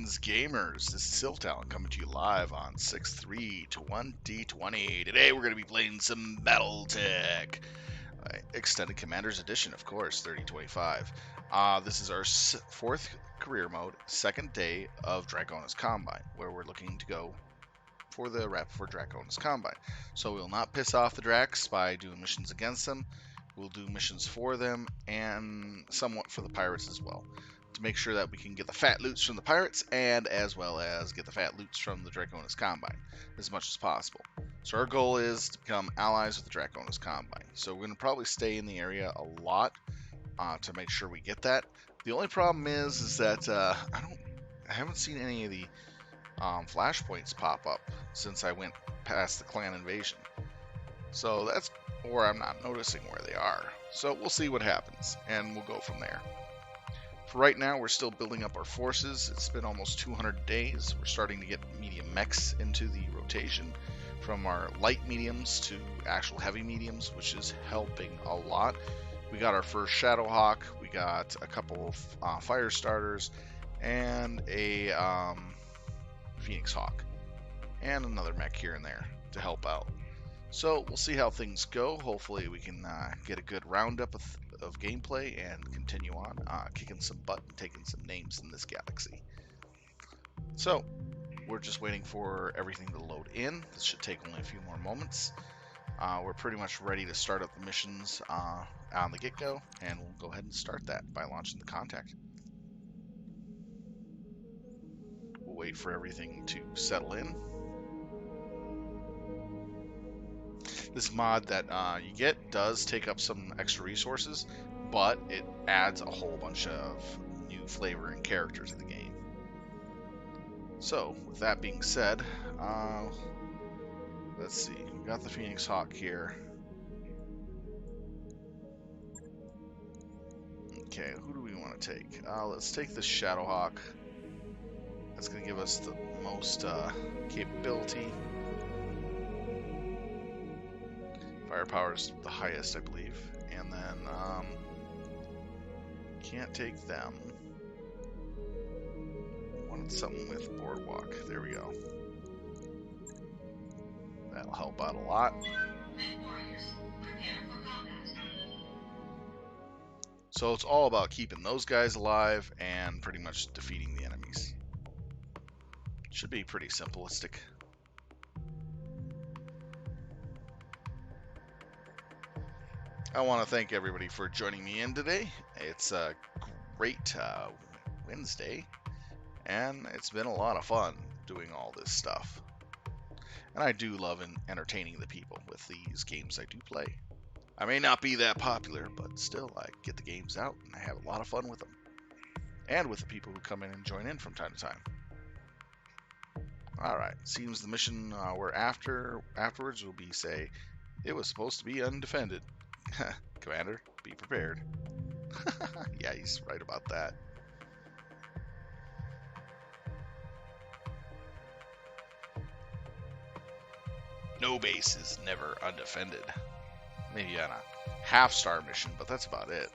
Greetings, gamers. This is Siltown coming to you live on 6/3/2020. Today we're going to be playing some BattleTech. Extended Commander's Edition, of course, 3025. This is our fourth career mode, second day of Draconis Combine, where we're looking to go for the rep for Draconis Combine. So we'll not piss off the Dracs by doing missions against them. We'll do missions for them and somewhat for the pirates as well, to make sure that we can get the fat loots from the pirates and as well as get the fat loots from the Draconis Combine as much as possible. So our goal is to become allies with the Draconis Combine. So we're going to probably stay in the area a lot to make sure we get that. The only problem is that I haven't seen any of the flashpoints pop up since I went past the clan invasion. So that's, or I'm not noticing where they are. So we'll see what happens and we'll go from there. For right now, we're still building up our forces. It's been almost 200 days. We're starting to get medium mechs into the rotation from our light mediums to actual heavy mediums, which is helping a lot. We got our first Shadowhawk, we got a couple of fire starters, and a Phoenix Hawk, and another mech here and there to help out. So we'll see how things go. Hopefully we can get a good roundup of gameplay and continue on kicking some butt and taking some names in this galaxy. So we're just waiting for everything to load in. This should take only a few more moments. We're pretty much ready to start up the missions on the get-go, and we'll go ahead and start that by launching the contact. We'll wait for everything to settle in. This mod that you get does take up some extra resources, but it adds a whole bunch of new flavor and character to the game. So, with that being said, let's see. We got the Phoenix Hawk here. Okay, who do we want to take? Let's take the Shadowhawk. That's going to give us the most capability. Firepower is the highest, I believe. And then, can't take them. Wanted something with Boardwalk. There we go. That'll help out a lot. So it's all about keeping those guys alive and pretty much defeating the enemies. Should be pretty simplistic. I want to thank everybody for joining me in today. It's a great Wednesday, and it's been a lot of fun doing all this stuff. And I do love entertaining the people with these games I do play. I may not be that popular, but still I get the games out and I have a lot of fun with them. And with the people who come in and join in from time to time. Alright, seems the mission we're afterwards will be, say, it was supposed to be undefended. Commander, be prepared. Yeah, he's right about that. No base is never undefended. Maybe on a half-star mission, but that's about it.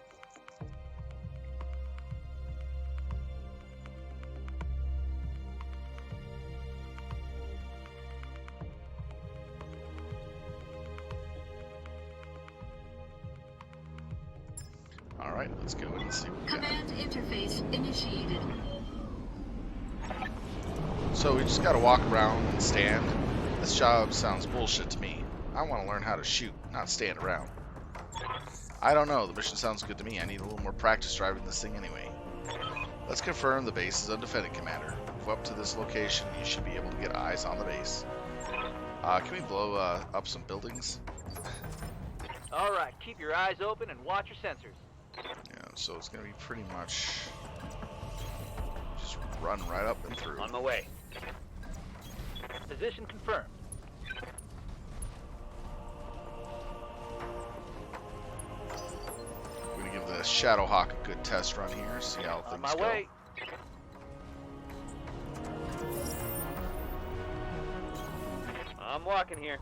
Alright, let's go and see what we got. Command interface initiated. So we just gotta walk around and stand. This job sounds bullshit to me. I want to learn how to shoot, not stand around. I don't know, the mission sounds good to me. I need a little more practice driving this thing anyway. Let's confirm the base is undefended, Commander. Move up to this location, you should be able to get eyes on the base. Can we blow up some buildings? Alright, keep your eyes open and watch your sensors. Yeah, so it's going to be pretty much just run right up and through. On my way. Position confirmed. We're going to give the Shadowhawk a good test run here, see how things go. On my way. I'm walking here.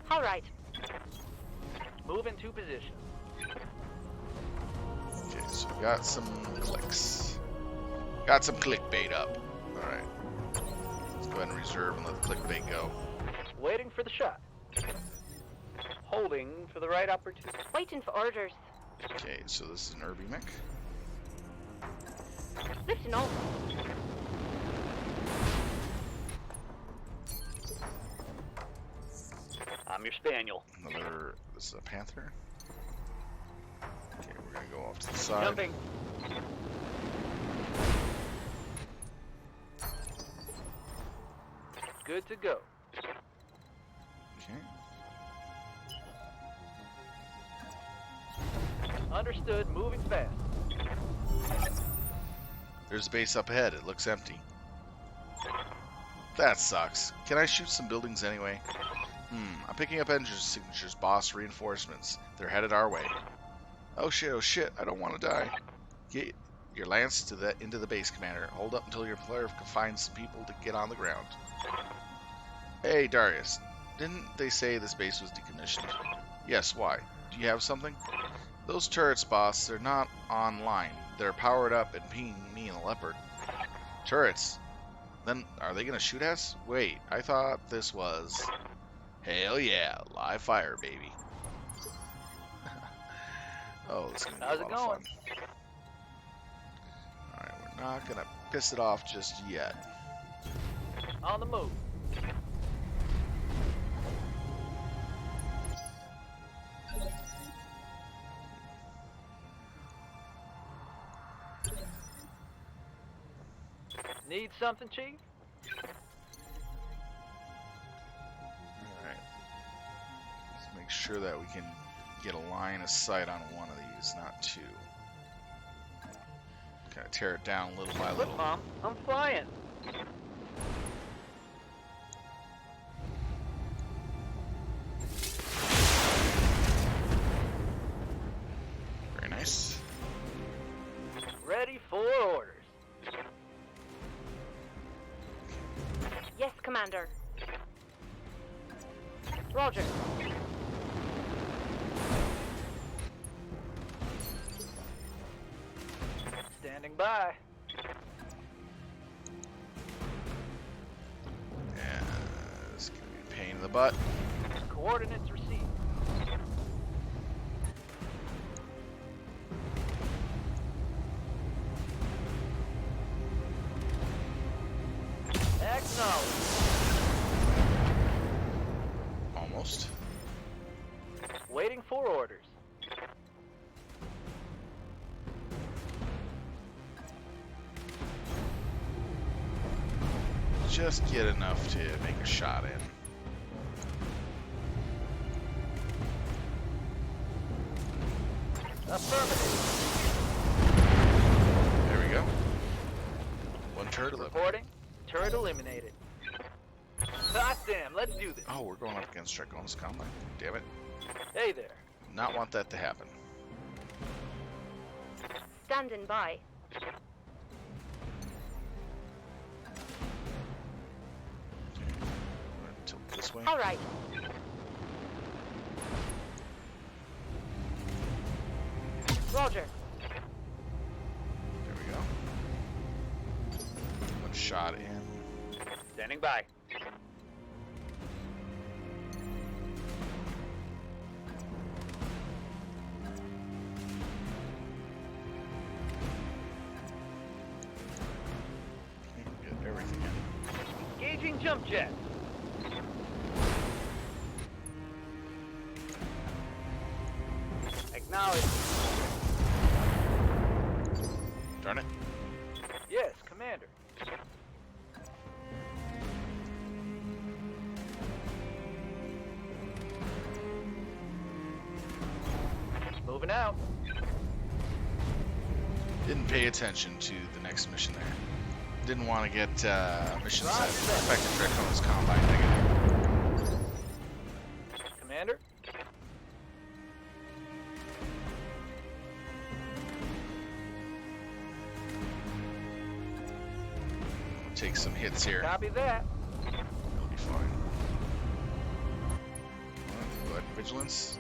All right. Move into position. Okay, so we got some clicks. Got some clickbait up. Alright. Let's go ahead and reserve and let the clickbait go. Waiting for the shot. Holding for the right opportunity. Waiting for orders. Okay, so this is an Irby mech. Lifting off. I'm your spaniel. This is a Panther. Okay, we're gonna go off to the side. Jumping. Good to go. Okay. Understood. Moving fast. There's a base up ahead. It looks empty. That sucks. Can I shoot some buildings anyway? I'm picking up engine signatures, boss. Reinforcements. They're headed our way. Oh shit, I don't want to die. Get your lance into the base, Commander. Hold up until your player can find some people to get on the ground. Hey, Darius. Didn't they say this base was decommissioned? Yes, why? Do you have something? Those turrets, boss, they're not online. They're powered up and pinging me and the Leopard. Turrets? Then are they gonna shoot us? Wait, I thought this was... Hell yeah, live fire, baby. Oh, this is gonna be How's a it lot of going? fun. Alright, we're not gonna piss it off just yet. On the move. Need something, Chief? Alright. Let's make sure that we can get a line of sight on one of these, not two. Kind of tear it down little by Look, little. Mom, I'm flying. Very nice. Ready for orders. Yes, Commander. Roger. Standing by. Yeah, this is gonna be a pain in the butt. Coordinates received. Acknowledged. Almost. Waiting for orders. Just get enough to make a shot in. Affirmative. There we go. One turret eliminated. Reporting. Turret eliminated. God damn, let's do this. Oh, we're going up against Draconis Combine. Damn it. Hey there. Not want that to happen. Standing by. We're gonna tilt this way. All right. Roger. There we go. One shot in. Standing by. Get everything in. Engaging jump jet. Acknowledged. Darn it. Yes, Commander. Moving out. Didn't pay attention to the next mission there. Didn't want to get missions that affected Draconis Combine negative. Commander. Take some hits here. Copy that. It'll be fine. Go ahead, vigilance.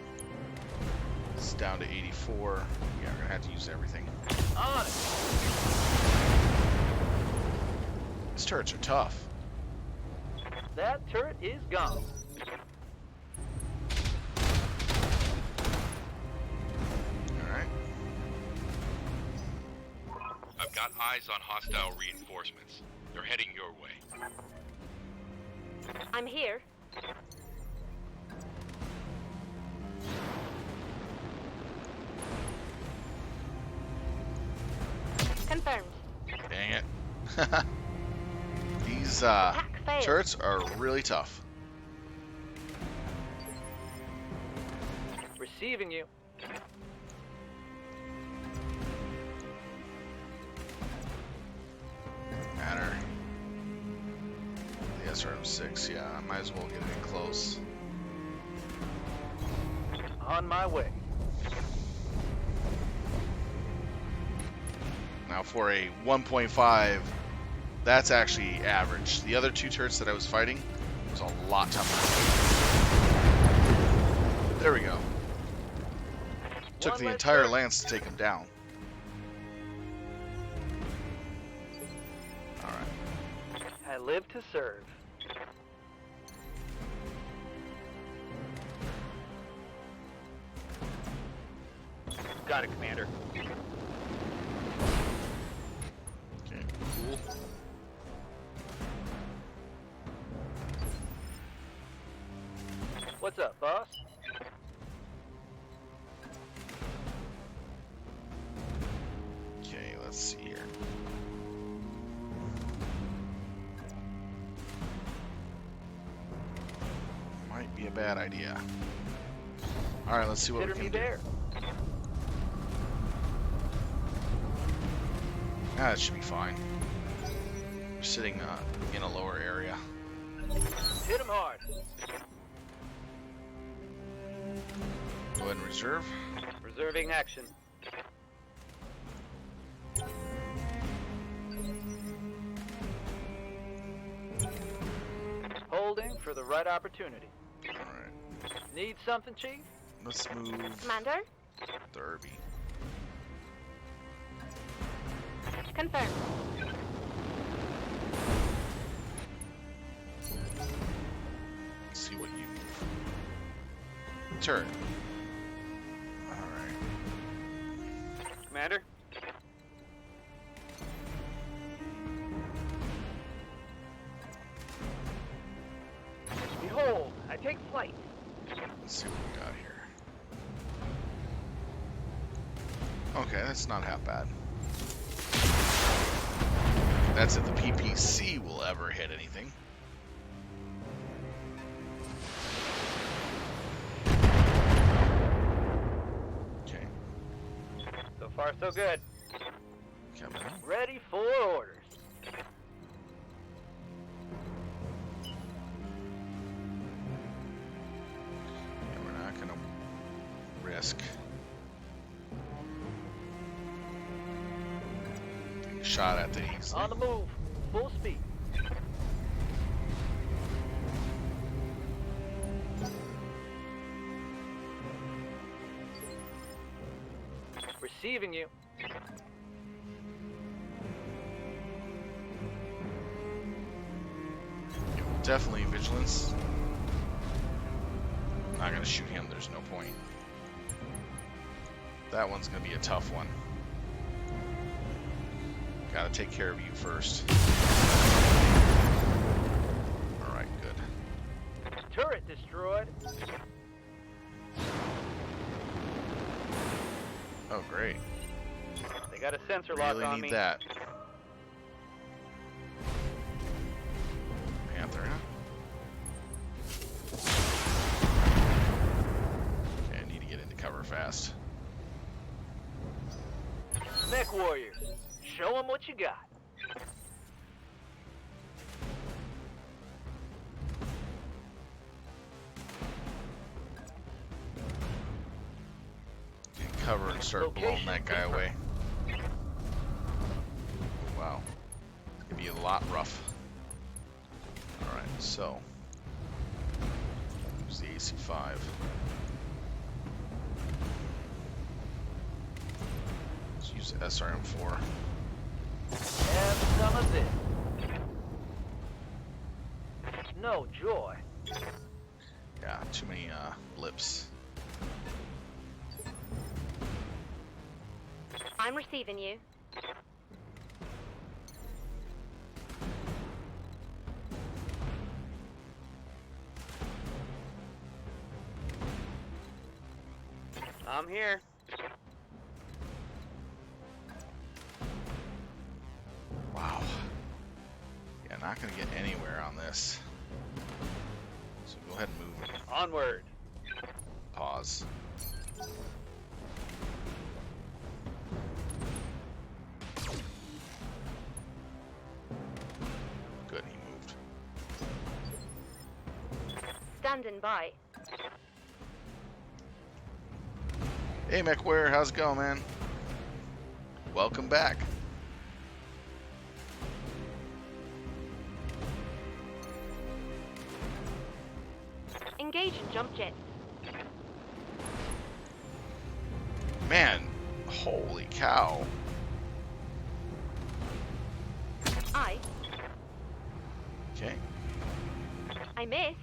It's down to 84. Yeah, we're gonna have to use everything. On it. These turrets are tough. That turret is gone. Alright. I've got eyes on hostile reinforcements. They're heading your way. I'm here. Confirmed. Dang it. These Attack failed. turrets are really tough. Receiving you. Matter. The SRM-6, yeah, I might as well get it in close. On my way. Now for a 1.5, that's actually average. The other two turrets that I was fighting was a lot tougher. There we go. Took One the less entire turret. lance to take him down. Alright. I live to serve. Got it, Commander. Okay, cool. What's up, boss? Okay, let's see here. Might be a bad idea. Alright, let's see what we Consider me can do. there. Ah, that should be fine. We're sitting in a lower area. Hit him hard. Go ahead and reserve. Reserving action. Holding for the right opportunity. Alright, Need something, Chief? let's move Commander? the Irby. Confirmed. Let's see what you move. Turret. Alright. Commander? Behold, I take flight. Let's see what we got here. Okay, that's not half bad. That's if the PPC will ever hit anything. Okay, So far, so good. coming in. Ready for orders. Yeah, we're not gonna risk getting shot at the easily. On the move. Full speed. Receiving you. Definitely vigilance. Not gonna shoot him, there's no point. That one's gonna be a tough one. Gotta take care of you first. Alright, good. Turret destroyed. Oh, great. They got a sensor lock Really on need me. that. Panther, huh? Okay, I need to get into cover fast. Mech warriors. Show them what you got. Get in cover and start blowing that guy away. Wow. It's gonna be a lot rough. Alright, so. Use the AC-5. Let's use the SRM-4. Have some of this. no joy. Yeah, too many blips. I'm receiving you. I'm here. Wow. Yeah, not gonna get anywhere on this. So go ahead and move me. Onward. Pause. Good, he moved. Standing by. Hey, McWare, how's it going, man? Welcome back. Engage in jump jets. Man, holy cow. I Okay. missed.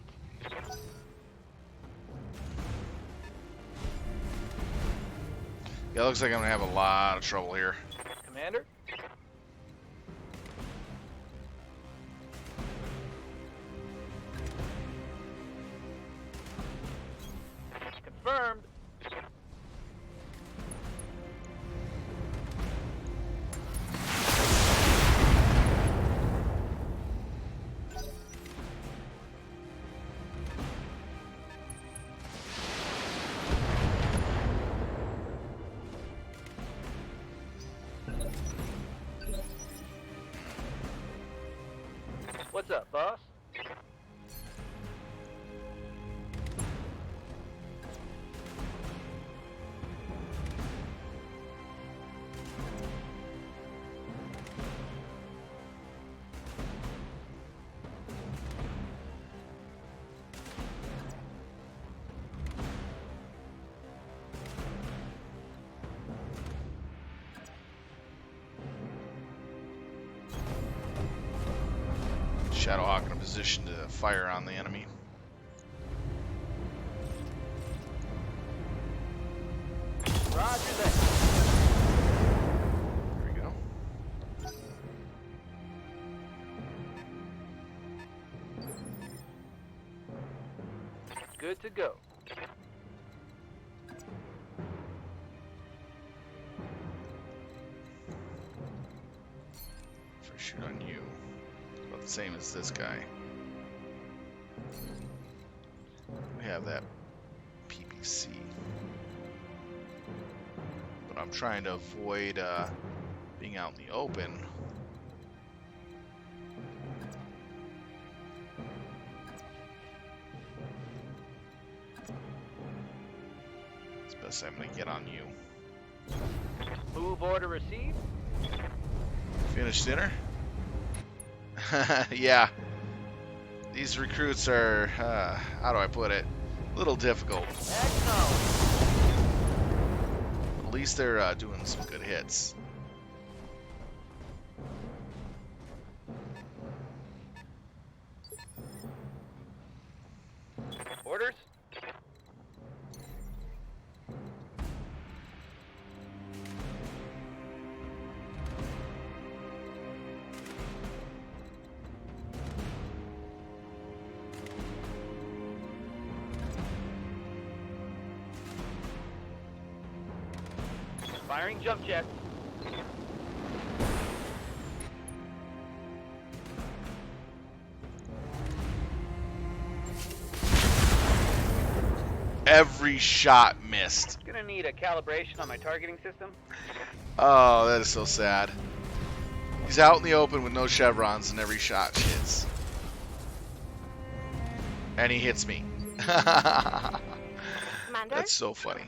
Yeah, looks like I'm gonna have a lot of trouble here. Commander? Confirmed. What's up, boss? Shadowhawk in a position to fire on the enemy. Roger that. There we go. Good to go. If I shoot on you, about the same as this guy. We have that PPC. But I'm trying to avoid being out in the open. It's best I'm going to get on you. Move order received. Finished dinner? Yeah. These recruits are, how do I put it? A little difficult. Acknowledged. At least they're doing some good hits. Orders? Firing jump jet. Every shot missed. Gonna need a calibration on my targeting system. Oh, that is so sad. He's out in the open with no chevrons and every shot hits. And he hits me. Commander? That's so funny.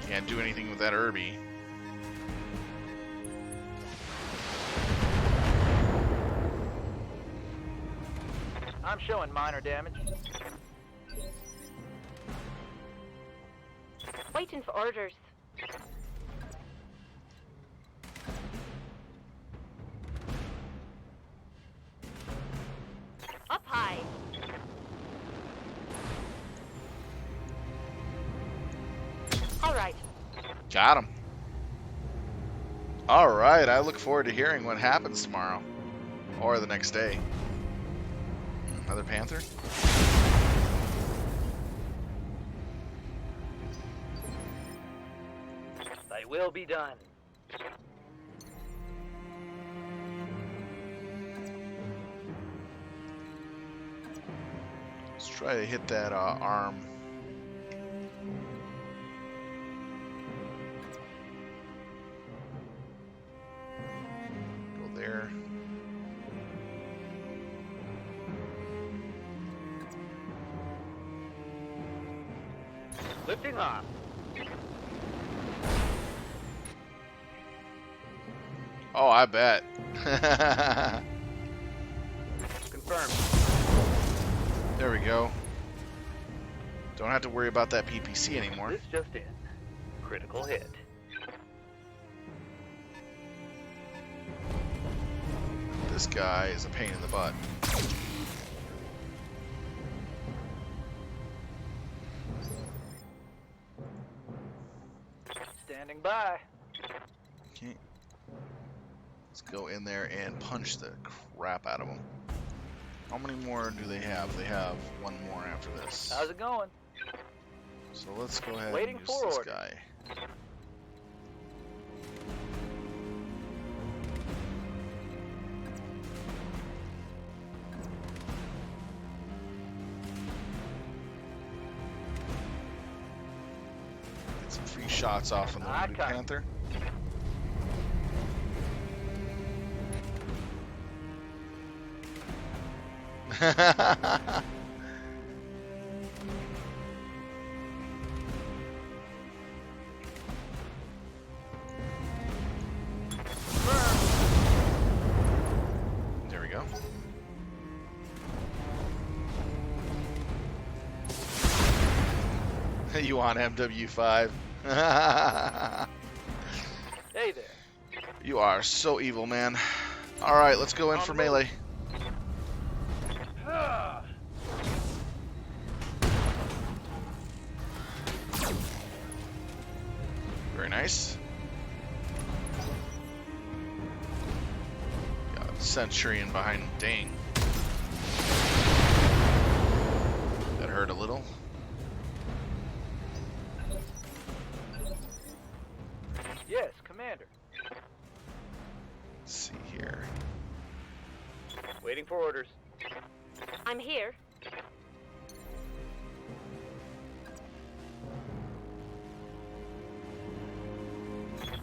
Can't do anything with that Irby. I'm showing minor damage. Waiting for orders. Up high. All right. Got him. All right, I look forward to hearing what happens tomorrow or the next day. Another Panther? Thy will be done. Let's try to hit that arm. Go there. Lifting off. Oh, I bet. Confirmed. There we go. Don't have to worry about that PPC anymore. This just in. Critical hit. This guy is a pain in the butt. Standing by. Okay. Let's go in there and punch the crap out of them. How many more do they have? They have one more after this. How's it going? So let's go ahead Waiting and use for this order. guy. Get some free shots off on the I Blue got it. Panther. There we go. You want MW5? Hey there. You are so evil, man. Alright, let's go in On for the move. melee. Ah. Very nice. Got a Centurion behind. Dang. That hurt a little. Yes, Commander. Let's see here. Waiting for orders. I'm here.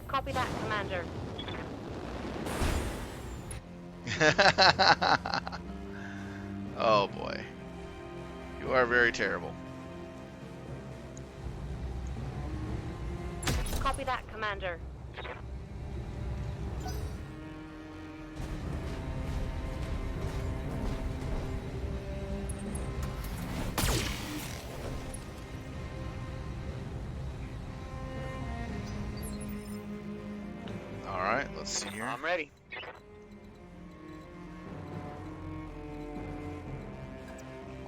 Copy that, Commander. Oh boy. You are very terrible. Copy that, Commander. Alright, let's see here. I'm ready.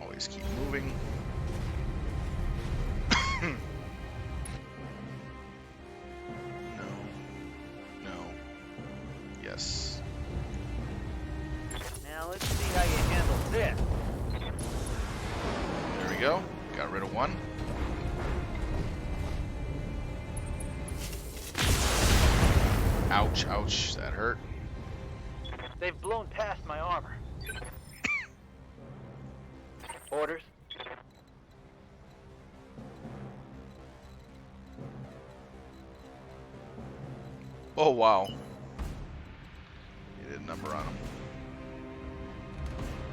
Always keep moving. No. No. Yes. Now let's see how you handle this. There we go. Got rid of one. Ouch, ouch. That hurt. They've blown past my armor. Orders. Oh, wow. You did a number on him.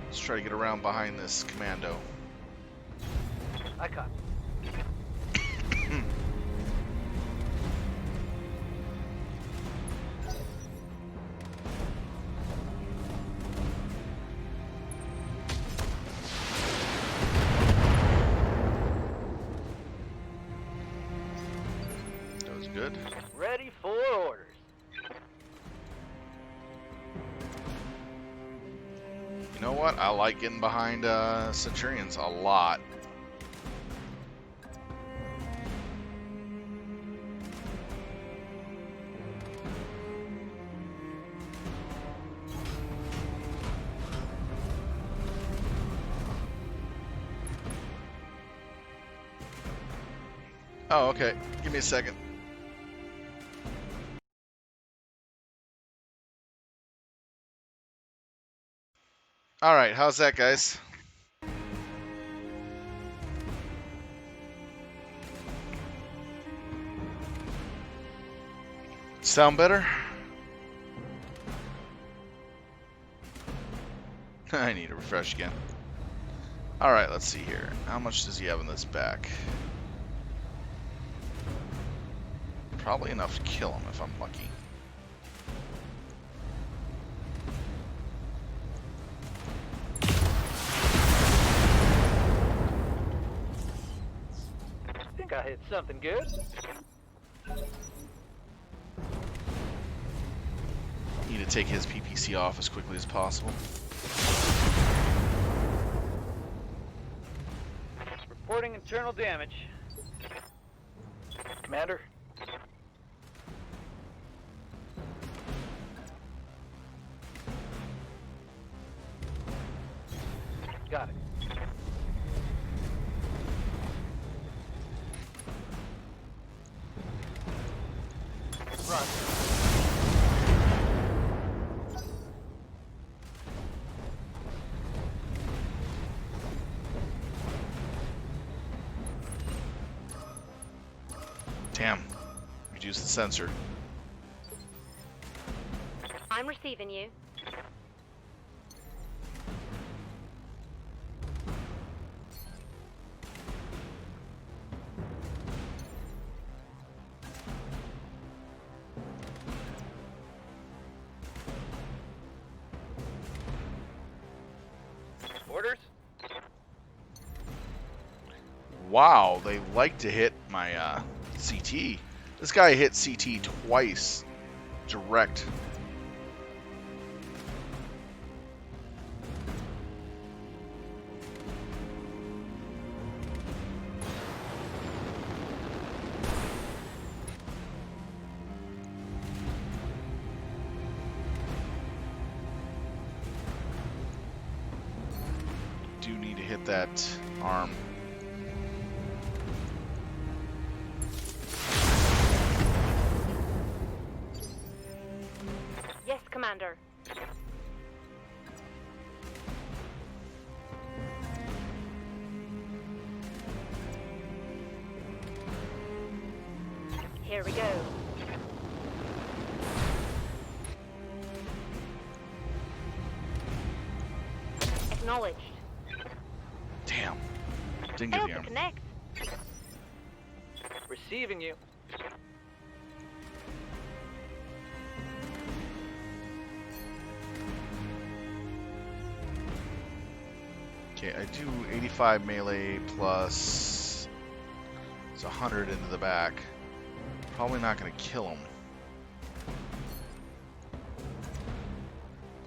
Let's try to get around behind this commando. I copy. You know what? I like getting behind Centurions a lot. Oh, okay. Give me a second. Alright, how's that, guys? Sound better? I need to refresh again. Alright, let's see here. How much does he have in this back? Probably enough to kill him if I'm lucky. I think I hit something good. Need to take his PPC off as quickly as possible. Reporting internal damage. Commander? Got it. Run. Damn. Reduce the sensor. I'm receiving you. Orders? Wow, they like to hit my CT. This guy hit CT twice. Direct. Do need to hit that arm. Yes, Commander. Here we go. Acknowledged. Damn. Didn't get Failed the to arm. connect. Receiving you. Okay, I do 85 melee plus it's 100 into the back. Probably not going to kill him.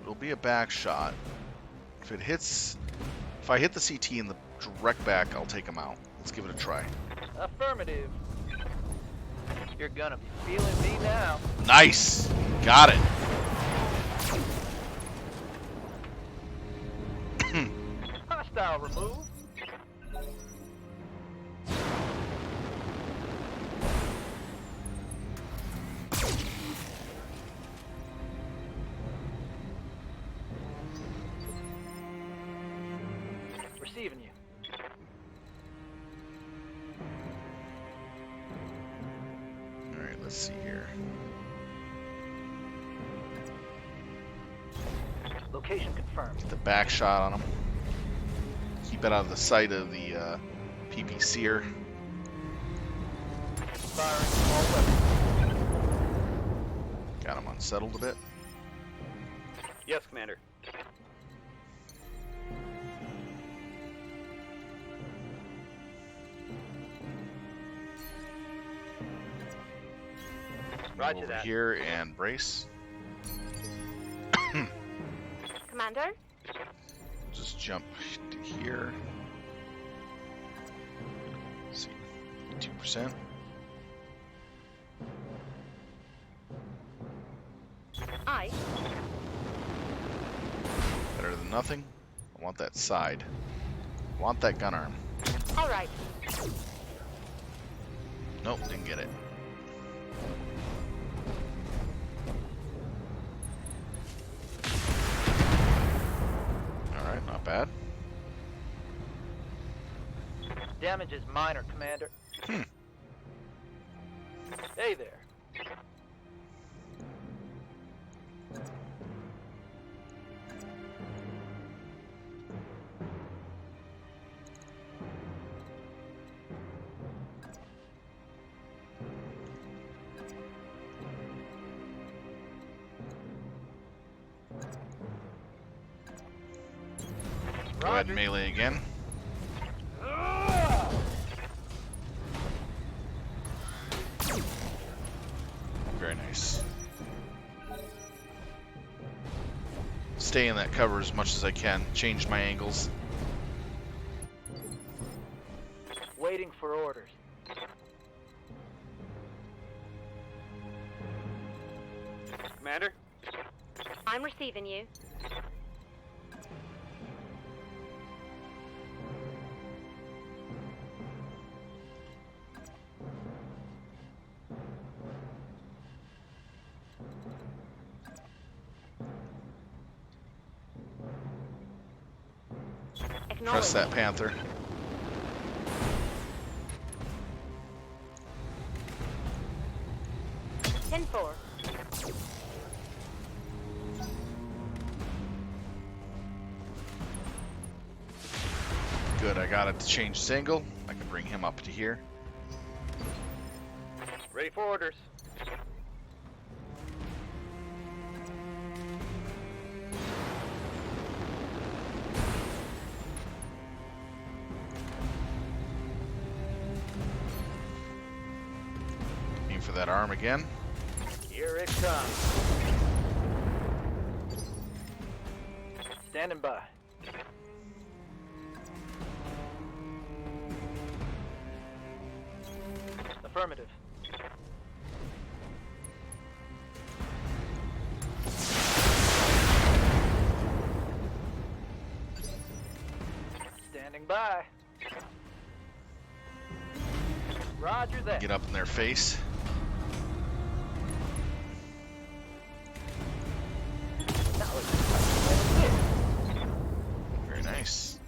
It'll be a back shot. If I hit the CT in the direct back, I'll take him out. Let's give it a try. Affirmative. You're gonna be feeling me now. Nice! Got it! Hostile removed. Receiving you. Alright, let's see here. Location confirmed. Get the back shot on him. Keep it out of the sight of the PPCer. Firing small weapon. Got him unsettled a bit. Yes, Commander. Roger Over that. here and brace. Commander? Just jump to here. Let's see, 2%. Aye. Better than nothing. I want that side. I want that gun arm. All right. Nope, didn't get it. Alright, not bad. Damage is minor, Commander. Hey there. Go ahead and melee again. Very nice. Stay in that cover as much as I can. Change my angles. Waiting for orders. Commander? I'm receiving you. Trust that Panther. Ten 4. Good, I got it to change his angle. I can bring him up to here. Ready for orders. Aim for that arm again. Here it comes. Standing by. Affirmative. Standing by. Roger that. Get up in their face. That was Very nice.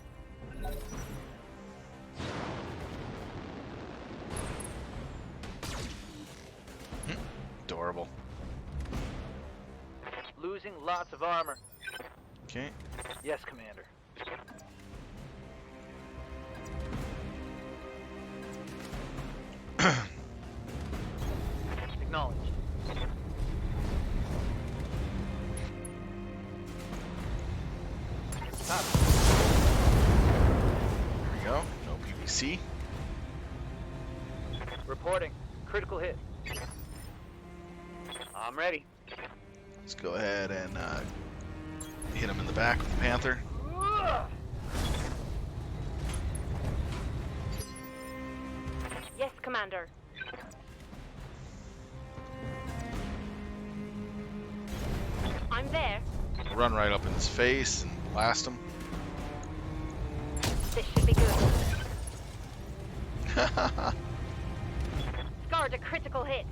Adorable. losing lots of armor. Okay. Yes, Commander. Acknowledged. Copy. There we go. No PVC. Reporting. Critical hit. I'm ready. Let's go ahead and hit him in the back with the Panther. Yes, Commander. I'm there. Run right up in his face and blast him. This should be good. Scarred a critical hit.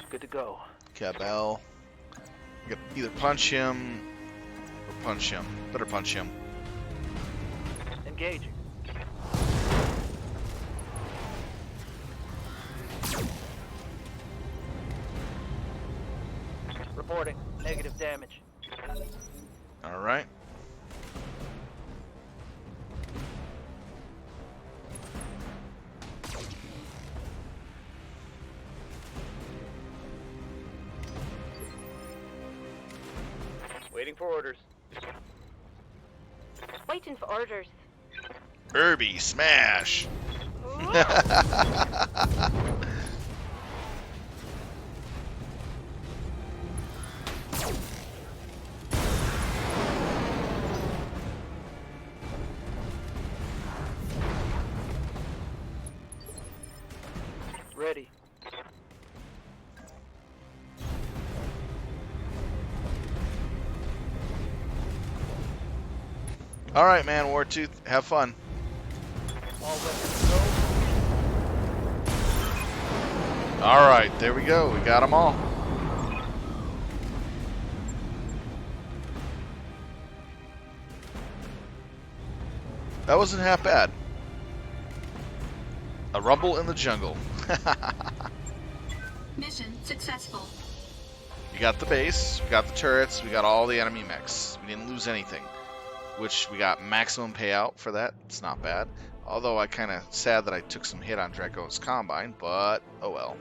Good to go. Cabell. You gotta either punch him or punch him. Better punch him. Engaging. Reporting. Negative damage. Alright. Waiting for orders. Waiting for orders. Irby, smash! Ready. All right, man, Wartooth, have fun. All weapons go. All right, there we go. We got them all. That wasn't half bad. A rumble in the jungle. Mission successful. We got the base, we got the turrets, we got all the enemy mechs. We didn't lose anything, which we got maximum payout for that. It's not bad. Although I kind of sad that I took some hit on Draconis Combine, but oh well.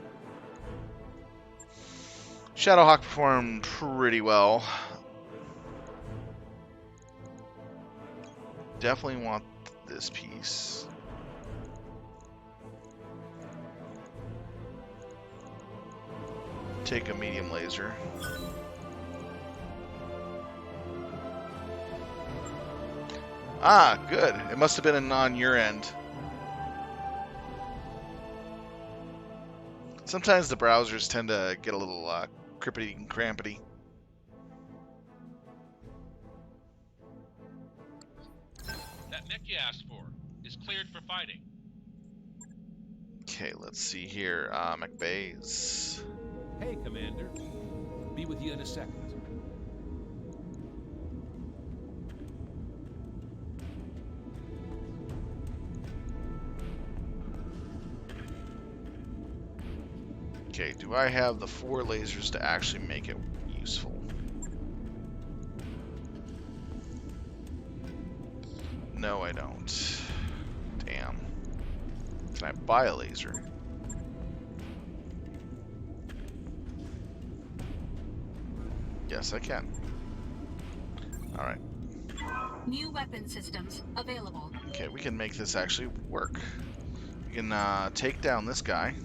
Shadowhawk performed pretty well. Definitely want this piece. Take a medium laser. Ah, good. It must have been on your end. Sometimes the browsers tend to get a little crippity and crampity. That mech you asked for is cleared for fighting. Okay, let's see here. McBays. Hey, Commander. Be with you in a second. Okay, do I have the 4 lasers to actually make it useful? No, I don't. Damn. Can I buy a laser? Yes, I can. Alright. New weapon systems available. Okay, we can make this actually work. We can take down this guy.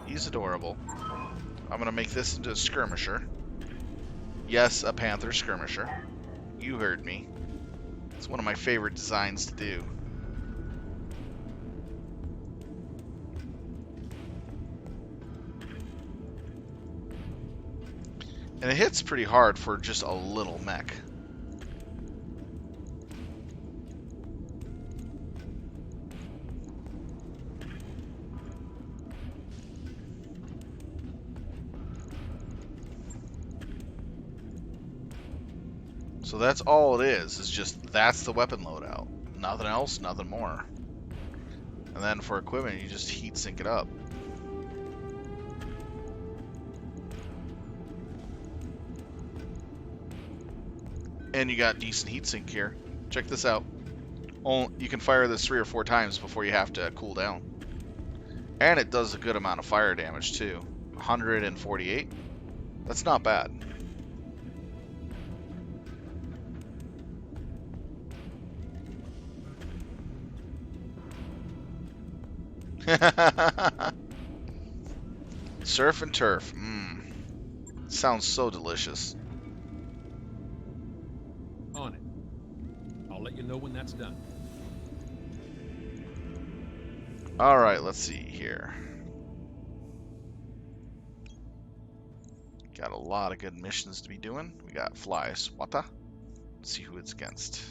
He's adorable. I'm going to make this into a skirmisher. Yes, a Panther skirmisher. You heard me. It's one of my favorite designs to do. And it hits pretty hard for just a little mech. So that's all it is just that's the weapon loadout. Nothing else, nothing more. And then for equipment, you just heat sink it up. And you got decent heat sink here. Check this out. You can fire this 3 or 4 times before you have to cool down. And it does a good amount of fire damage too. 148. That's not bad. Surf and turf. Sounds so delicious. On it. I'll let you know when that's done. Alright, let's see here. Got a lot of good missions to be doing. We got Fly Swata. Let's see who it's against.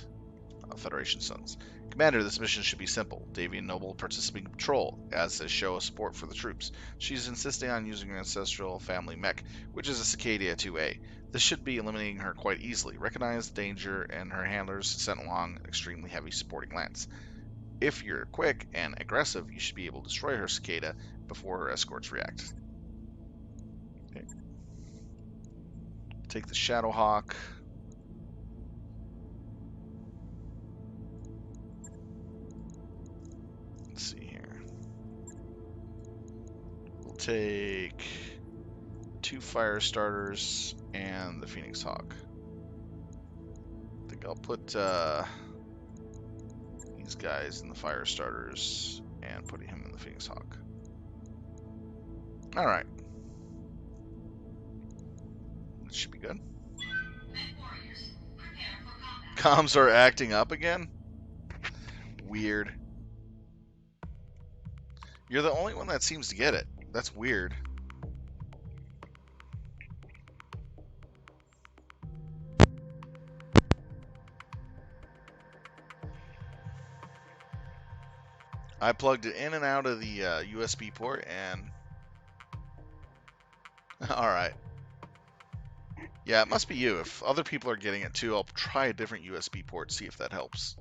Federation Sons. Commander, this mission should be simple. Davian Noble participating in patrol as a show of support for the troops. She's insisting on using her ancestral family mech, which is a Cicadia 2A. This should be eliminating her quite easily. Recognize the danger and her handlers sent along an extremely heavy supporting lance. If you're quick and aggressive, you should be able to destroy her Cicada before her escorts react. Okay. Take the Shadowhawk. Let's see here. We'll take 2 fire starters and the Phoenix Hawk. I think I'll put these guys in the fire starters and putting him in the Phoenix Hawk. Alright. That should be good. Comms are acting up again? Weird. You're the only one that seems to get it. That's weird. I plugged it in and out of the USB port and... Alright. Yeah, it must be you. If other people are getting it too, I'll try a different USB port, see if that helps.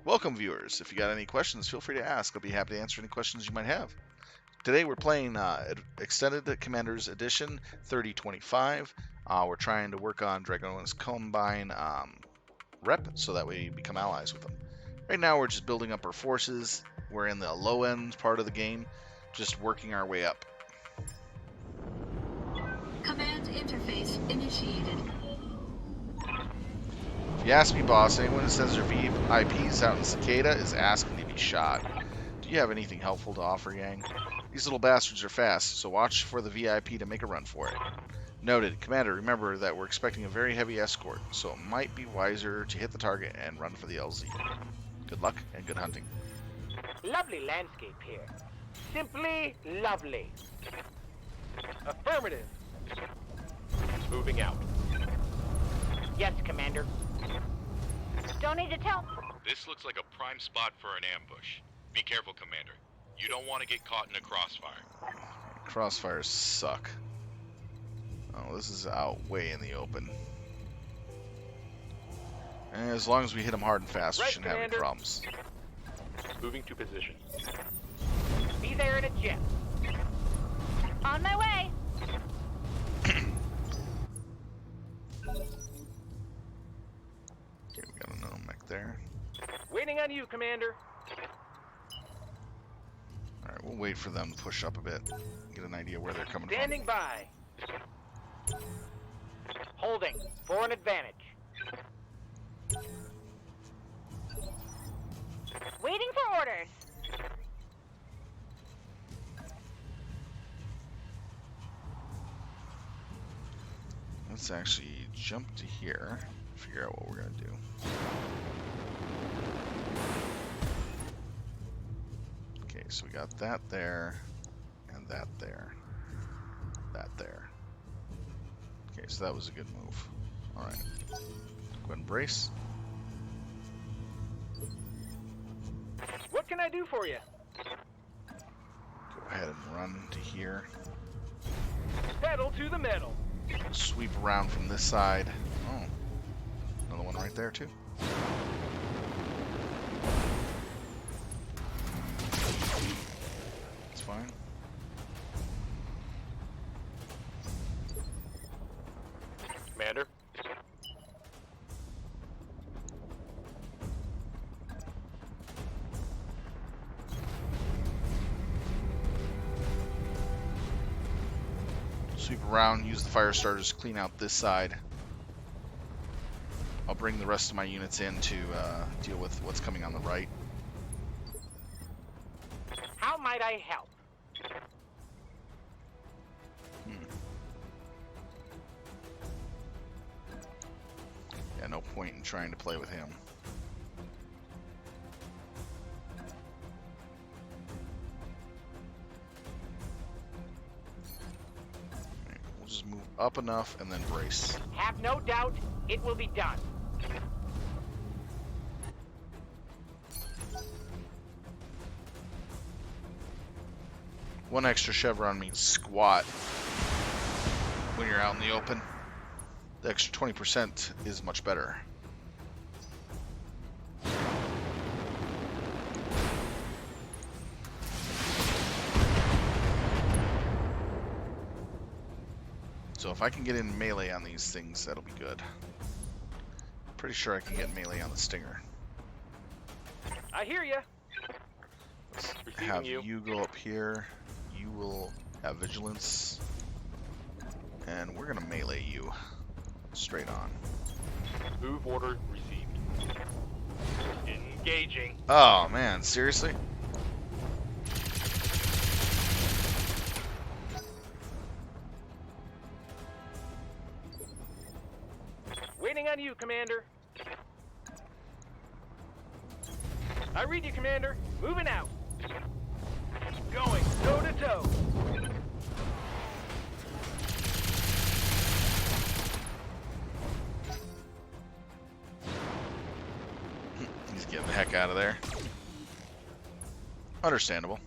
Welcome, viewers. If you got any questions, feel free to ask. I'll be happy to answer any questions you might have. Today we're playing Extended Commanders Edition 3025. We're trying to work on Draconis Combine rep so that we become allies with them. Right now we're just building up our forces. We're in the low end part of the game, just working our way up. Command interface initiated. If you ask me, boss, anyone who sends their VIPs out in Cicada is asking to be shot. Do you have anything helpful to offer, Yang? These little bastards are fast, so watch for the VIP to make a run for it. Noted. Commander, remember that we're expecting a very heavy escort, so it might be wiser to hit the target and run for the LZ. Good luck and good hunting. Lovely landscape here. Simply lovely. Affirmative. Moving out. Yes, Commander. Don't need to tell. This looks like a prime spot for an ambush. Be careful, Commander. You don't want to get caught in a crossfire. Crossfires suck. Oh, this is out way in the open. And as long as we hit them hard and fast, we Right, shouldn't have any Commander. problems. Moving to position. Be there in a jet. On my way. Okay, we got another mech there. Waiting on you, Commander. Alright, we'll wait for them to push up a bit. Get an idea where they're coming Standing by. Holding for an advantage. Waiting for orders. from. Let's actually jump to here, figure out what we're going to do. Okay, so we got that there, and that there, that there. Okay, so that was a good move. Alright. Go ahead and brace. What can I do for you? Go ahead and run to here. Pedal to the metal. Sweep around from this side. Oh, another one right there too. It's fine. Commander. Sweep around, use the fire starters to clean out this side. I'll bring the rest of my units in to deal with what's coming on the right. How might I help? Yeah, no point in trying to play with him. Alright, we'll just move up enough and then brace. Have no doubt it will be done. One extra chevron means squat when you're out in the open. The extra 20% is much better. So if I can get in melee on these things, that'll be good. Pretty sure I can get melee on the Stinger. I hear you. Have you go up here. You will have vigilance. And we're gonna melee you. Straight on. Move order received. Engaging. Oh man, seriously? Waiting on you, Commander. I read you, Commander. Moving out. Going toe to toe. He's getting the heck out of there. Understandable.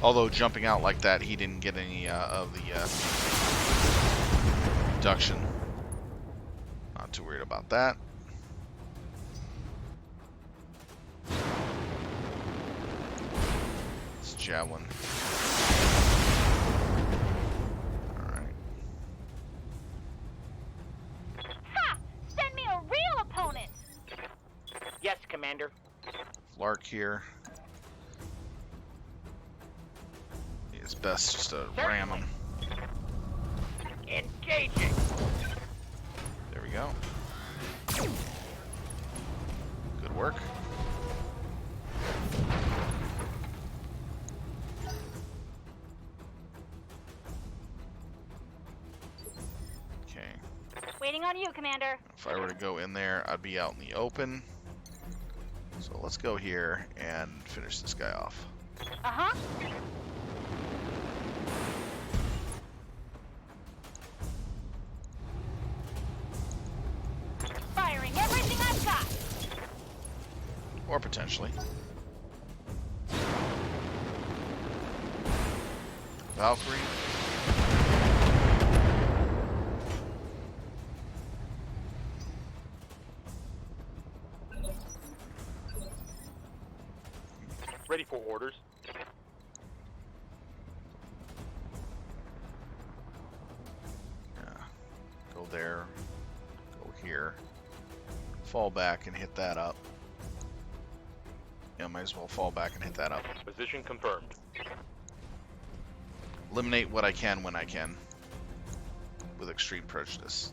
Although jumping out like that, he didn't get any of the reduction. Not too worried about that. It's javelin. Alright. Ha! Send me a real opponent! Yes, Commander. Lark here. It's best just to ram him. Engaging. There we go. Good work. Okay. Waiting on you, Commander. If I were to go in there, I'd be out in the open. So let's go here and finish this guy off. Uh-huh. Firing everything I've got. Or potentially. Valkyrie. Ready for orders. Yeah. Go there. Go here. Fall back and hit that up. Yeah, might as well fall back and hit that up. Position confirmed. Eliminate what I can when I can. With extreme prejudice.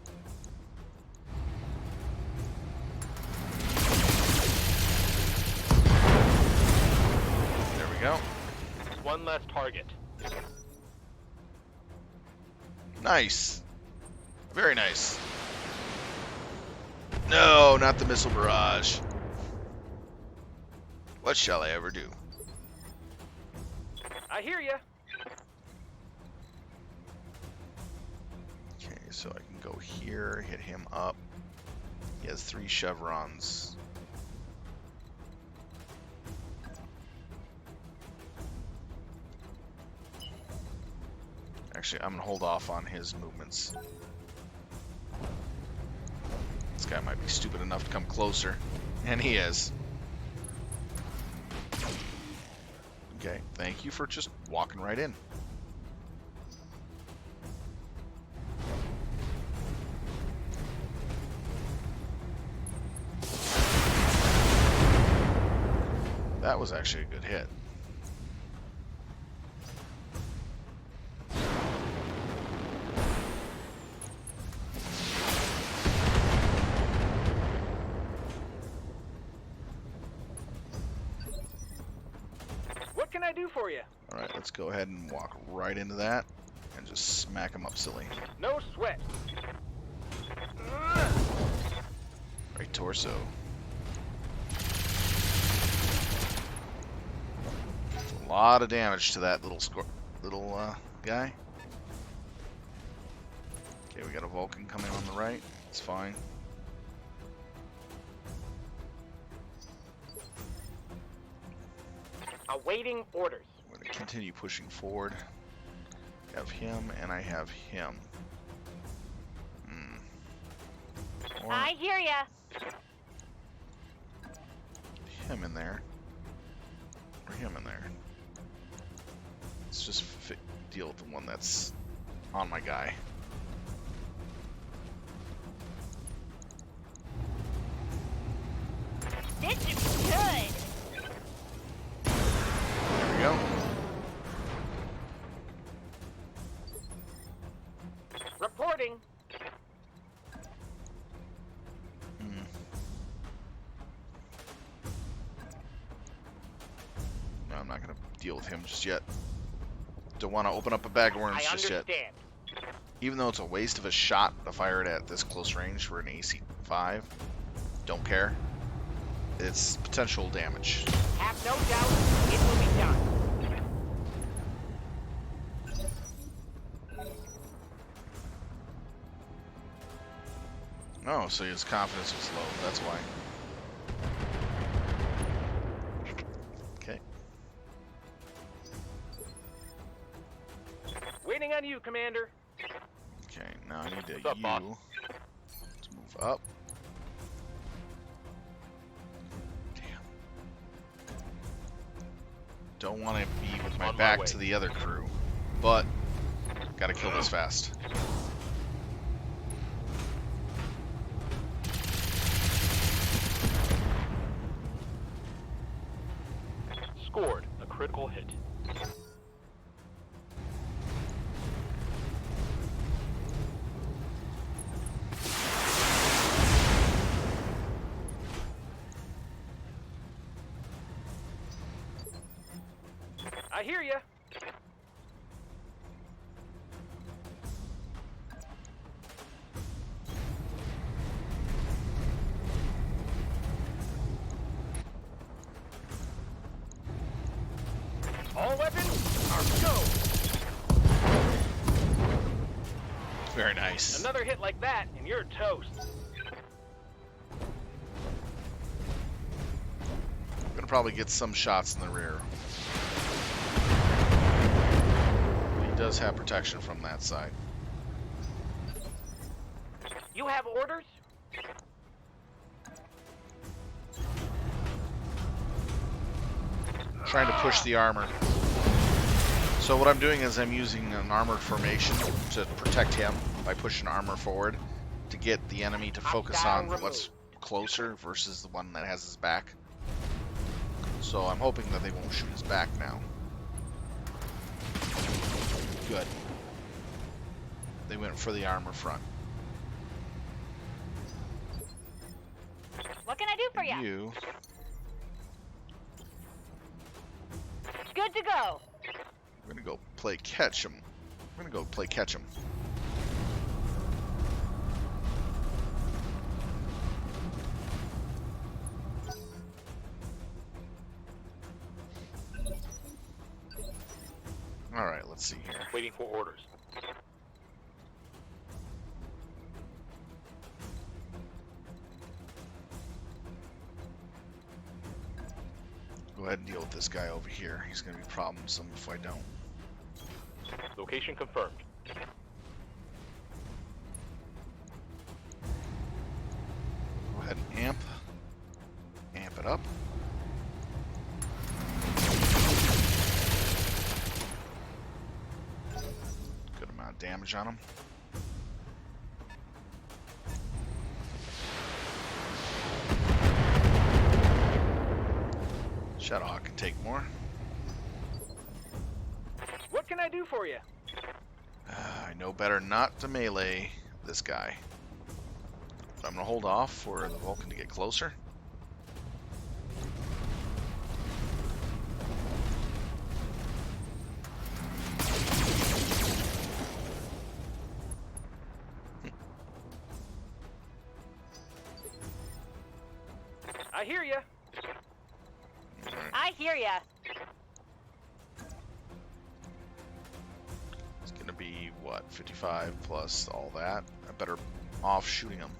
There we go. One less target. Nice. Very nice. No, not the missile barrage. What shall I ever do? I hear ya. Okay, so I can go here, hit him up. He has 3 chevrons. Actually, I'm gonna hold off on his movements. This guy might be stupid enough to come closer. And he is. Okay, thank you for just walking right in. That was actually a good hit. What can I do for you? Alright, let's go ahead and walk right into that and just smack him up silly. No sweat. Right torso. A lot of damage to that little guy. Okay, we got a Vulcan coming on the right. It's fine. Awaiting orders. I'm going to continue pushing forward. I have him and I have him. Or I hear ya. him in there. Or him in there. Let's just deal with the one that's on my guy. This should be good. There we go. Reporting. No, I'm not going to deal with him just yet. Don't want to open up a bag of worms I just yet. understand. Even though it's a waste of a shot to fire it at this close range for an AC-5, don't care. It's potential damage. Have no doubt it will be done. Oh, so his confidence was low. That's why. Okay. Waiting on you, Commander. Okay, now I need to What's up, boss? Let's move up. Damn. Don't want to be with my On my back way. to the other crew, but gotta kill this fast. Scored a critical hit. I hear ya. All weapons are go. Very nice. Another hit like that, and you're toast. I'm gonna probably get some shots in the rear. He does have protection from that side. You have orders? Trying to push the armor. So what I'm doing is I'm using an armored formation to protect him by pushing armor forward to get the enemy to focus on what's closer versus the one that has his back. So I'm hoping that they won't shoot his back now. Good. They went for the armor front. What can I do for And you? you Good to go. I'm gonna go play catch him. I'm gonna go play catch him. Alright, let's see here. Waiting for orders. Go ahead and deal with this guy over here. He's gonna be problemsome if I don't. Location confirmed. Go ahead and amp it up. Good amount of damage on him. Shadowhawk can take more. What can I do for you? I know better not to melee this guy. So I'm gonna hold off for the Vulcan to get closer. I hear ya. I hear ya. It's gonna be what, 55 plus all that. I better off shooting him.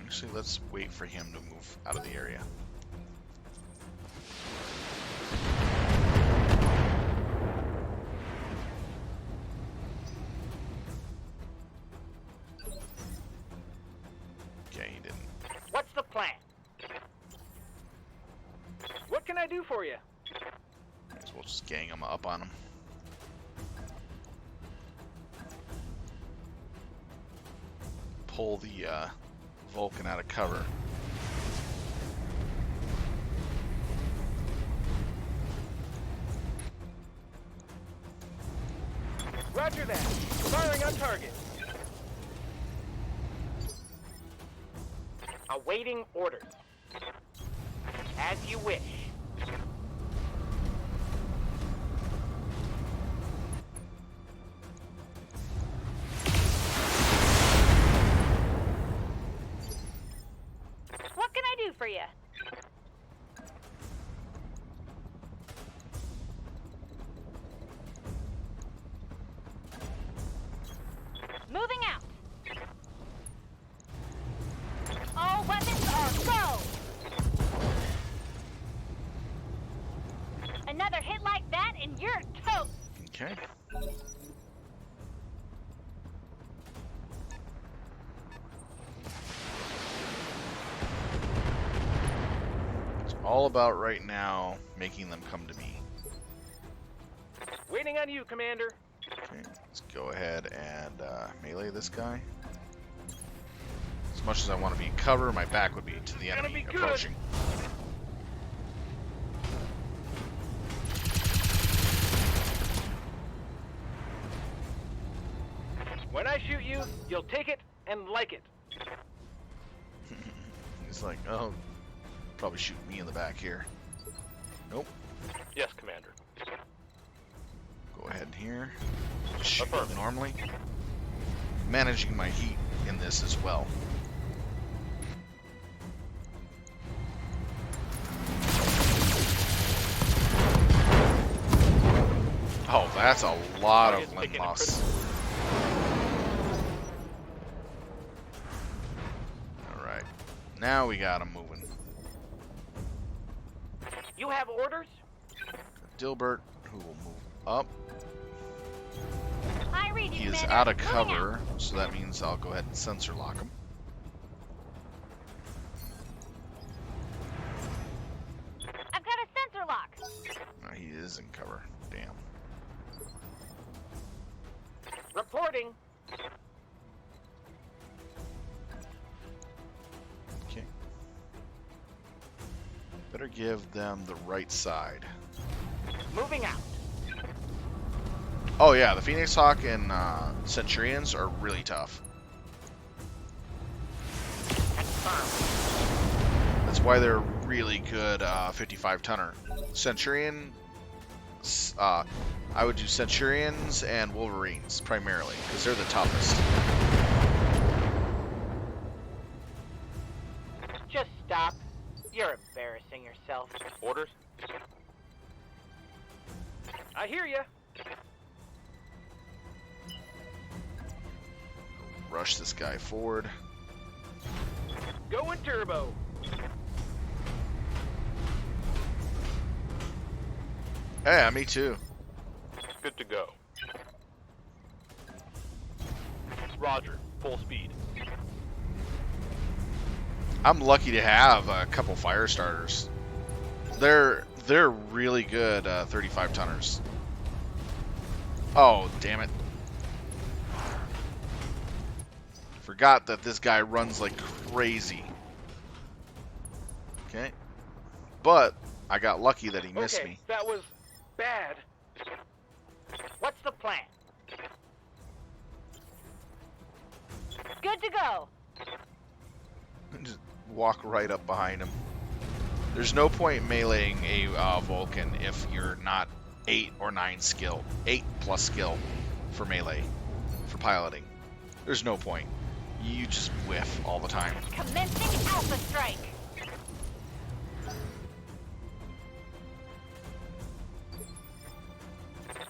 Actually, let's wait for him to move out of the area. Okay, he didn't. What's the plan? What can I do for you? Might as well just gang him up on him. Pull the Vulcan out of cover. Roger that. Firing on target. Awaiting orders. As you wish. What can I do for you? Moving out. All weapons are go. Another hit like that and you're toast. Okay. It's all about right now making them come to me. Waiting on you, Commander. Okay, let's go ahead and melee this guy. As much as I want to be in cover, my back would be to the Gonna enemy be good. approaching. When I shoot you, you'll take it and like it. He's like, oh, probably shoot me in the back here. Nope. Yes, Commander. Go ahead here. Shoot Affirmative. normally. Managing my heat in this as well. Oh, that's a lot of limb loss. Alright. Now we got him moving. You have orders? Dilbert, who will move up. I read you, He is Commander. out of Moving cover, out. so that means I'll go ahead and sensor lock him. I've got a sensor lock. He is in cover. Damn. Reporting. Okay. Better give them the right side. Moving out. Oh yeah, the Phoenix Hawk and Centurions are really tough. Confirmed. That's why they're really good 55-tonner. Centurion, I would do Centurions and Wolverines primarily, because they're the toughest. Just stop. You're embarrassing yourself. Orders? I hear ya. Rush this guy forward. Going turbo. Yeah, me too. Good to go. Roger. Full speed. I'm lucky to have a couple fire starters. They're really good 35-tonners. Oh, damn it. Forgot that this guy runs like crazy. Okay. But I got lucky that he missed me. That was bad. What's the plan? Good to go. Just walk right up behind him. There's no point meleeing a Vulcan if you're not 8 or 9 skill. 8 plus skill for melee, for piloting. There's no point. You just whiff all the time. Commencing Alpha Strike.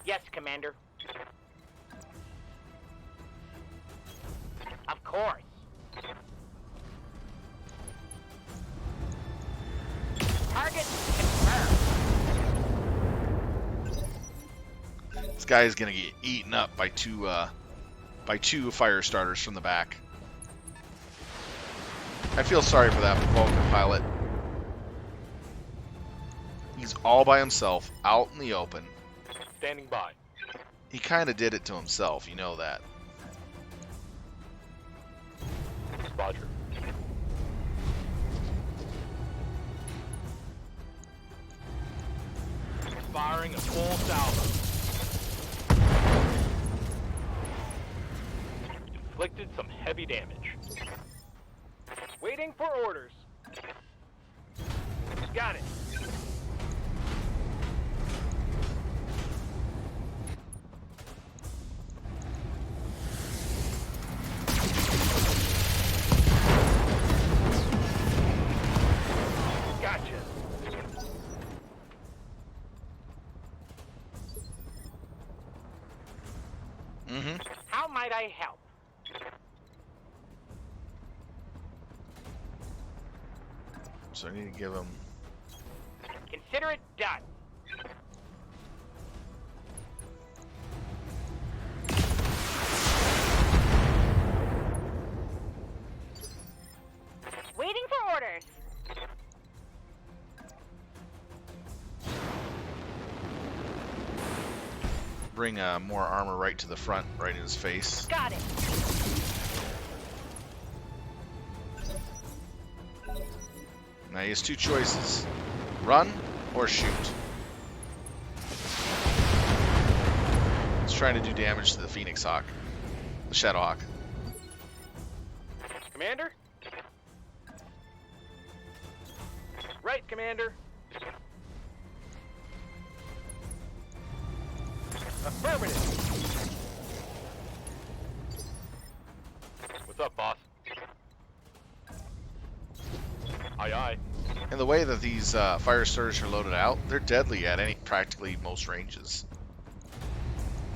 Yes, Commander. Of course. Target confirmed. This guy is gonna get eaten up by two fire starters from the back. I feel sorry for that Vulcan pilot. He's all by himself, out in the open. Standing by. He kind of did it to himself, you know that. Roger. Firing a full salvo. Inflicted some heavy damage. Waiting Waiting for orders. Got it. Gotcha. Mm-hmm. How might I help? So I need to give him... Consider it done. Waiting for orders. bring more armor right to the front, right in his face. Got it. Now he has two choices. Run or shoot. He's trying to do damage to the Phoenix Hawk. The Shadow Hawk. Commander? Right, Commander. Affirmative. What's up, boss? Aye, aye. And the way that these fire starters are loaded out, they're deadly at practically most ranges.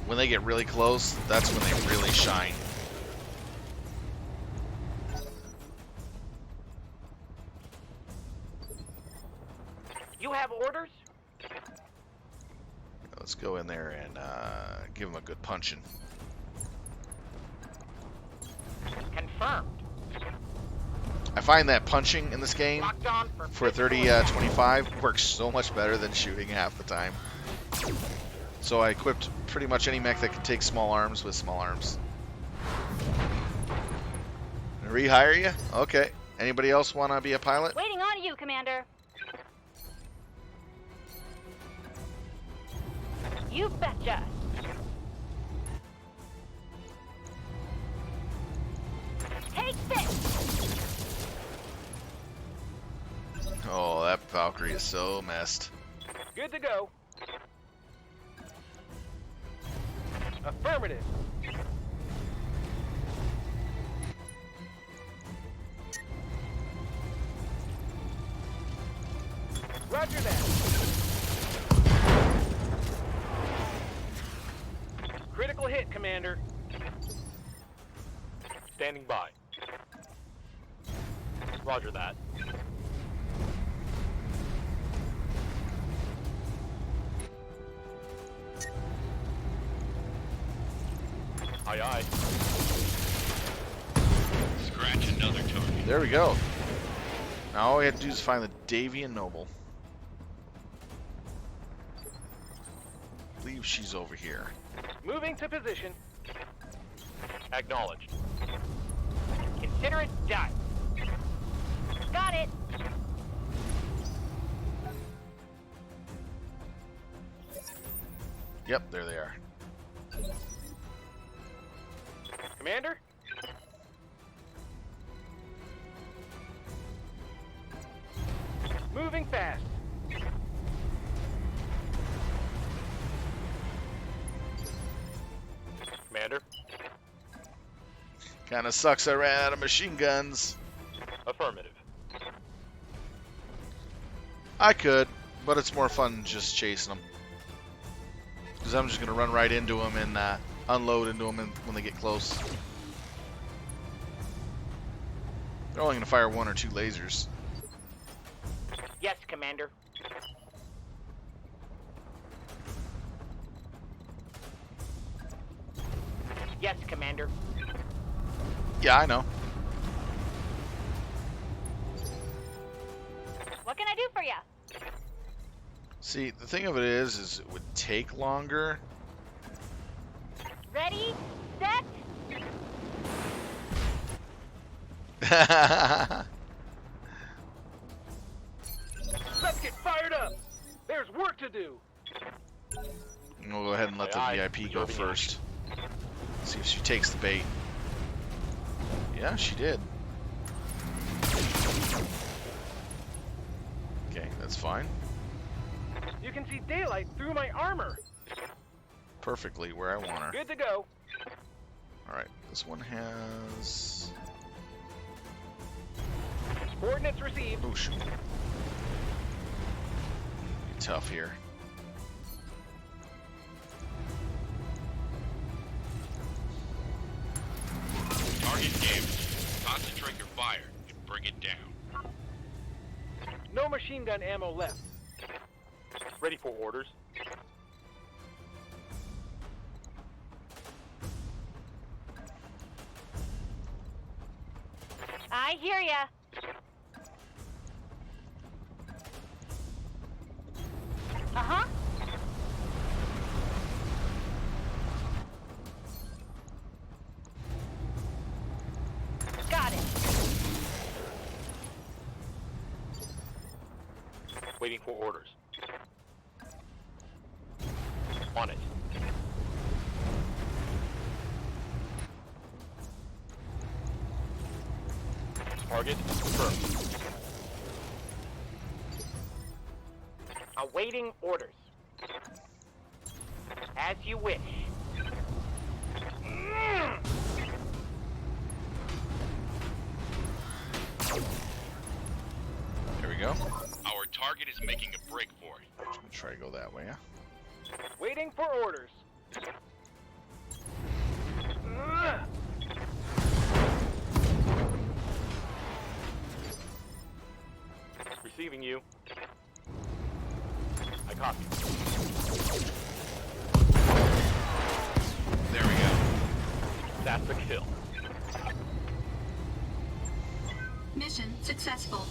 When they get really close, that's when they really shine. You have orders? Let's go in there and give him a good punching. Confirmed. I find that punching in this game Locked on for physical 30-25 works so much better than shooting half the time. So I equipped pretty much any mech that can take small arms with small arms. Rehire you? Okay. Anybody else want to be a pilot? Waiting on you, Commander. You betcha. Take this. Oh, that Valkyrie is so messed. Good to go. Affirmative. Roger that. Critical hit, Commander. Standing by. Roger that. Aye, aye. Scratch another target. There we go. Now all we have to do is find the Davian Noble. I believe she's over here. Moving to position. Acknowledged. Consider it done. Got it. Yep, there they are. Commander? Moving fast. Commander? Kinda sucks I ran out of machine guns. Affirmative. I could, but it's more fun just chasing them. Because I'm just going to run right into them and unload into them when they get close. They're only going to fire 1 or 2 lasers. Yes, Commander. Yes, Commander. Yeah, I know. What can I do for you? See, the thing of it is it would take longer. Ready, set. Let's get fired up. There's work to do. We'll go ahead and let the Aye, VIP go reserving first. See if she takes the bait. Yeah, she did. That's fine. You can see daylight through my armor. Perfectly where I want her. Good to go. Alright, this one has... Coordinates received. Oh, shoot. Be tough here. Target damaged. Concentrate your fire and bring it down. No machine gun ammo left. Ready for orders. I hear ya. Uh-huh. Got it. Waiting for orders. On it. Target confirmed. Awaiting orders. As you wish. There we go. Our target is making a break for it. I'm gonna try to go that way, yeah? Waiting for orders. Receiving you. I copy. There we go. That's a kill. Mission successful.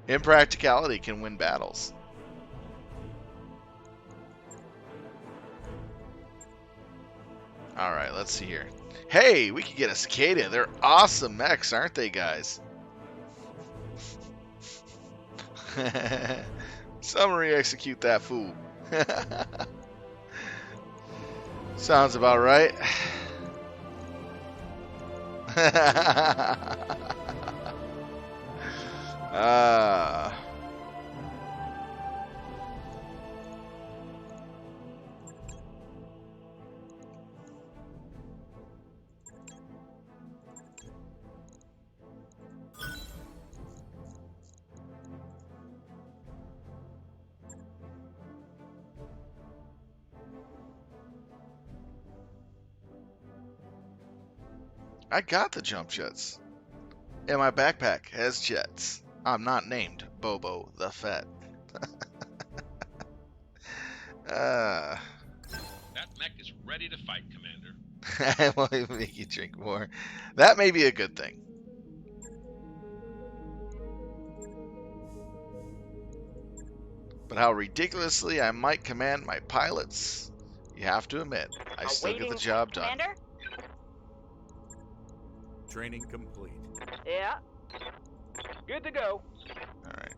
Impracticality can win battles. Alright, let's see here. Hey, we could get a cicada. They're awesome mechs, aren't they, guys? Summary execute that fool. Sounds about right. I got the jump jets. And my backpack has jets. I'm not named Bobo the Fett. That mech is ready to fight, Commander. I won't make you drink more. That may be a good thing. But how ridiculously I might command my pilots, you have to admit, I still get the job done. Commander? Training complete. Yeah. Good to go. Alright.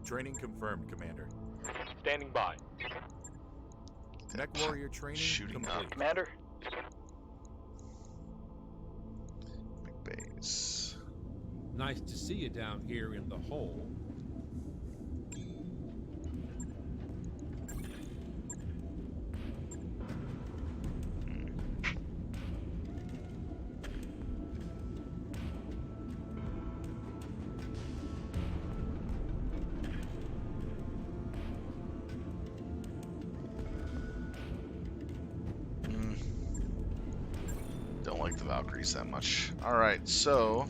Training confirmed, Commander. Standing by. Mech warrior training Shooting complete. up. Commander? McBase. Nice to see you down here in the hole. Don't like the Valkyries that much. Alright, so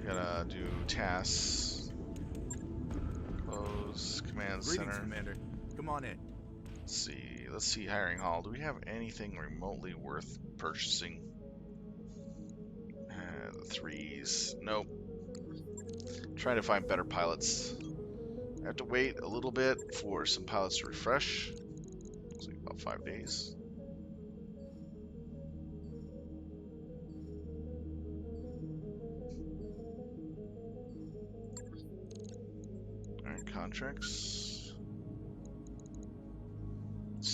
gotta do tasks. Close command Greetings, center. Commander. Come on in. Let's see hiring hall. Do we have anything remotely worth purchasing? The threes. Nope. Trying to find better pilots. I have to wait a little bit for some pilots to refresh. Looks like about 5 days. Alright, contracts.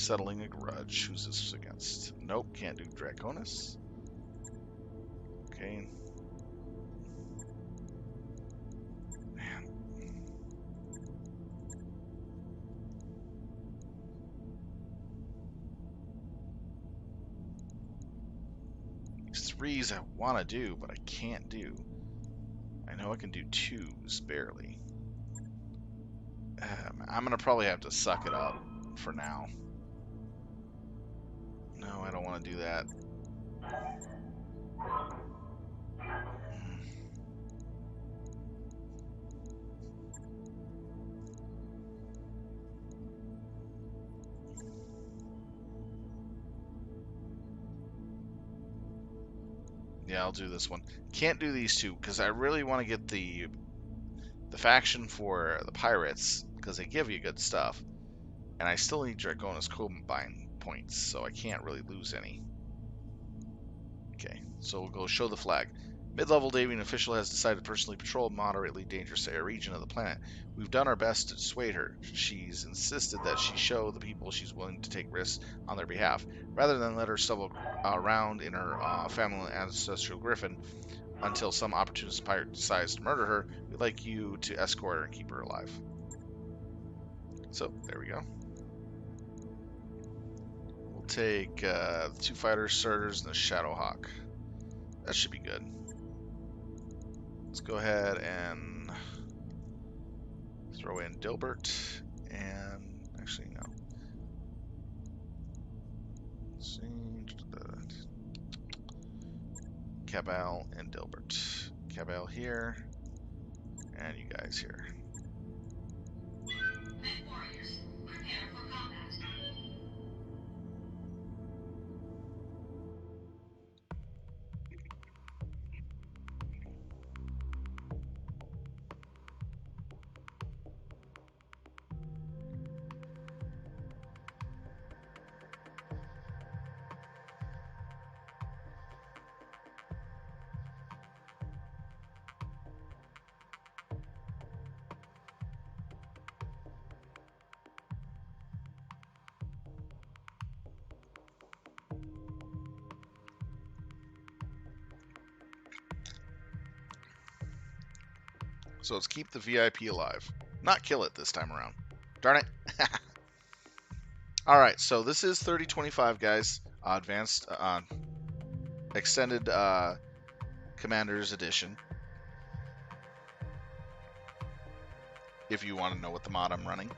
Settling a grudge. Who's this against? Nope, can't do Draconis. Okay. Man. These threes I want to do, but I can't do. I know I can do twos, barely. I'm going to probably have to suck it up for now. No, I don't want to do that. Yeah, I'll do this one. Can't do these two because I really want to get the faction for the pirates because they give you good stuff, and I still need Draconis combine points, so I can't really lose any. Okay, so we'll go show the flag. Mid-level Davian official has decided to personally patrol a moderately dangerous region of the planet. We've done our best to dissuade her. She's insisted that she show the people she's willing to take risks on their behalf, rather than let her stumble around in her family ancestral griffin until some opportunist pirate decides to murder her. We'd like you to escort her and keep her alive. So, there we go. We'll take the 2 fighter starters and the Shadowhawk. That should be good. Let's go ahead and throw in Dilbert and actually no. Let's see, Cabal and Dilbert. Cabal here, and you guys here. Warriors, prepare for combat. So let's keep the VIP alive. Not kill it this time around. Darn it. Alright, so this is 3025, guys. Advanced, Extended Commander's Edition. If you want to know what the mod I'm running.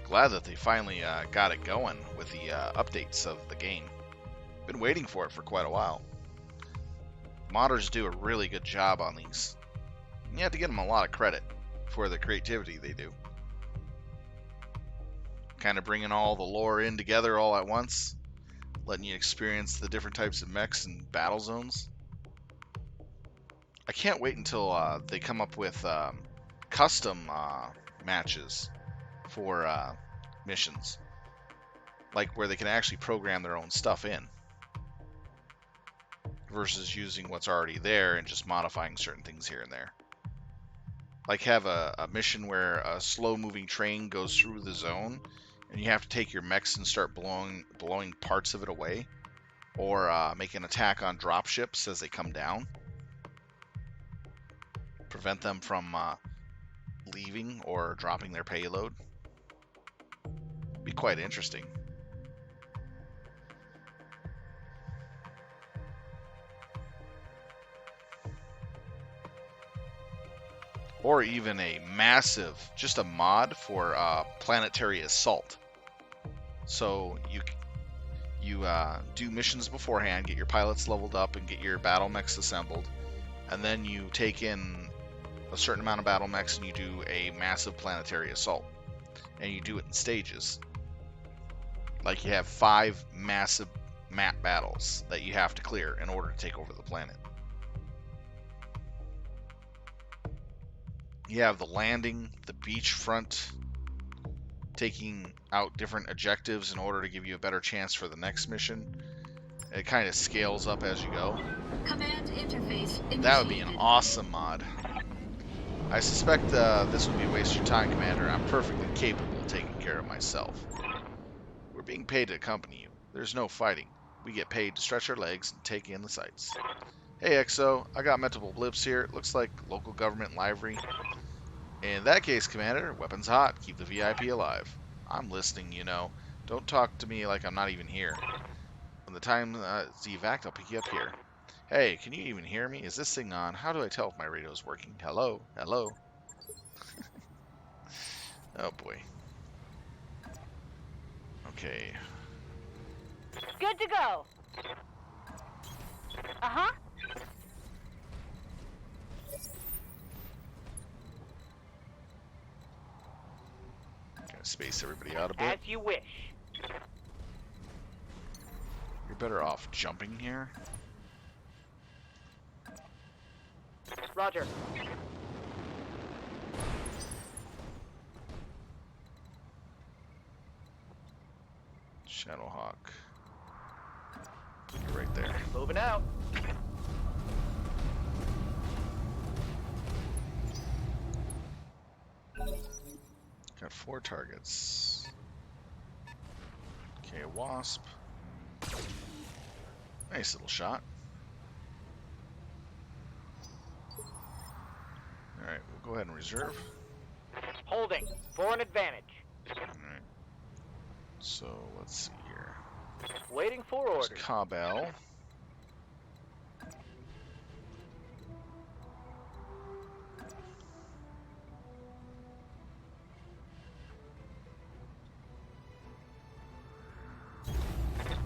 Glad that they finally got it going with the updates of the game. Been waiting for it for quite a while. Modders do a really good job on these. You have to give them a lot of credit for the creativity they do. Kind of bringing all the lore in together all at once, letting you experience the different types of mechs and battle zones. I can't wait until they come up with custom matches for missions, like where they can actually program their own stuff in versus using what's already there and just modifying certain things here and there. Like have a mission where a slow moving train goes through the zone and you have to take your mechs and start blowing parts of it away, or make an attack on dropships as they come down, prevent them from leaving or dropping their payload. Be quite interesting. Or even a massive, just a mod for planetary assault. So you do missions beforehand, get your pilots leveled up and get your battle mechs assembled, and then you take in a certain amount of battle mechs and you do a massive planetary assault. And you do it in stages. Like you have 5 massive map battles that you have to clear in order to take over the planet. You have the landing, the beachfront, taking out different objectives in order to give you a better chance for the next mission. It kind of scales up as you go. Command interface initiated. That would be an awesome mod. I suspect this would be a waste of your time, Commander. I'm perfectly capable of taking care of myself. We're being paid to accompany you. There's no fighting. We get paid to stretch our legs and take in the sights. Hey, XO, I got multiple blips here. It looks like local government livery. In that case, Commander, weapons hot. Keep the VIP alive. I'm listening, you know. Don't talk to me like I'm not even here. When the time is evac, I'll pick you up here. Hey, can you even hear me? Is this thing on? How do I tell if my radio is working? Hello? Hello? Oh, boy. Okay. Good to go. Uh-huh. Gotta space everybody out a As bit. you wish. You're better off jumping here. Roger. Shadowhawk. You're right there. Moving out. Got 4 targets. Okay, Wasp. Nice little shot. Alright, we'll go ahead and reserve. Holding. For an advantage. Alright. So, let's see here. Waiting for There's orders. Cabell.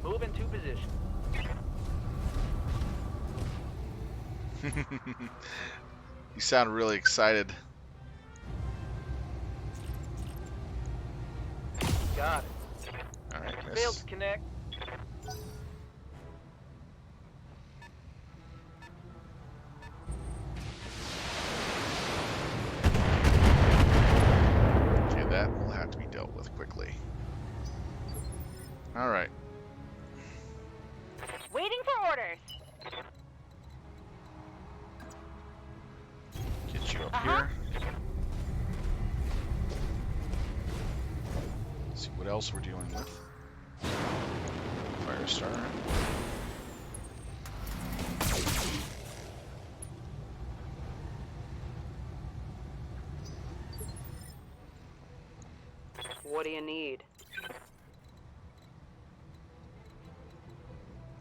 Move into position. You sound really excited. Got it. Alright, Failed miss. to connect. Okay, that will have to be dealt with quickly. Alright. Waiting for orders. Get you up Uh-huh. here. See what else we're dealing with. Firestar. What do you need?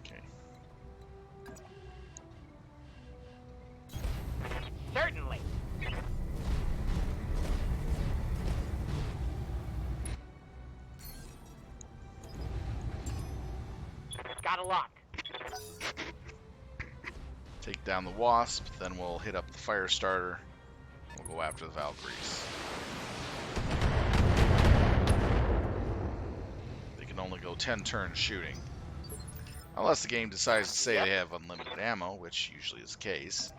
Okay. Certainly. Got a lock. Take down the Wasp, then we'll hit up the Firestarter. We'll go after the Valkyries. They can only go 10 turns shooting. Unless the game decides to say Yep. they have unlimited ammo, which usually is the case.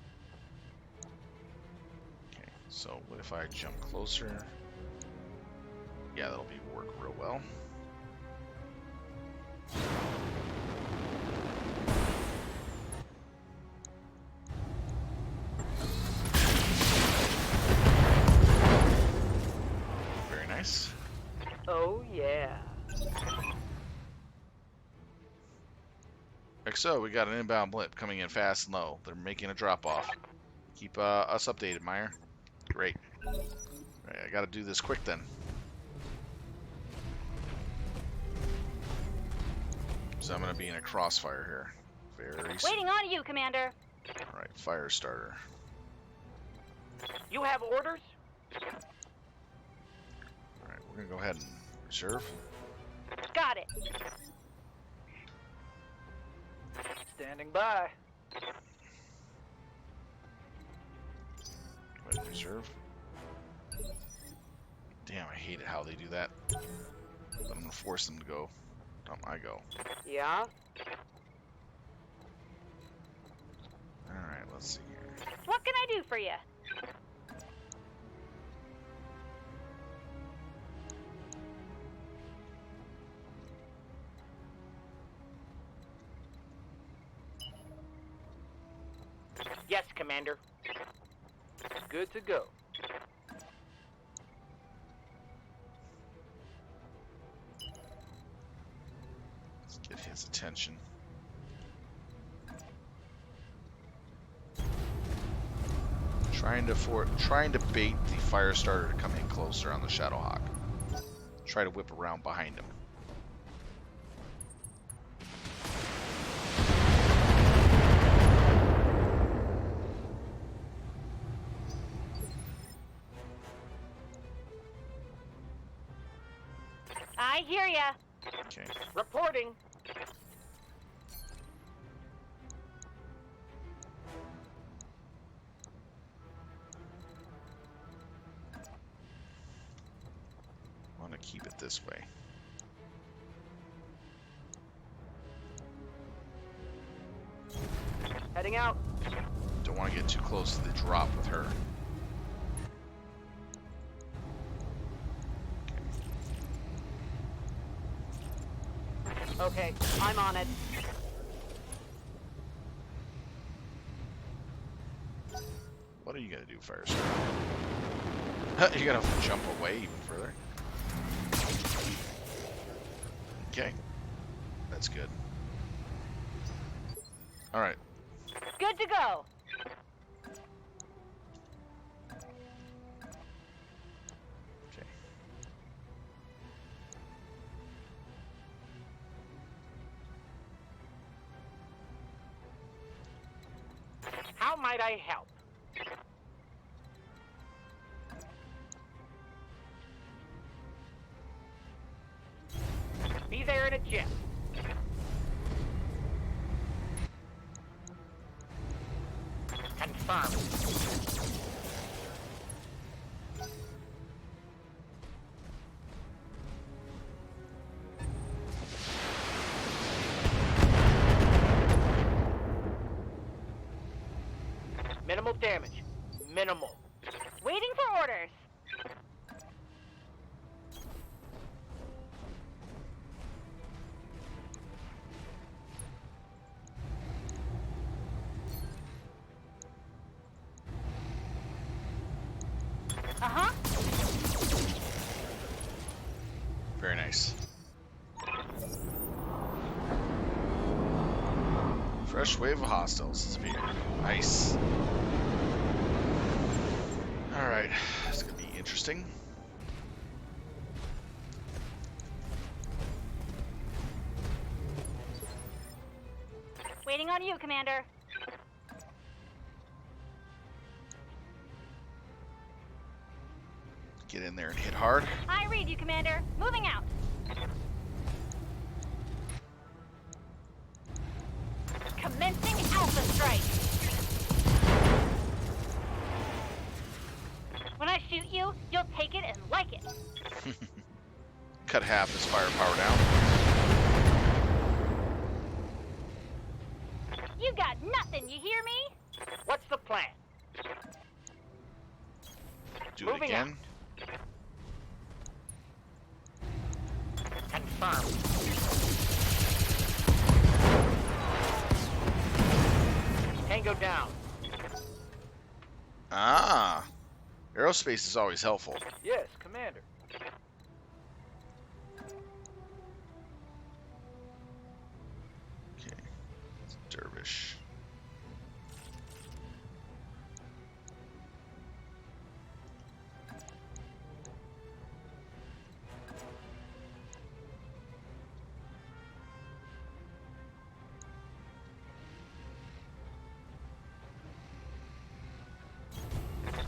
Okay, so what if I jump closer? Yeah, that'll work real well. Very nice. Oh, yeah. XO, we got an inbound blip coming in fast and low. They're making a drop off. Keep us updated, Meyer. Great. Alright, I gotta do this quick then. So I'm gonna be in a crossfire here. Very soon. Waiting on you, Commander. Alright, Firestarter. You have orders? Alright, we're gonna go ahead and reserve. Got it. Standing by. Go ahead and reserve. Damn, I hate it how they do that. But I'm gonna force them to go. Don't I go. Yeah? Alright, let's see here. What can I do for you? Yes, Commander. Good to go. Let's get his attention. Trying to bait the fire starter to come in closer on the Shadowhawk. Try to whip around behind him. I hear ya. Okay. Reporting. I want to keep it this way. Heading out. Don't want to get too close to the drop with her. Okay, I'm on it. What are you gonna do, Firestarter? You gotta jump away even further. Okay, that's good. All right. Good to go. Okay. How might I help? Be there in a jiff. Confirmed. Minimal damage. Minimal. Waiting for orders. Uh-huh. Very nice. Fresh wave of hostiles has appeared. Nice. Alright, it's gonna be interesting. Waiting on you, Commander. Get in there and hit hard. I read you, Commander. Moving out. Commencing Alpha Strike. When I shoot you, you'll take it and like it. Cut half his firepower down. You got nothing, you hear me? What's the plan? Do it Moving again. Confirmed. Tango down. Ah. Aerospace is always helpful. Yes, Commander. Okay. Dervish.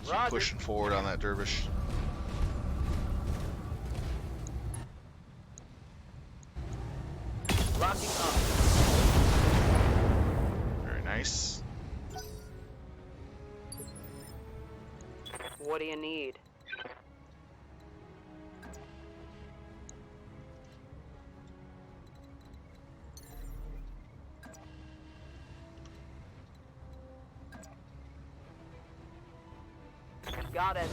Keep Roger. pushing forward on that dervish. Rocking up. Very nice. What do you need? Got it.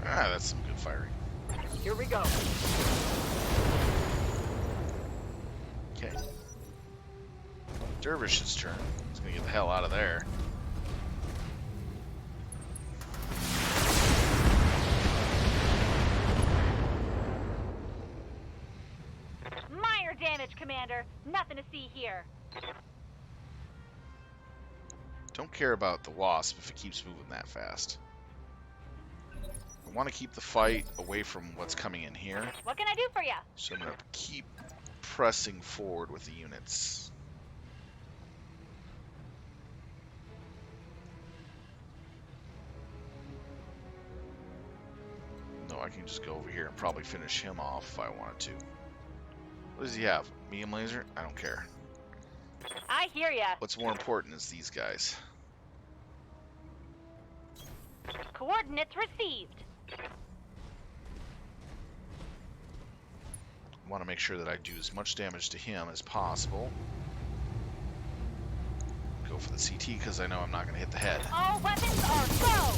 Ah, that's some good firing. Here we go. Okay. Dervish's turn. He's gonna get the hell out of there. Minor damage, Commander. Nothing to see here. Don't care about the Wasp if it keeps moving that fast. I want to keep the fight away from what's coming in here, What can I do for you? so I'm going to keep pressing forward with the units. No, I can just go over here and probably finish him off if I wanted to. What does he have? Medium laser? I don't care. I hear ya. What's more important is these guys. Coordinates received. I want to make sure that I do as much damage to him as possible. Go for the CT because I know I'm not going to hit the head. All weapons are go.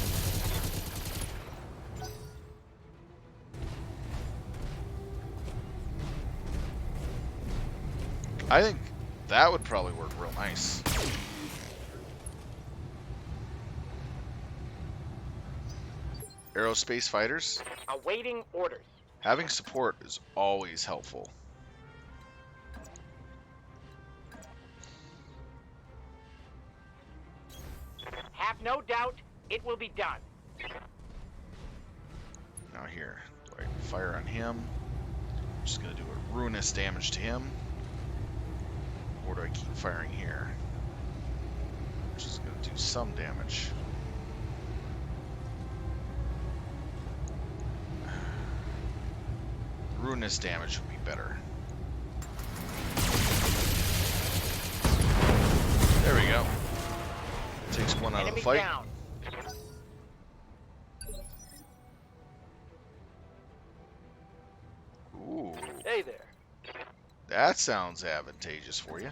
I think that would probably work real nice. Aerospace fighters. Awaiting orders. Having support is always helpful. Have no doubt, it will be done. Now here, do I fire on him? I'm just going to do a ruinous damage to him. Or do I keep firing here? Which is going to do some damage. Ruinous damage would be better. There we go. Takes one out of Enemy the fight. down. Ooh, Hey there. that sounds advantageous for you.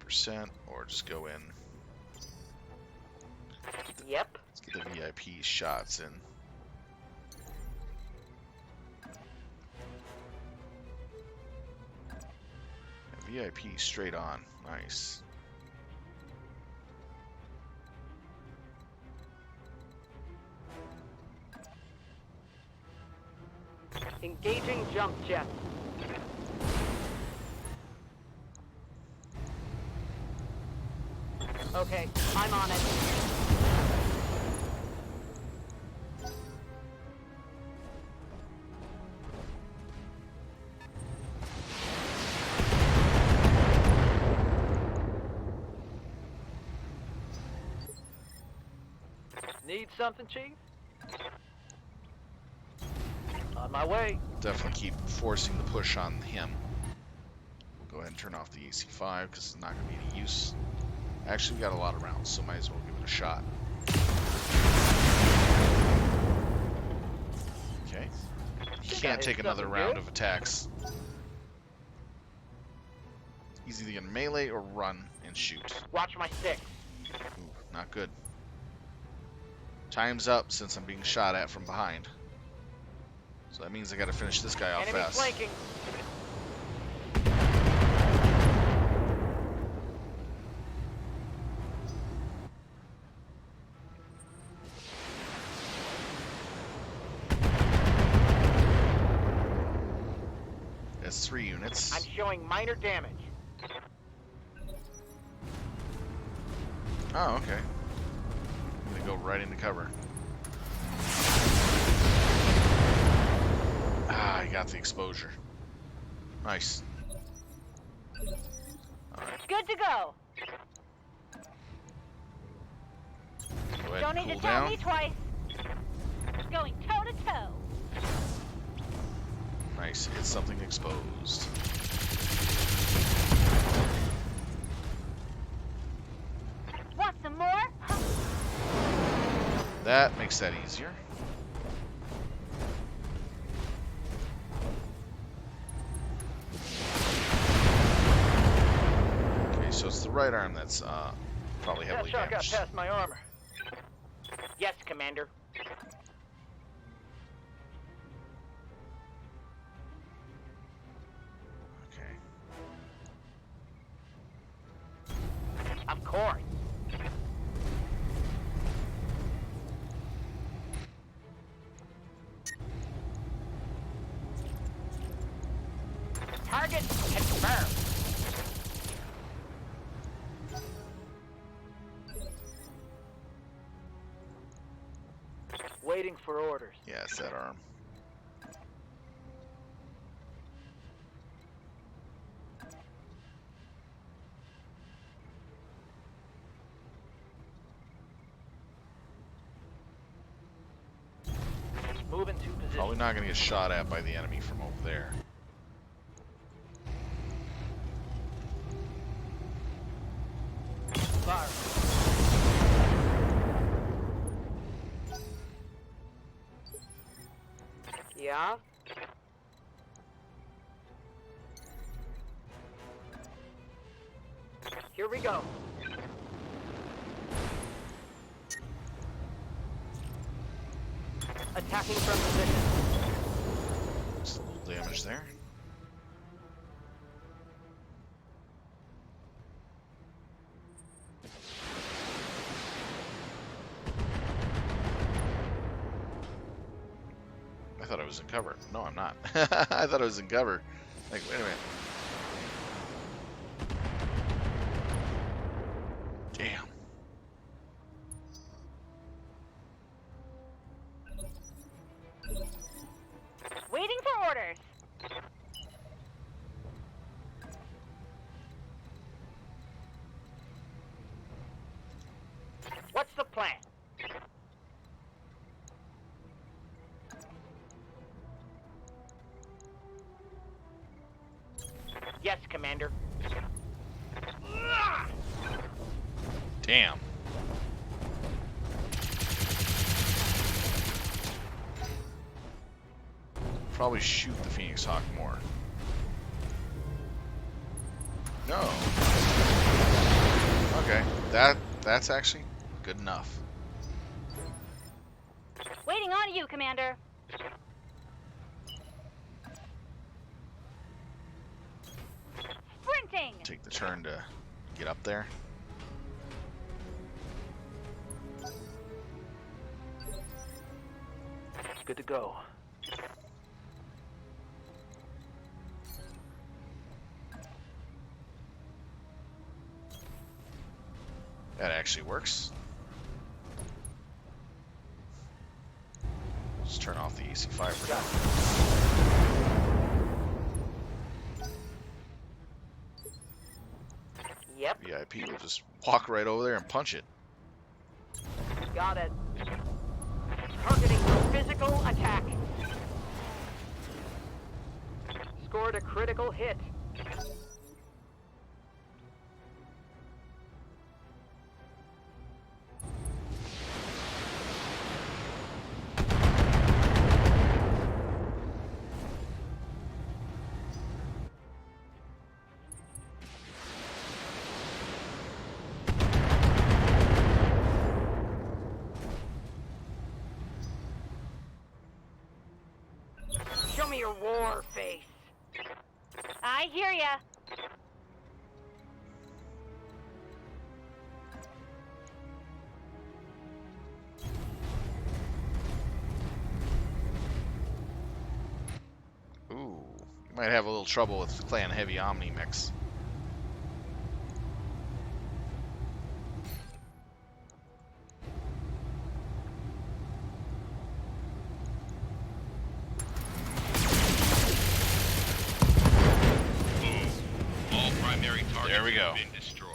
%, or just go in. Yep. Let's get the VIP shots in. Yeah, VIP straight on. Nice. Engaging jump jet. Okay, I'm on it. Need something, Chief? On my way. Definitely keep forcing the push on him. We'll go ahead and turn off the AC-5 because it's not going to be any use. Actually, we got a lot of rounds, so might as well give it a shot. Okay. He can't take another round of attacks. He's either going to melee or run and shoot. Watch my six. Ooh, not good. Time's up since I'm being shot at from behind. So that means I gotta finish this guy off Enemy fast. flanking. That's 3 units. I'm showing minor damage. Oh, okay. I'm gonna go right into cover. Ah, I got the exposure. Nice. Alright, Good to go. go ahead Don't and need cool to tell down. me twice. Going toe to toe. Nice, hit something exposed. Want some more? That makes that easier. Okay, so it's the right arm that's Probably That heavily shot got damaged. past my armor. Yes, Commander. Okay. Of course. Target confirmed. Waiting for orders. Yeah, it's that arm. Moving to position. Probably not going to get shot at by the enemy from over there. Fire. Yeah? Here we go. Attacking from position. Just a little damage there. I thought I was in cover. No, I'm not. I thought I was in cover. Like, wait a minute. Damn. Waiting for orders. What's the plan? Yes, Commander. Damn. Probably shoot the Phoenix Hawk more. No. Okay, that's actually good enough. Waiting on you, Commander. Sprinting. Take the turn to get up there. Good to go. That actually works. Just turn off the EC5 for now. Yep, VIP will just walk right over there and punch it. got it. Targeting for physical attack. Scored a critical hit. Show me your war face. I hear ya. Ooh, you might have a little trouble with Clan Heavy Omni mix. All primary targets There we go. have been destroyed.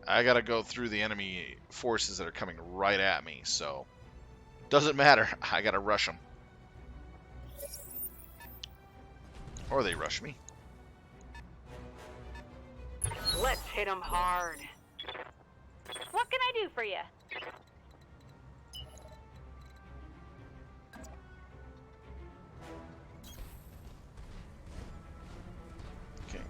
I gotta go through the enemy forces that are coming right at me, so doesn't matter. I gotta rush them. Or they rush me. Let's hit him hard. What can I do for you? Okay.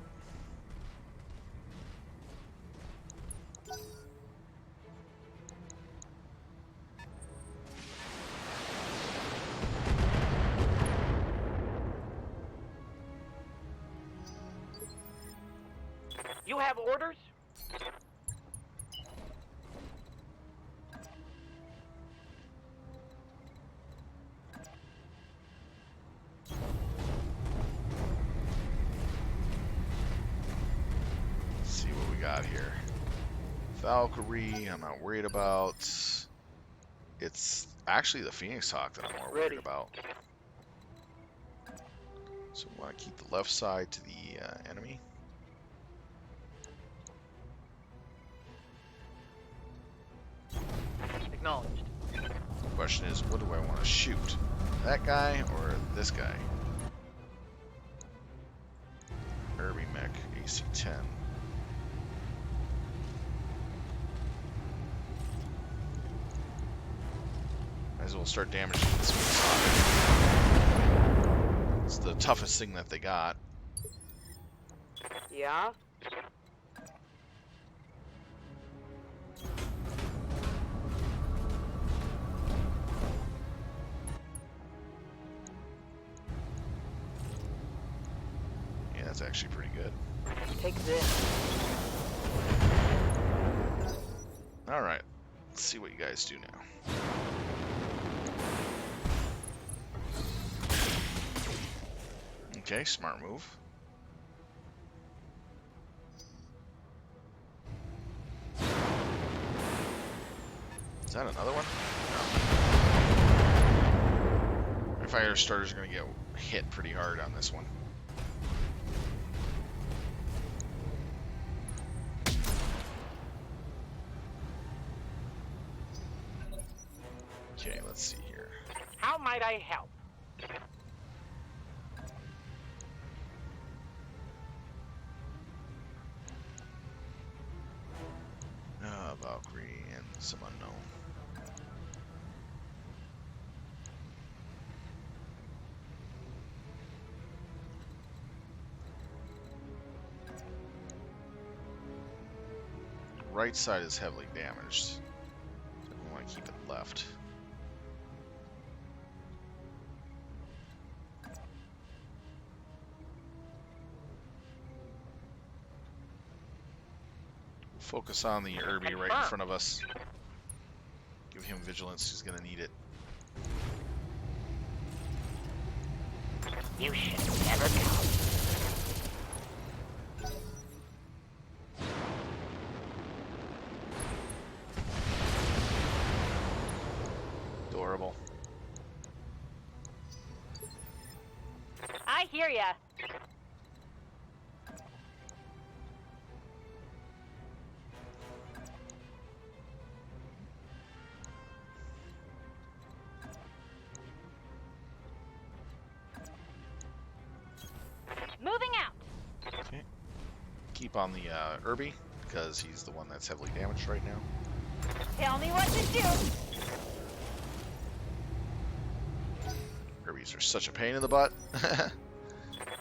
you have orders? Let's see what we got here. Valkyrie, I'm not worried about. It's actually the Phoenix Hawk that I'm more Ready. worried about. So we want to keep the left side to the enemy. Acknowledged. The question is, what do I want to shoot? That guy or this guy? Irby Mech, AC-10. Might as well start damaging this one. It's the toughest thing that they got. Yeah? Yeah, that's actually pretty good. Take this. Alright, let's see what you guys do now. Okay, smart move. Is that another one? No. My fire starters are going to get hit pretty hard on this one. Okay, let's see here. How might I help? Valkyrie and some unknown. Right side is heavily damaged. So we want to keep it left. Focus on the Irby right in front of us. Give him vigilance, he's gonna need it. You should never go. Adorable. I hear ya. Moving out. Okay. Keep on the Irby, because he's the one that's heavily damaged right now. Tell me what to do. Irbys are such a pain in the butt.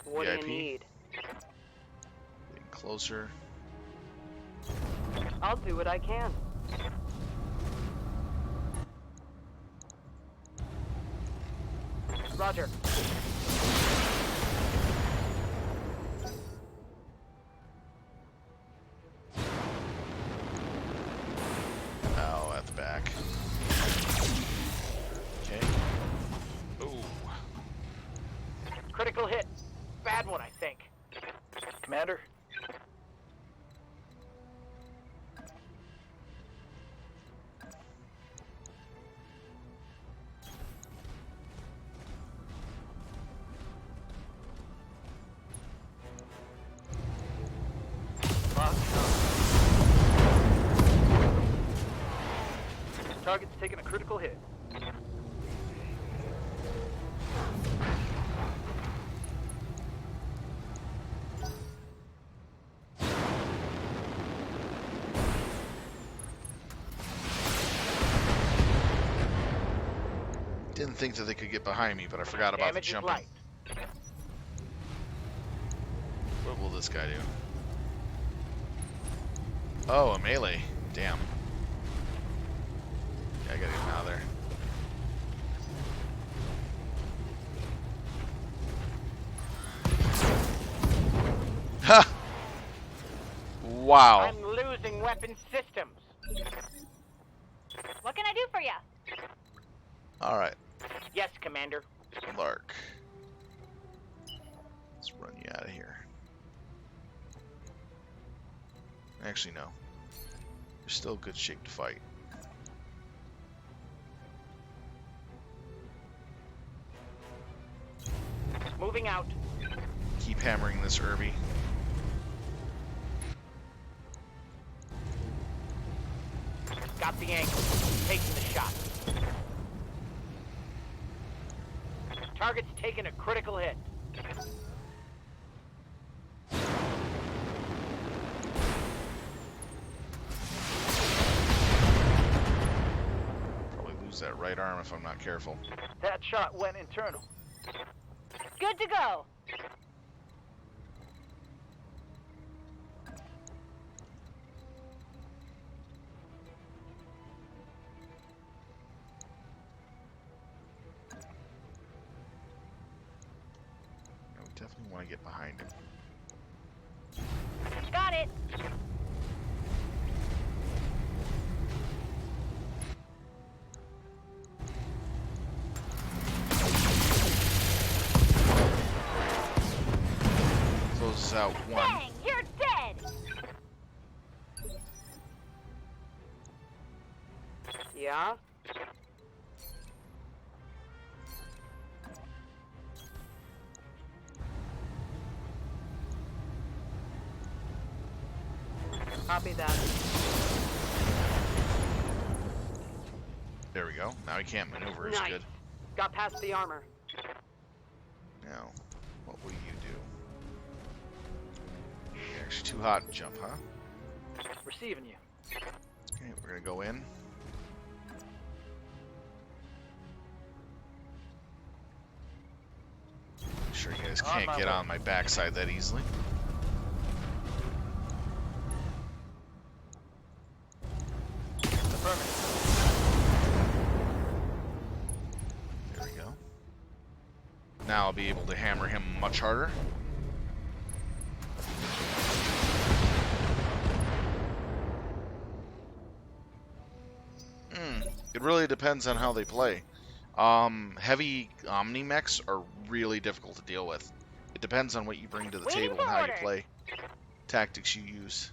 What do VIP. you need? Getting closer. I'll do what I can. Roger. Oh, at the back. Okay. Ooh. Critical hit. Bad one, I think. Commander? Target's taking a critical hit. Didn't think that they could get behind me, but I forgot about the Damage is jumping. light. What will this guy do? Oh, a melee. Damn. Yeah, I gotta get him out of there. Ha! Wow. I'm losing weapon systems. What can I do for you? Alright, Yes, Commander. Lark. Let's run you out of here. Actually, no. You're still in good shape to fight. Moving out. Keep hammering this Irby. Got the angle. Taking the shot. Target's taking a critical hit. Probably lose that right arm if I'm not careful. That shot went internal. Good to go. We definitely want to get behind him. Got it. Closes out one. Bang! You're dead. Yeah? Copy that. There we go. Now he can't maneuver as Nice. good. Got past the armor. Now, what will you do? You're actually too hot to jump, huh? Receiving you. Okay, we're gonna go in. Make sure you guys On can't my get way. on my backside that easily. There we go. Now I'll be able to hammer him much harder. It really depends on how they play. Heavy Omni mechs are really difficult to deal with. It depends on what you bring to the Waiting table for and how you orders. play. Tactics you use.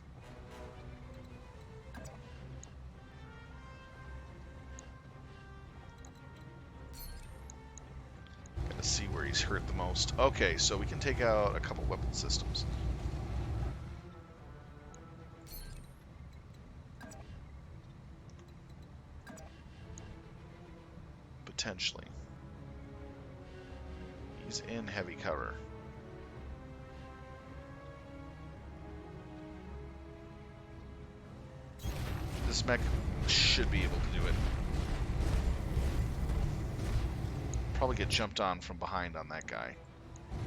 Gotta see where he's hurt the most. Okay, so we can take out a couple weapon systems. Potentially. He's in heavy cover. This mech should be able to do it. Probably get jumped on from behind on that guy.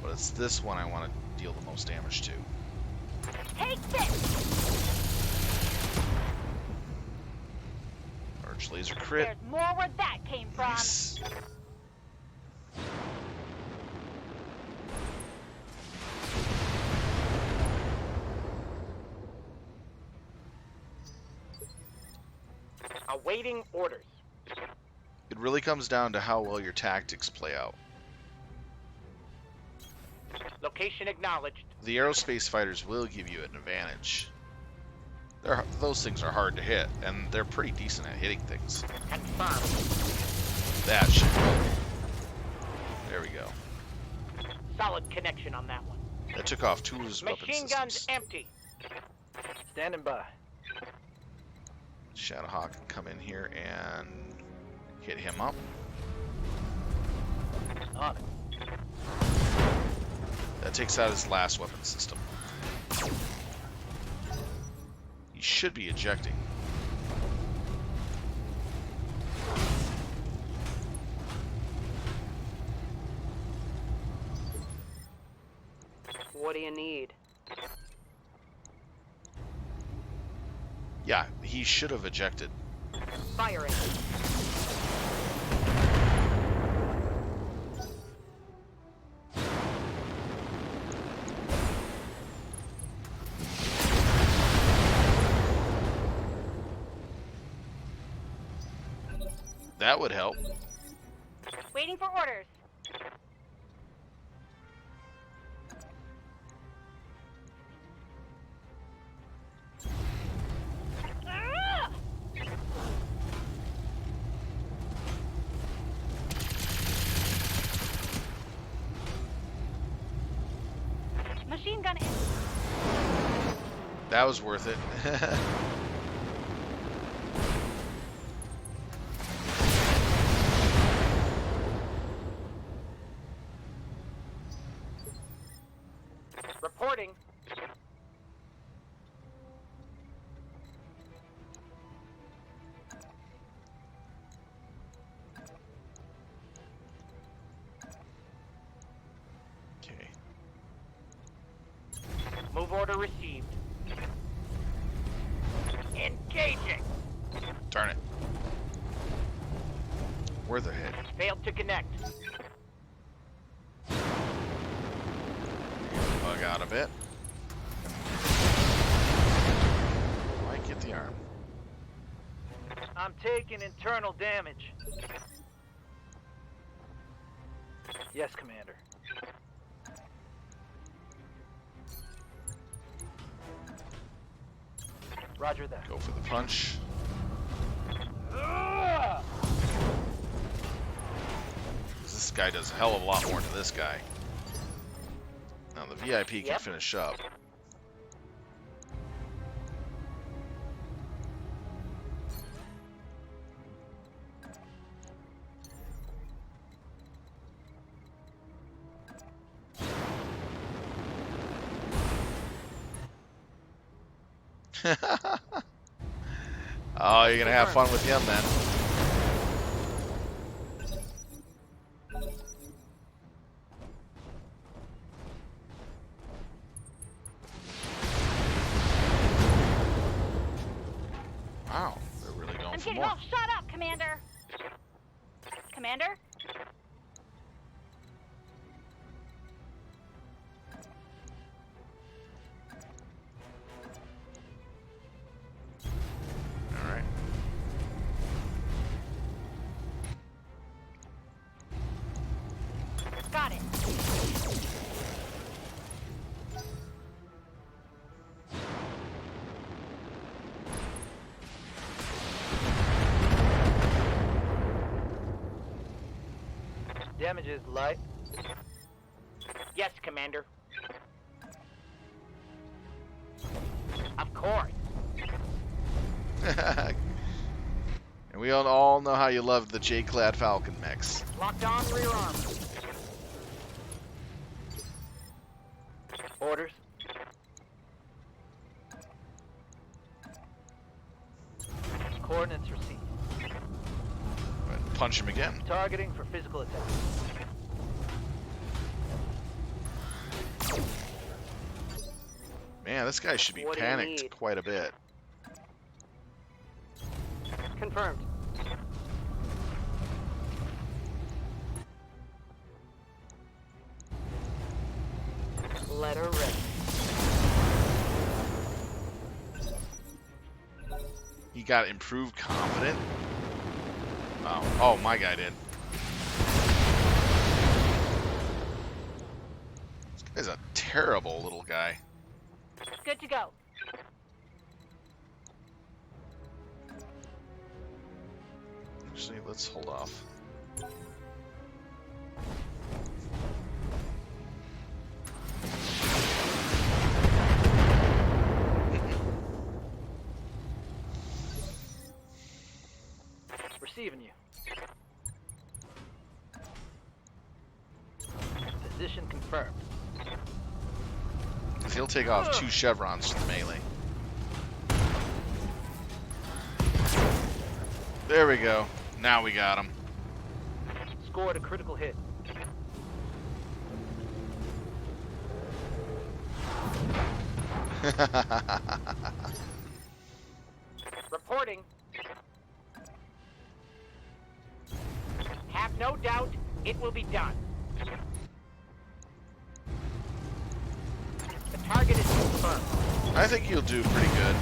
But it's this one I want to deal the most damage to. Take this. Arch laser crit. There's more where that came from. Nice. Awaiting orders. It really comes down to how well your tactics play out. Location acknowledged. The aerospace fighters will give you an advantage. Those things are hard to hit, and they're pretty decent at hitting things. Confirmed. That should go. There we go. Solid connection on that one. That took off two of his weapon Machine guns systems. empty. Standing by. Shadowhawk can come in here and hit him up. On it. That takes out his last weapon system. He should be ejecting. What do you need? Yeah, he should have ejected. Firing. That would help. Waiting for orders. Ah! Machine gun in. That was worth it. Reporting. Okay. Move order received. Engaging. Darn it. Where the head? Failed to connect. Bug out a bit. Might get the arm. I'm taking internal damage. Yes, Commander. Roger that. Go for the punch. This guy does a hell of a lot more to this guy. Now the VIP can Yep. finish up. Oh, you're gonna have fun with him then. Wow, they're really going I'm for getting more. all shot up, Commander. Commander? All right. Got it. Damage is light. Yes, Commander. Of course. And we all know how you loved the J-Clad Falcon mix. Locked on rear arm. Orders. Coordinates received. Punch him again. Targeting for physical attack. Man, this guy should be What do you panicked need? quite a bit. Confirmed. Letter ready. He got improved confident. Oh, my guy did. This guy's a terrible little guy. Good to go. Actually, let's hold off. Receiving you. Position confirmed. He'll take off 2 chevrons to the melee. There we go. Now we got him. Scored a critical hit. Reporting. Have no doubt it will be done. The target is confirmed. I think you'll do pretty good.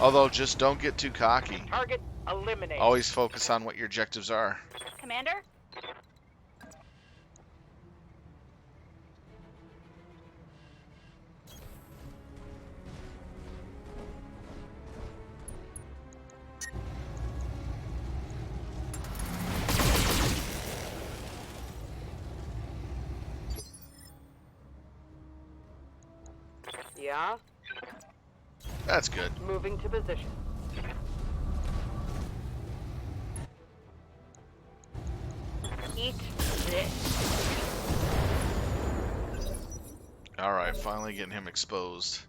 Although, just don't get too cocky. Target Eliminate. Always focus on what your objectives are. Commander? Yeah? That's good. Moving to position. Eat this. Alright, finally getting him exposed.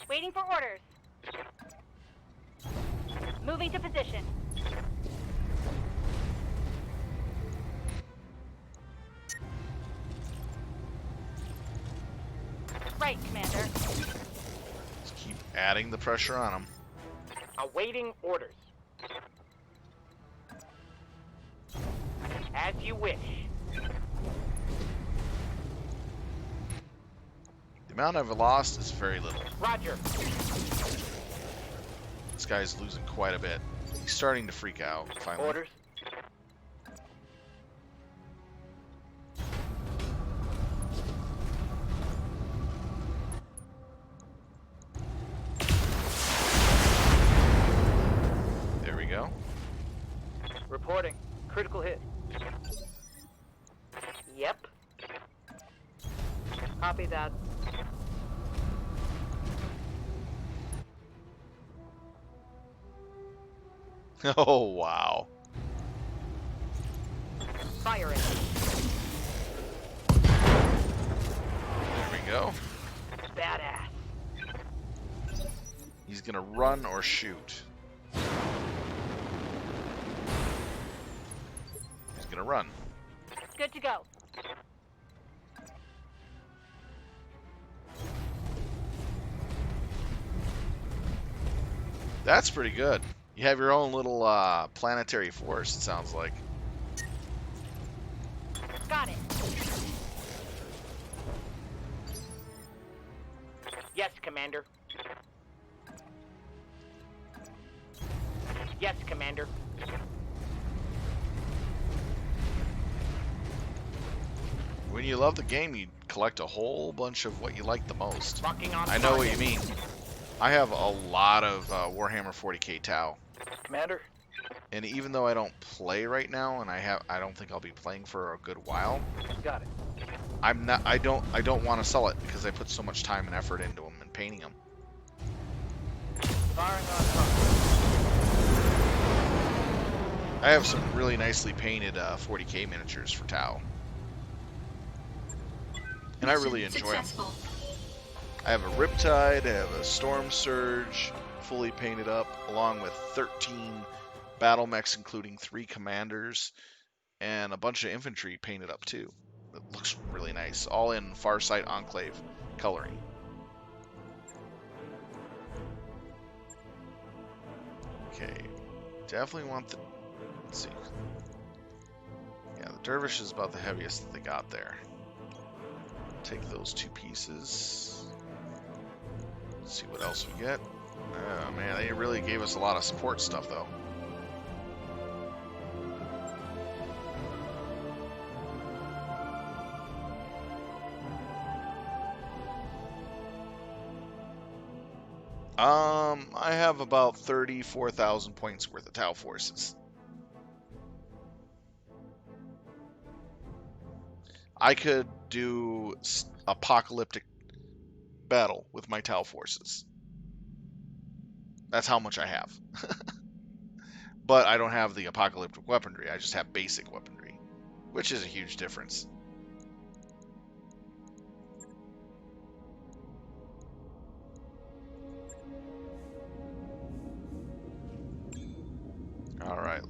Waiting for orders. Moving to position. Right, Commander. Just keep adding the pressure on him. Awaiting orders. As you wish. The amount I've lost is very little. Roger. This guy's losing quite a bit. He's starting to freak out, finally. Orders. There we go. Reporting. Critical hit. Yep. Copy that. Oh, wow. Firing. There we go. Badass. He's gonna run or shoot. He's gonna run. Good to go. That's pretty good. You have your own little planetary force, it sounds like. Got it. Yes, Commander. Yes, Commander. When you love the game, you collect a whole bunch of what you like the most. Locking on I know what you target. mean. I have a lot of Warhammer 40k Tau. Commander? And even though I don't play right now, and I don't think I'll be playing for a good while, Got it. I don't want to sell it because I put so much time and effort into them and painting them. Firing on target. I have some really nicely painted 40k miniatures for Tau, and I really Mission enjoy them. successful. I have a Riptide, I have a Storm Surge, fully painted up, along with 13 battle mechs, including 3 commanders, and a bunch of infantry painted up too. It looks really nice, all in Farsight Enclave coloring. Okay, definitely want the, let's see. Yeah, the Dervish is about the heaviest that they got there. Take those 2 pieces. Let's see what else we get. Oh man, they really gave us a lot of support stuff though. I have about 34,000 points worth of Tau forces. I could do apocalyptic battle with my Tau forces. That's how much I have. But I don't have the apocalyptic weaponry, I just have basic weaponry, which is a huge difference. Alright,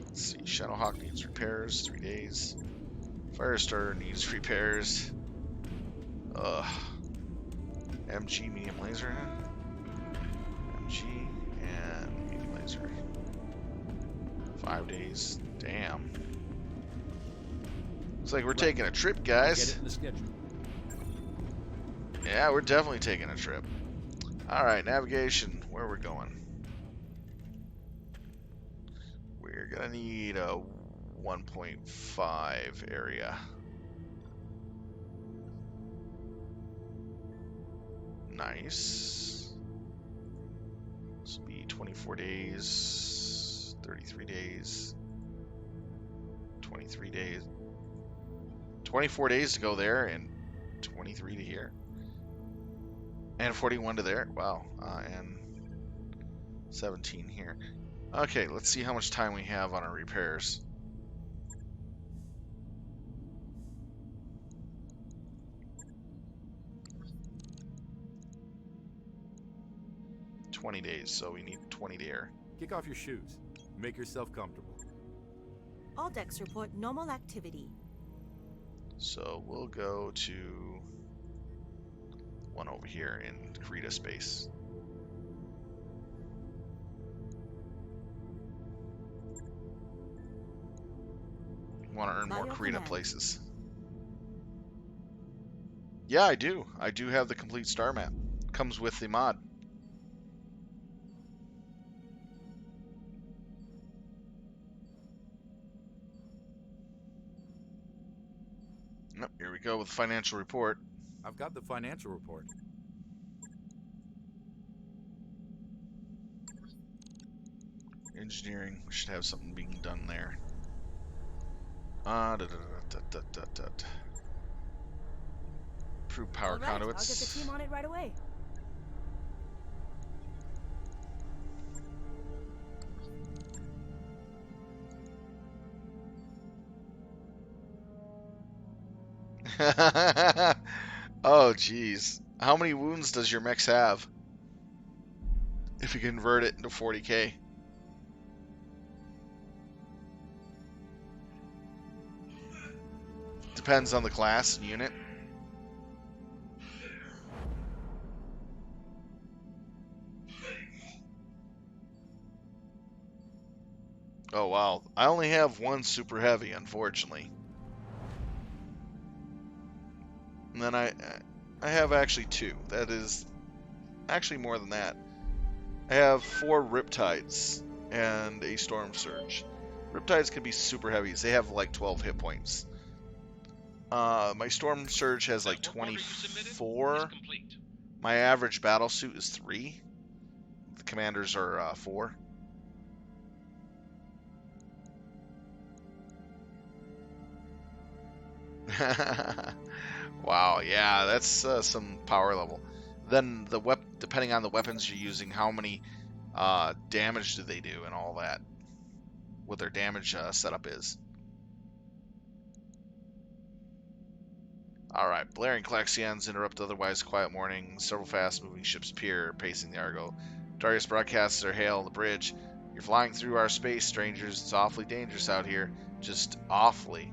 let's see. Shadowhawk needs repairs, 3 days. Firestarter needs repairs. MG, medium laser. MG and medium laser. 5 days. Damn. Looks like we're Right. taking a trip, Get guys. it in the schedule. Yeah, we're definitely taking a trip. Alright, navigation. Where we're going? We're gonna need a 1.5 area. Nice. This will be 24 days, 33 days, 23 days, 24 days to go there, and 23 to here. And 41 to there. Wow. And 17 here. Okay, let's see how much time we have on our repairs. $20, so we need 20 to air. Kick off your shoes. Make yourself comfortable. All decks report normal activity. So we'll go to one over here in Krita space. Want to earn more Bio Krita command. places. Yeah, I do. I do have the complete star map. Comes with the mod. Yep, here we go with the financial report. I've got the financial report. Engineering, we should have something being done there. Improved power All right, conduits. I'll get the team on it right away. Oh, jeez. How many wounds does your mech have? If you convert it into 40k. Depends on the class and unit. Oh, wow. I only have one super heavy, unfortunately. And then I have actually two. That is actually more than that. I have 4 Riptides and a Storm Surge. Riptides can be super heavies. They have like 12 hit points. My Storm Surge has like 24. My average battle suit is 3. The commanders are 4. Wow, yeah, that's some power level. Then the depending on the weapons you're using, how many damage do they do and all that, what their damage setup is. Alright, blaring klaxons interrupt otherwise quiet morning. Several fast-moving ships appear, pacing the Argo. Darius broadcasts their hail on the bridge. You're flying through our space, strangers. It's awfully dangerous out here. Just awfully.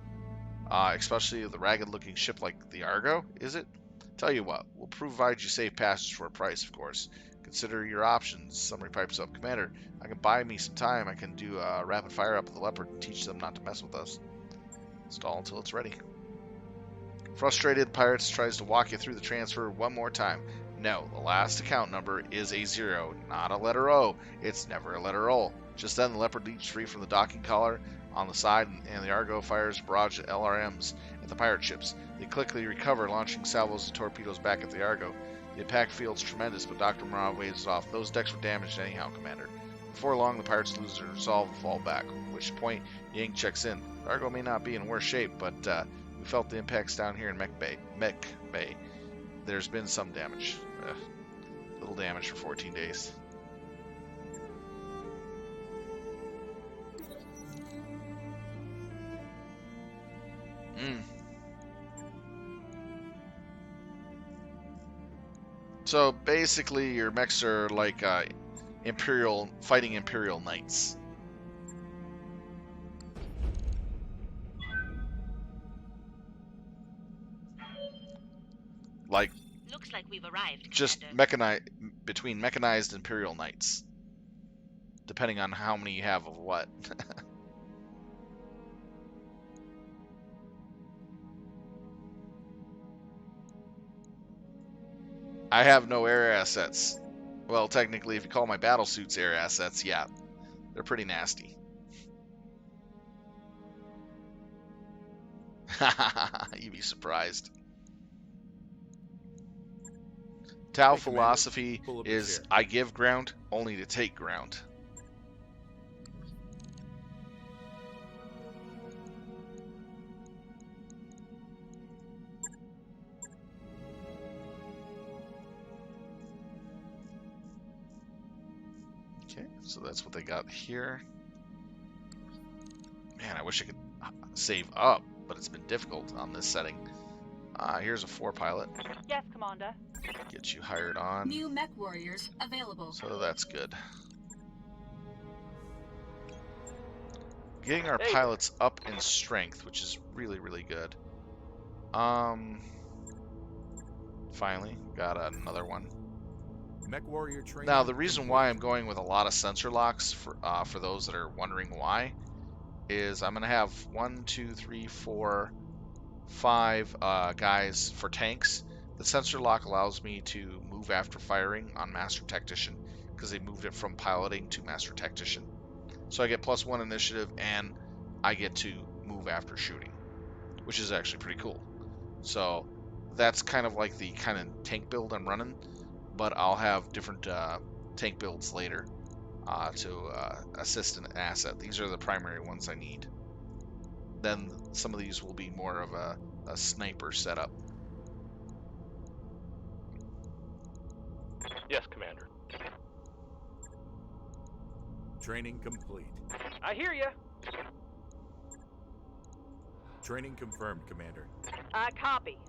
Especially with a ragged-looking ship like the Argo, is it? Tell you what, we'll provide you safe passage for a price, of course. Consider your options. Summary pipes up. Commander, I can buy me some time. I can do a rapid fire up at the Leopard and teach them not to mess with us. Stall until it's ready. Frustrated, Pirates tries to walk you through the transfer one more time. No, the last account number is a 0, not a letter O. It's never a letter O. Just then, the Leopard leaps free from the docking collar on the side, and the Argo fires a barrage of LRMs at the pirate ships. They quickly recover, launching salvos of torpedoes back at the Argo. The impact field's tremendous, but Dr. Morale waves it off. Those decks were damaged anyhow, Commander. Before long, the pirates lose their resolve and fall back, at which point Yang checks in. The Argo may not be in worse shape, but we felt the impacts down here in Mech Bay. There's been some damage. Little damage for 14 days. So basically, your mechs are like fighting Imperial Knights. Like, Looks like we've arrived, just Commander. between mechanized Imperial Knights, depending on how many you have of what. I have no air assets. Well, technically, if you call my battle suits air assets, yeah. They're pretty nasty. You'd be surprised. Tau Hey, Commander. philosophy Pull up a is chair. I give ground only to take ground. Okay, so that's what they got here. Man, I wish I could save up, but it's been difficult on this setting. Here's a 4 pilot. Yes, Commander. Get you hired on. New mech warriors available. So that's good. Getting our Hey. pilots up in strength, which is really, really good. Finally, got another one. Mech warrior training. Now, the reason complete. why I'm going with a lot of sensor locks, for those that are wondering why, is I'm going to have 1, 2, 3, 4, 5 guys for tanks. The sensor lock allows me to move after firing on Master Tactician, because they moved it from piloting to Master Tactician. So I get +1 initiative, and I get to move after shooting, which is actually pretty cool. So that's kind of like the kind of tank build I'm running, but I'll have different tank builds later to assist an asset. These are the primary ones I need. Then some of these will be more of a sniper setup. Yes, Commander. Training complete. I hear ya. Training confirmed, Commander. I copy.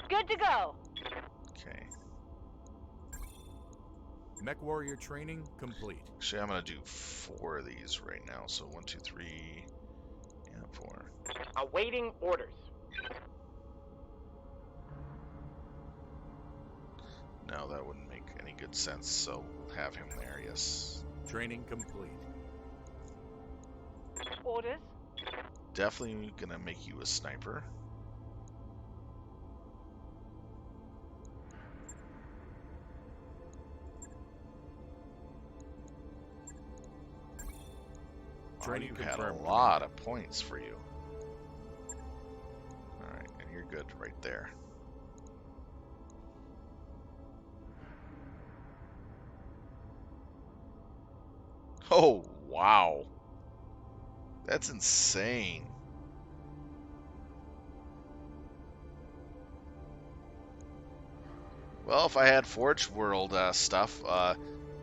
Good to go. Okay. Mech warrior training complete. Actually, I'm going to do 4 of these right now. So 1, 2, 3, yeah, 4. Awaiting orders. No, that wouldn't make any good sense. So we'll have him there, yes. Training complete. Orders? Definitely going to make you a sniper. Training You had a confirmed, lot of points for you. Alright, and you're good right there. Oh, wow. That's insane. Well, if I had Forge World stuff,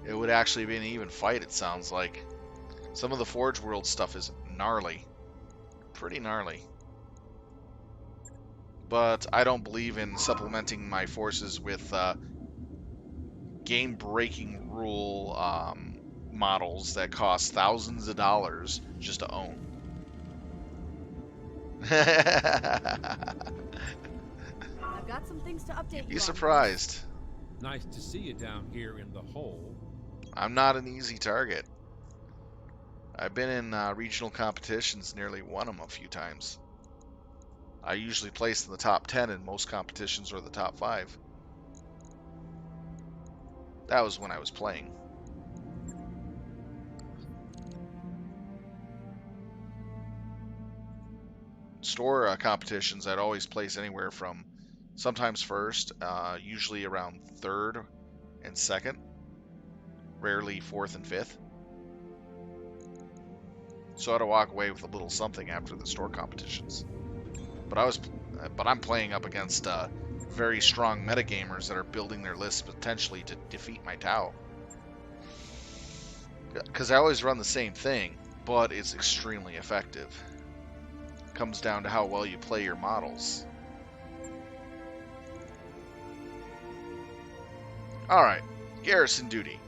it would actually be an even fight, it sounds like. Some of the Forge World stuff is gnarly. Pretty gnarly. But I don't believe in supplementing my forces with game-breaking rule models that cost thousands of dollars just to own. I've got some things to update You'd be you on. surprised. Nice to see you down here in the hole. I'm not an easy target. I've been in regional competitions, nearly won them a few times. I usually place in the top 10 in most competitions, or the top 5. That was when I was playing. Store competitions, I'd always place anywhere from sometimes first, usually around 3rd and 2nd, rarely 4th and 5th. So I had to walk away with a little something after the store competitions. But I'm playing up against very strong metagamers that are building their lists potentially to defeat my Tau. Because I always run the same thing, but it's extremely effective. Comes down to how well you play your models. Alright, garrison duty.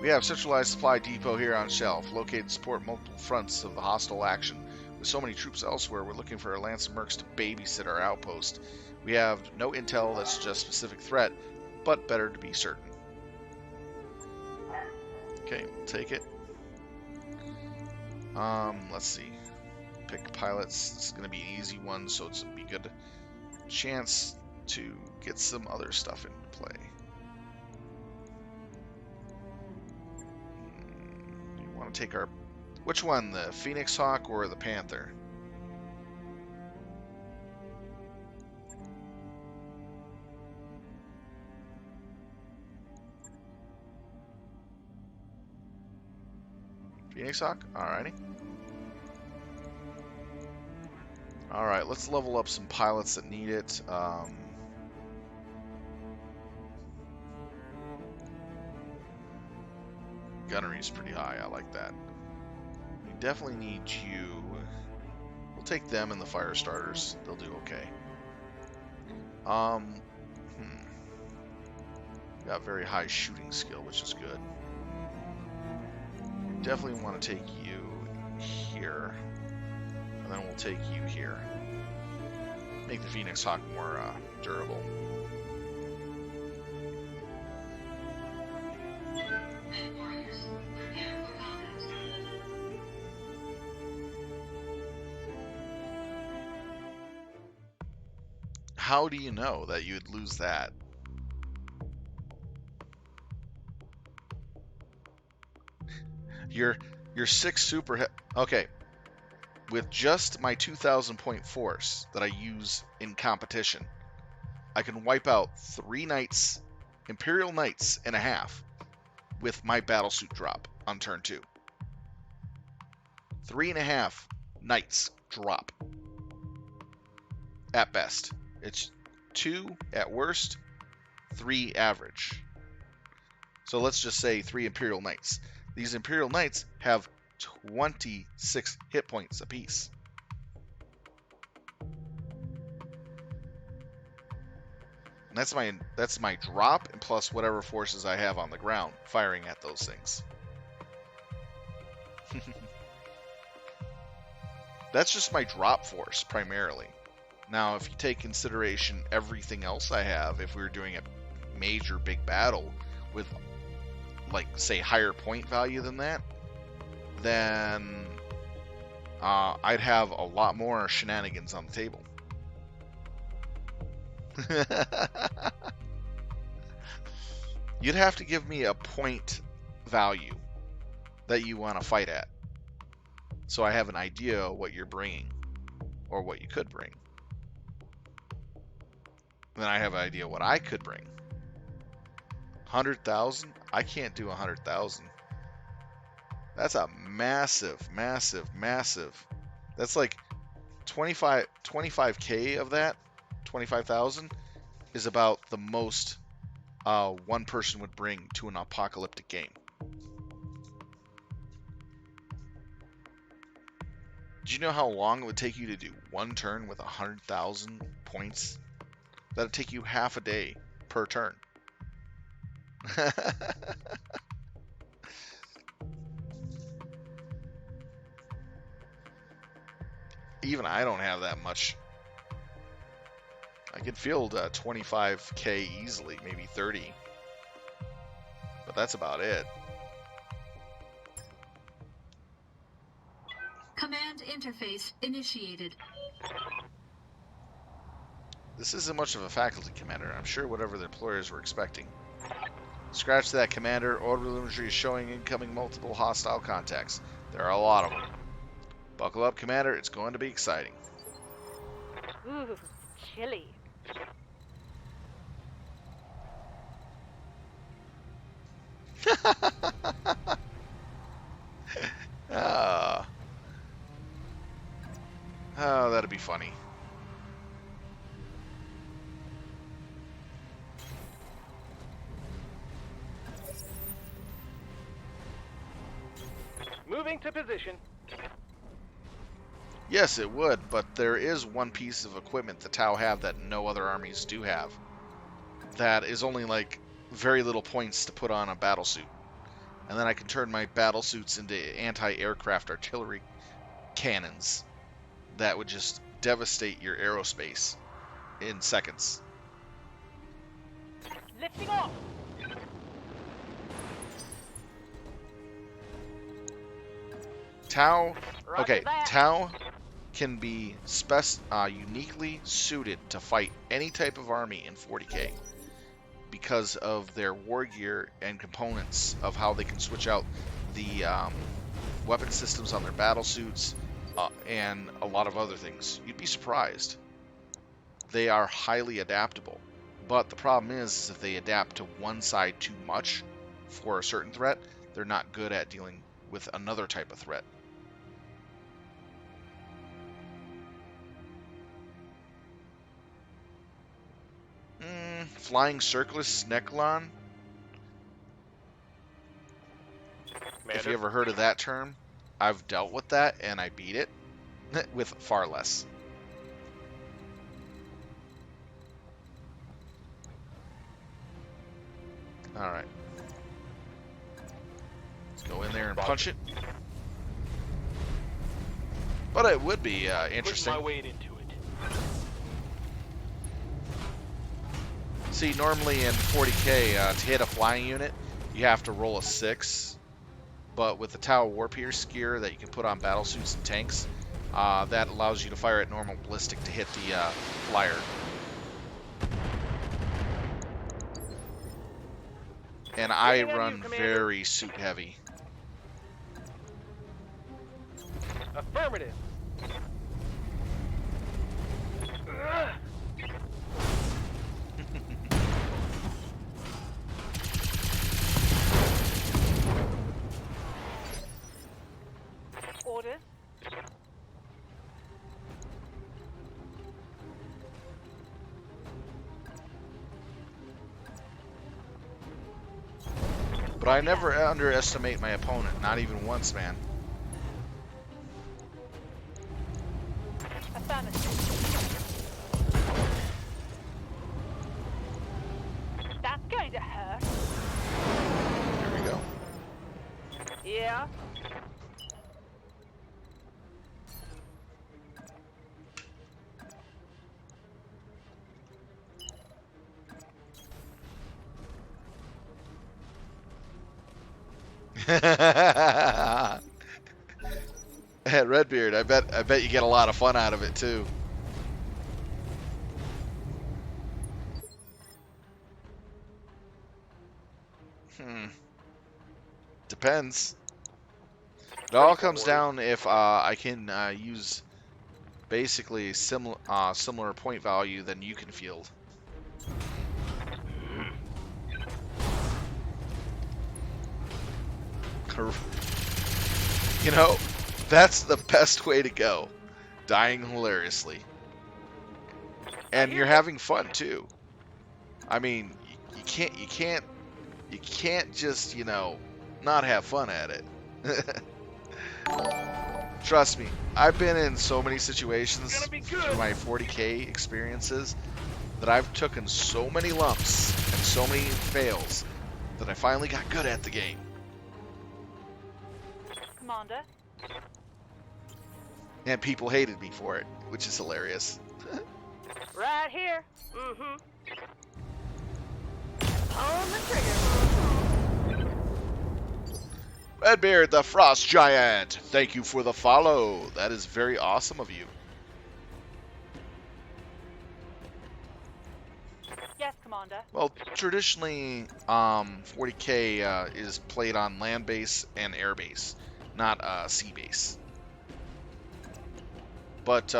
We have centralized supply depot here on shelf, located to support multiple fronts of the hostile action. With so many troops elsewhere, we're looking for a lance and mercs to babysit our outpost. We have no intel that suggests specific threat, but better to be certain. Okay, we'll take it. Let's see. Pick pilots. This is going to be an easy one, so it's going to be a good chance to get some other stuff into play. want to take our... Which one? The Phoenix Hawk or the Panther? Phoenix Hawk? Alrighty. Alright, let's level up some pilots that need it. Gunnery is pretty high. I like that. We definitely need you. We'll take them and the fire starters. They'll do okay. Got very high shooting skill, which is good. Definitely want to take you here. And then we'll take you here. Make the Phoenix Hawk more durable. How do you know that you'd lose that? Your 6 super... Okay. With just my 2,000 point force that I use in competition, I can wipe out 3 knights, Imperial Knights and a half with my battlesuit drop on turn 2. 3.5 knights drop. At best. It's 2 at worst, 3 average. So let's just say 3 Imperial Knights. These Imperial Knights have 26 hit points apiece. And that's my drop and plus whatever forces I have on the ground firing at those things. That's just my drop force primarily. Now, if you take consideration everything else I have, if we were doing a major big battle with, like, say, higher point value than that, then I'd have a lot more shenanigans on the table. You'd have to give me a point value that you want to fight at, so I have an idea what you're bringing, or what you could bring. Then I have an idea what I could bring. 100,000? I can't do 100,000. That's a massive, massive, massive. That's like 25K of that. 25,000 is about the most one person would bring to an apocalyptic game. Do you know how long it would take you to do one turn with 100,000 points? That'd take you half a day per turn. Even I don't have that much. I could field 25K easily, maybe 30. But that's about it. Command interface initiated. This isn't much of a faculty, Commander. I'm sure whatever the employers were expecting. Scratch that, Commander. Orbital imagery is showing incoming multiple hostile contacts. There are a lot of them. Buckle up, Commander. It's going to be exciting. Ooh, chilly. Oh, that'd be funny. Moving to position. Yes, it would, but there is one piece of equipment the Tau have that no other armies do have. That is only like very little points to put on a battlesuit. And then I can turn my battlesuits into anti-aircraft artillery cannons that would just devastate your aerospace in seconds. Lifting off. Tau, Roger okay, that. Tau can be uniquely suited to fight any type of army in 40K. because of their war gear and components of how they can switch out the weapon systems on their battle suits and a lot of other things. You'd be surprised. They are highly adaptable. But the problem is if they adapt to one side too much for a certain threat, they're not good at dealing with another type of threat. Flying Circus Necklon? If you ever heard of that term, I've dealt with that and I beat it with far less. Alright. Let's go in there and punch it. But it would be interesting. Put my weight into it. See, normally in 40k, to hit a flying unit, you have to roll a 6. But with the Tau Warpierce gear that you can put on battlesuits and tanks, that allows you to fire at normal ballistic to hit the flyer. And I run very suit heavy. Affirmative. Orders. But I never underestimate my opponent, not even once, man. Affirmative. That's going to hurt. Here we go. Yeah. Redbeard, I bet you get a lot of fun out of it too. Depends. It all comes down if I can use basically similar point value than you can field. You know, that's the best way to go. Dying hilariously. And you're having fun too. I mean, you can't just, you know, not have fun at it. Trust me, I've been in so many situations through my 40k experiences that I've taken so many lumps and so many fails that I finally got good at the game. Commander. And people hated me for it, which is hilarious. Right here. Mm-hmm. On the trigger. Redbeard, the Frost Giant, thank you for the follow. That is very awesome of you. Yes, Commander. Well, traditionally, 40k is played on land base and air base, not sea base. But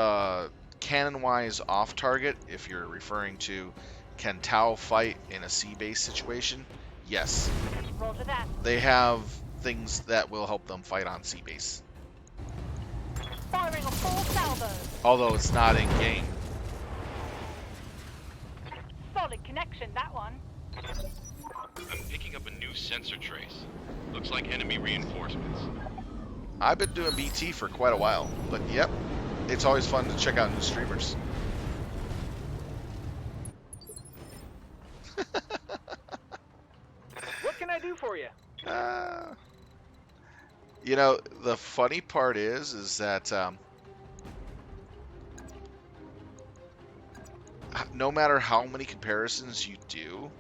cannon-wise off target, if you're referring to can Tau fight in a sea base situation, yes. Roger that. They have things that will help them fight on sea base. Firing a full salvo. Although it's not in game. Solid connection, that one. I'm picking up a new sensor trace. Looks like enemy reinforcements. I've been doing BT for quite a while, but yep, it's always fun to check out new streamers. What can I do for you? You know, the funny part is that no matter how many comparisons you do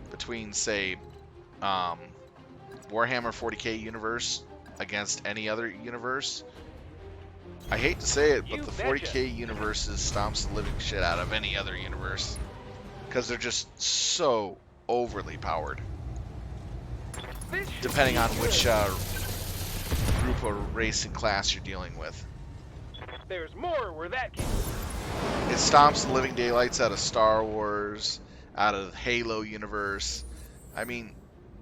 between, say, Warhammer 40k universe against any other universe, I hate to say it, but the 40k universe stomps the living shit out of any other universe because they're just so overly powered, This should depending be on good. which group or race and class you're dealing with. There's more where that came. It stomps the living daylights out of Star Wars, out of the Halo universe. I mean,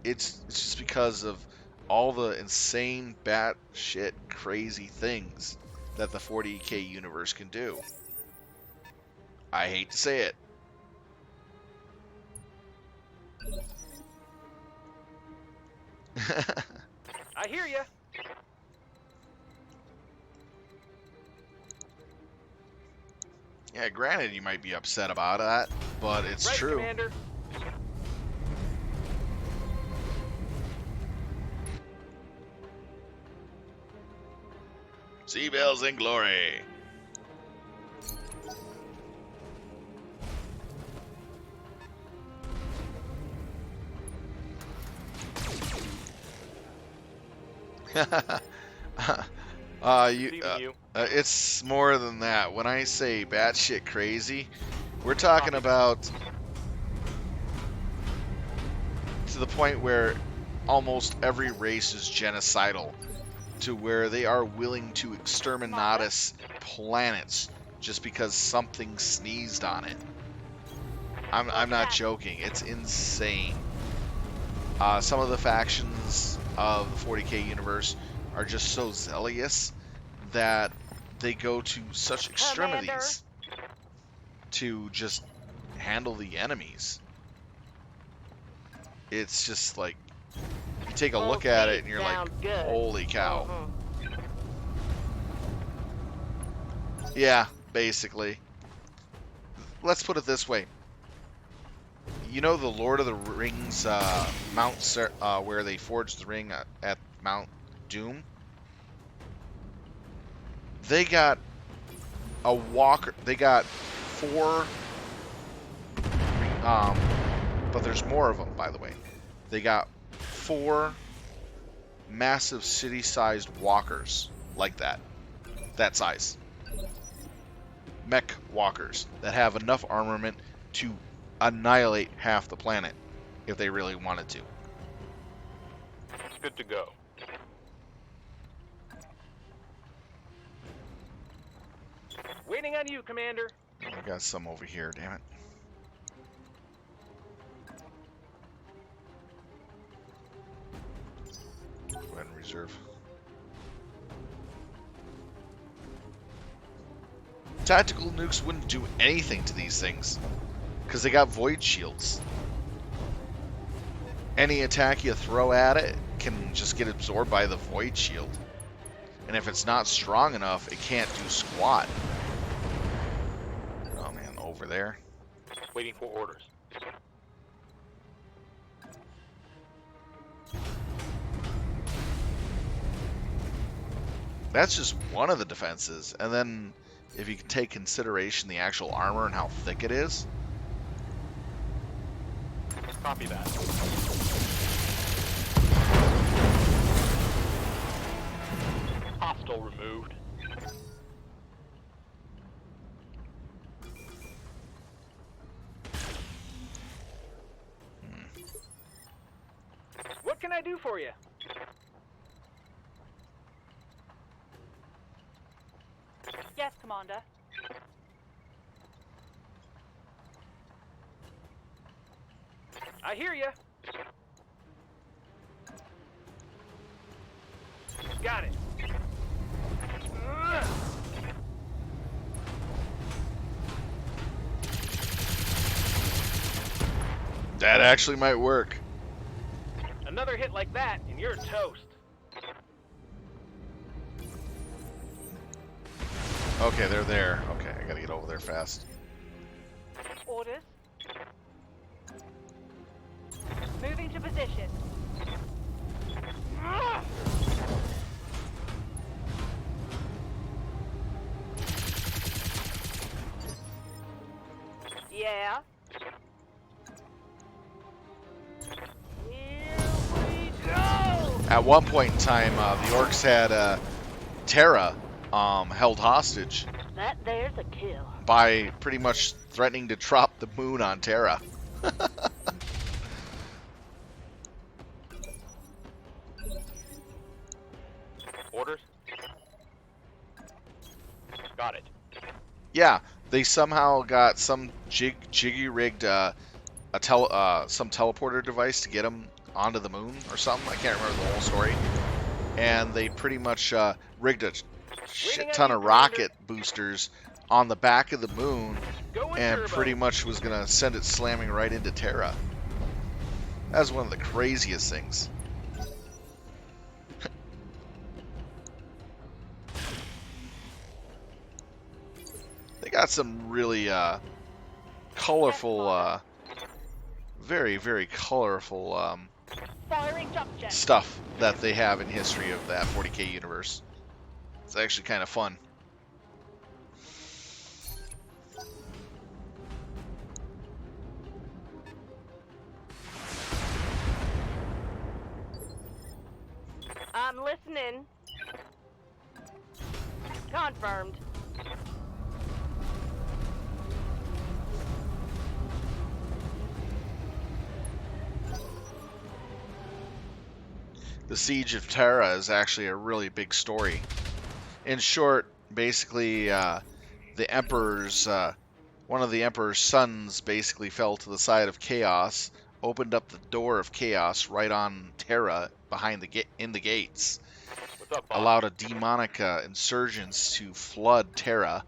it's just because of all the insane, batshit, crazy things that the 40K universe can do. I hate to say it. I hear ya. Yeah, granted, you might be upset about that, but it's Right, true. Commander. Seabells in glory. Leaving you. It's more than that. When I say batshit crazy, we're talking about to the point where almost every race is genocidal, to where they are willing to exterminatus planets just because something sneezed on it. I'm not joking. It's insane. Some of the factions of the 40K universe are just so zealous that they go to such extremities to just handle the enemies. It's just like, you take a look at it and you're like, holy cow. Yeah, basically. Let's put it this way. You know the Lord of the Rings where they forged the ring at Mount Doom? They got a walker. They got 4 but there's more of them, by the way. They got 4 massive city-sized walkers like that size. Mech walkers that have enough armament to annihilate half the planet if they really wanted to. It's good to go. Waiting on you, Commander. I got some over here, damn it. Go ahead and reserve. Tactical nukes wouldn't do anything to these things because they got void shields. Any attack you throw at it can just get absorbed by the void shield. And if it's not strong enough, it can't do squat. Oh man, over there. Waiting for orders. That's just one of the defenses. And then if you can take consideration the actual armor and how thick it is. Copy that. Hostile removed. What can I do for you? Yes, Commander. I hear ya. Got it. That actually might work. Another hit like that, and you're toast. Okay, they're there. Okay, I gotta get over there fast. Orders. Moving to position. Yeah. Here we go! At one point in time, the orcs had Terra held hostage That there's a kill. by pretty much threatening to drop the moon on Terra. Orders? Got it. Yeah, they somehow got some jiggy rigged some teleporter device to get them onto the moon or something. I can't remember the whole story. And they pretty much rigged a shit ton of rocket boosters on the back of the moon, and pretty much was gonna send it slamming right into Terra. That was one of the craziest things. They got some really colorful, very, very colorful Firing jump jet. stuff that they have in history of that 40K universe. It's actually kind of fun. I'm listening. Confirmed. The Siege of Terra is actually a really big story. In short, basically, the Emperor's one of the Emperor's sons basically fell to the side of Chaos, opened up the door of Chaos right on Terra behind the gates, What's up, boss? allowed a demonic insurgents to flood Terra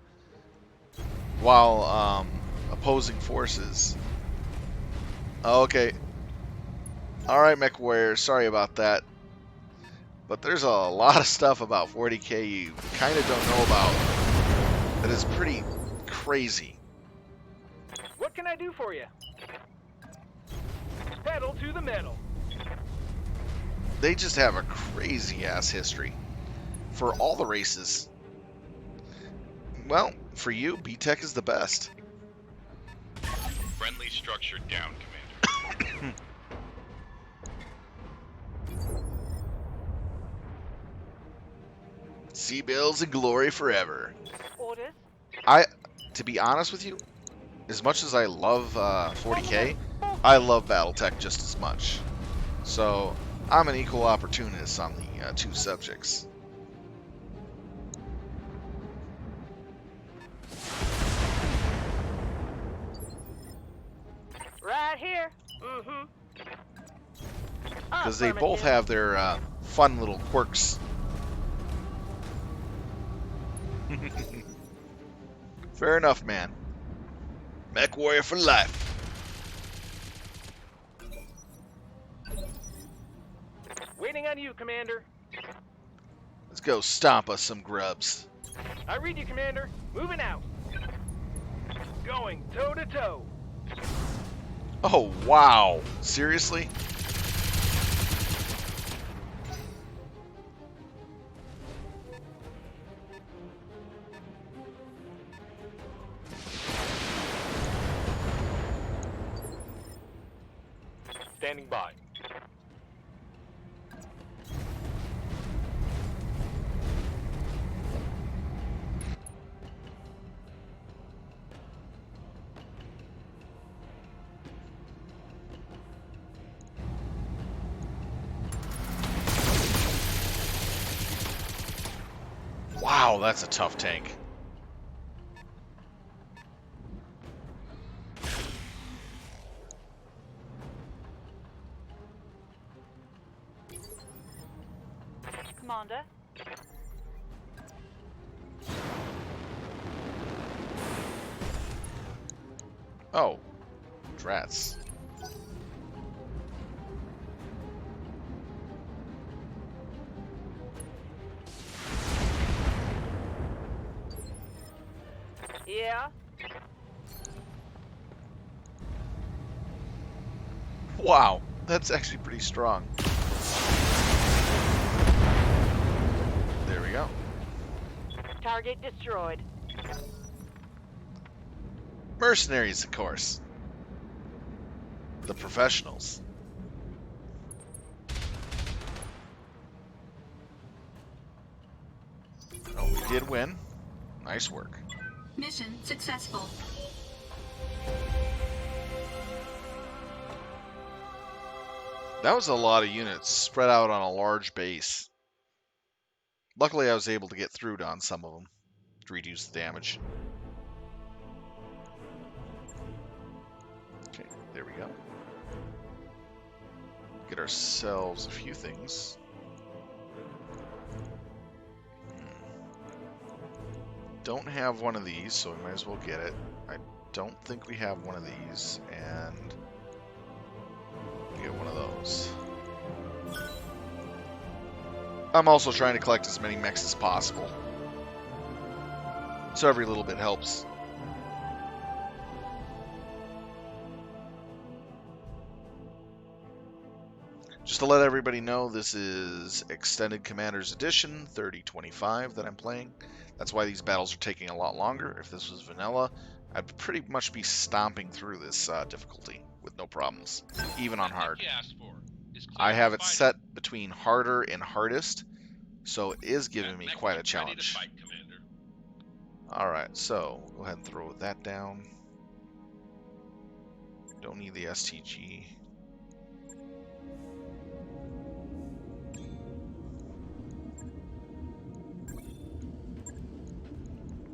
while opposing forces. Okay. All right, Mech Warrior. Sorry about that. But there's a lot of stuff about 40K you kind of don't know about that is pretty crazy. What can I do for you? Pedal to the metal. They just have a crazy-ass history for all the races. Well, for you, BattleTech is the best. Friendly structure down, Commander. Sea bills and glory forever. Orders. To be honest with you, as much as I love 40K, I love BattleTech just as much. So I'm an equal opportunist on the two subjects. Right here. Mm-hmm. Because they both have their fun little quirks. Fair enough, man. Mech Warrior for life. Waiting on you, Commander. Let's go stomp us some grubs. I read you, Commander. Moving out. Going toe to toe. Oh, wow. Seriously? Standing by. Wow, that's a tough tank. Commander. Oh, drats. Yeah. Wow, that's actually pretty strong. There we go. Target destroyed. Mercenaries, of course. The professionals. Oh, we did win. Nice work. Mission successful. That was a lot of units spread out on a large base. Luckily, I was able to get through on some of them to reduce the damage. Okay, there we go. Get ourselves a few things. Don't have one of these, so we might as well get it. I don't think we have one of these, and get one of those. I'm also trying to collect as many mechs as possible, so every little bit helps. Just to let everybody know, this is Extended Commander's Edition 3025 that I'm playing. That's why these battles are taking a lot longer. If this was vanilla, I'd pretty much be stomping through this difficulty with no problems, even on hard. I have it set between harder and hardest, so it is giving me quite a challenge. Alright, so go ahead and throw that down. Don't need the STG.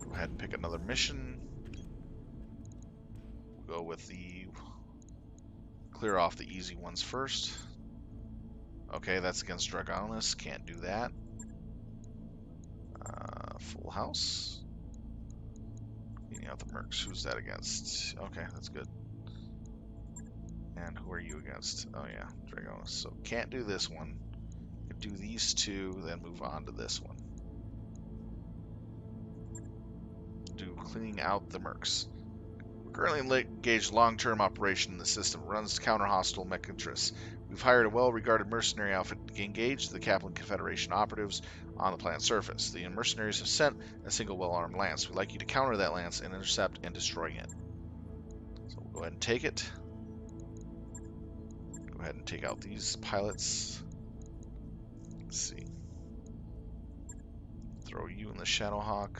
Go ahead and pick another mission. We'll go with the clear off the easy ones first. Okay, that's against Draconis. Can't do that. Full house. Cleaning out the mercs. Who's that against? Okay, that's good. And who are you against? Oh yeah, Draconis. So can't do this one. Could do these two, then move on to this one. Do cleaning out the mercs. Currently engaged long-term operation in the system. Runs counter-hostile mech interests. We've hired a well-regarded mercenary outfit to engage the Kaplan Confederation operatives on the planet's surface. The mercenaries have sent a single well-armed lance. We'd like you to counter that lance and intercept and destroy it. So we'll go ahead and take it. Go ahead and take out these pilots. Let's see. Throw you in the Shadowhawk.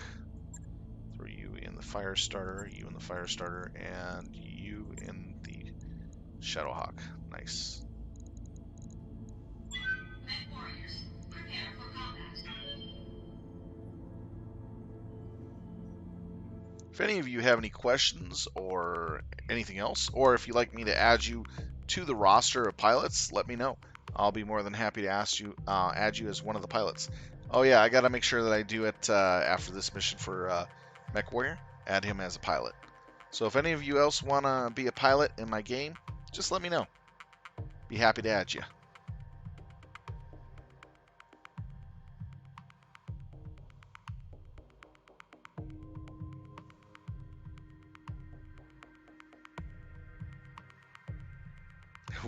Throw you in the Firestarter. You in the Firestarter. And you in the Shadowhawk. Nice. If any of you have any questions or anything else, or if you'd like me to add you to the roster of pilots, let me know. I'll be more than happy to add you as one of the pilots. Oh yeah, I gotta make sure that I do it after this mission for Mech Warrior. Add him as a pilot. So if any of you else want to be a pilot in my game, just let me know. Be happy to add you.